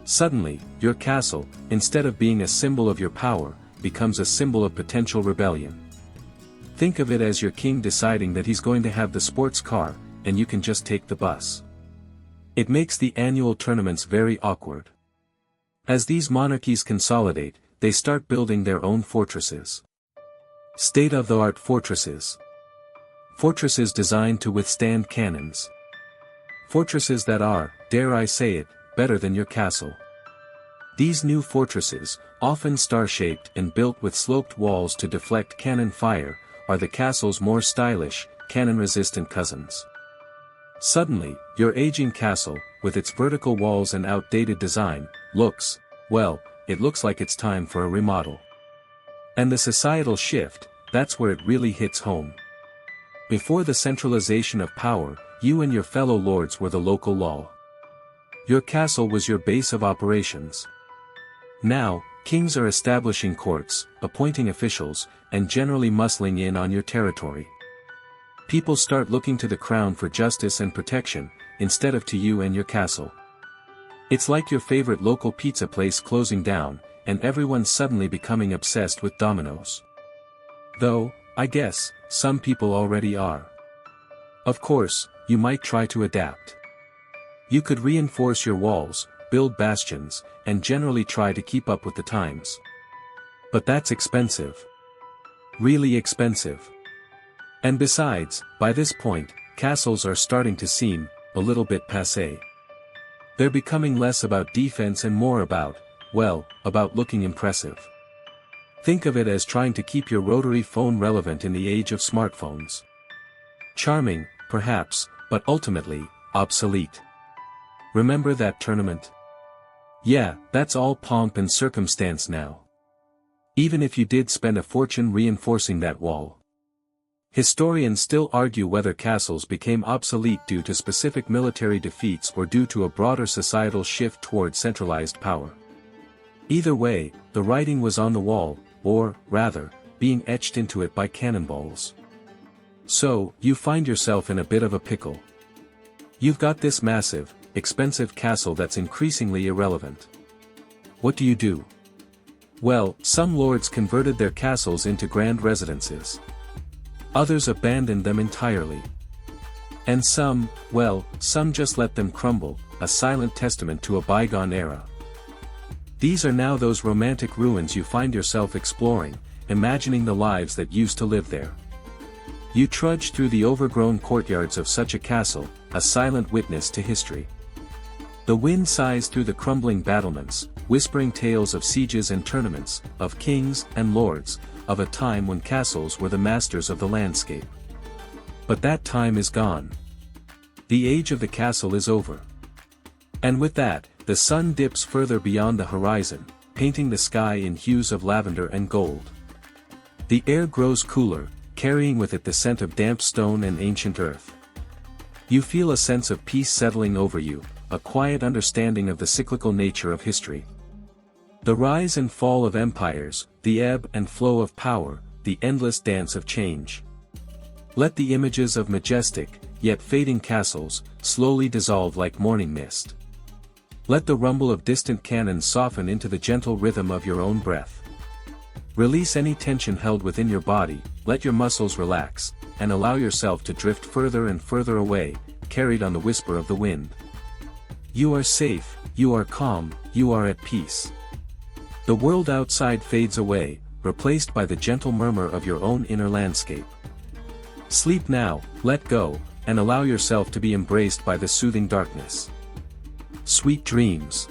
Suddenly, your castle, instead of being a symbol of your power, becomes a symbol of potential rebellion. Think of it as your king deciding that he's going to have the sports car, and you can just take the bus. It makes the annual tournaments very awkward. As these monarchies consolidate, they start building their own fortresses. State-of-the-art fortresses. Fortresses designed to withstand cannons. Fortresses that are, dare I say it, better than your castle. These new fortresses, often star-shaped and built with sloped walls to deflect cannon fire, are the castle's more stylish, cannon-resistant cousins. Suddenly, your aging castle, with its vertical walls and outdated design, looks like it's time for a remodel. And the societal shift, that's where it really hits home. Before the centralization of power, you and your fellow lords were the local law. Your castle was your base of operations. Now, kings are establishing courts, appointing officials, and generally muscling in on your territory. People start looking to the crown for justice and protection, instead of to you and your castle. It's like your favorite local pizza place closing down, and everyone suddenly becoming obsessed with Domino's. Though, I guess, some people already are. Of course, you might try to adapt. You could reinforce your walls, build bastions, and generally try to keep up with the times. But that's expensive. Really expensive. And besides, by this point, castles are starting to seem a little bit passé. They're becoming less about defense and more about looking impressive. Think of it as trying to keep your rotary phone relevant in the age of smartphones. Charming, perhaps, but ultimately, obsolete. Remember that tournament? Yeah, that's all pomp and circumstance now. Even if you did spend a fortune reinforcing that wall. Historians still argue whether castles became obsolete due to specific military defeats or due to a broader societal shift toward centralized power. Either way, the writing was on the wall, or, rather, being etched into it by cannonballs. So, you find yourself in a bit of a pickle. You've got this massive, expensive castle that's increasingly irrelevant. What do you do? Well, some lords converted their castles into grand residences. Others abandoned them entirely. And some just let them crumble, a silent testament to a bygone era. These are now those romantic ruins you find yourself exploring, imagining the lives that used to live there. You trudge through the overgrown courtyards of such a castle, a silent witness to history. The wind sighs through the crumbling battlements, whispering tales of sieges and tournaments, of kings and lords, of a time when castles were the masters of the landscape. But that time is gone. The age of the castle is over. And with that, the sun dips further beyond the horizon, painting the sky in hues of lavender and gold. The air grows cooler, carrying with it the scent of damp stone and ancient earth. You feel a sense of peace settling over you, a quiet understanding of the cyclical nature of history. The rise and fall of empires, the ebb and flow of power, the endless dance of change. Let the images of majestic, yet fading castles, slowly dissolve like morning mist. Let the rumble of distant cannon soften into the gentle rhythm of your own breath. Release any tension held within your body, let your muscles relax, and allow yourself to drift further and further away, carried on the whisper of the wind. You are safe, you are calm, you are at peace. The world outside fades away, replaced by the gentle murmur of your own inner landscape. Sleep now, let go, and allow yourself to be embraced by the soothing darkness. Sweet dreams.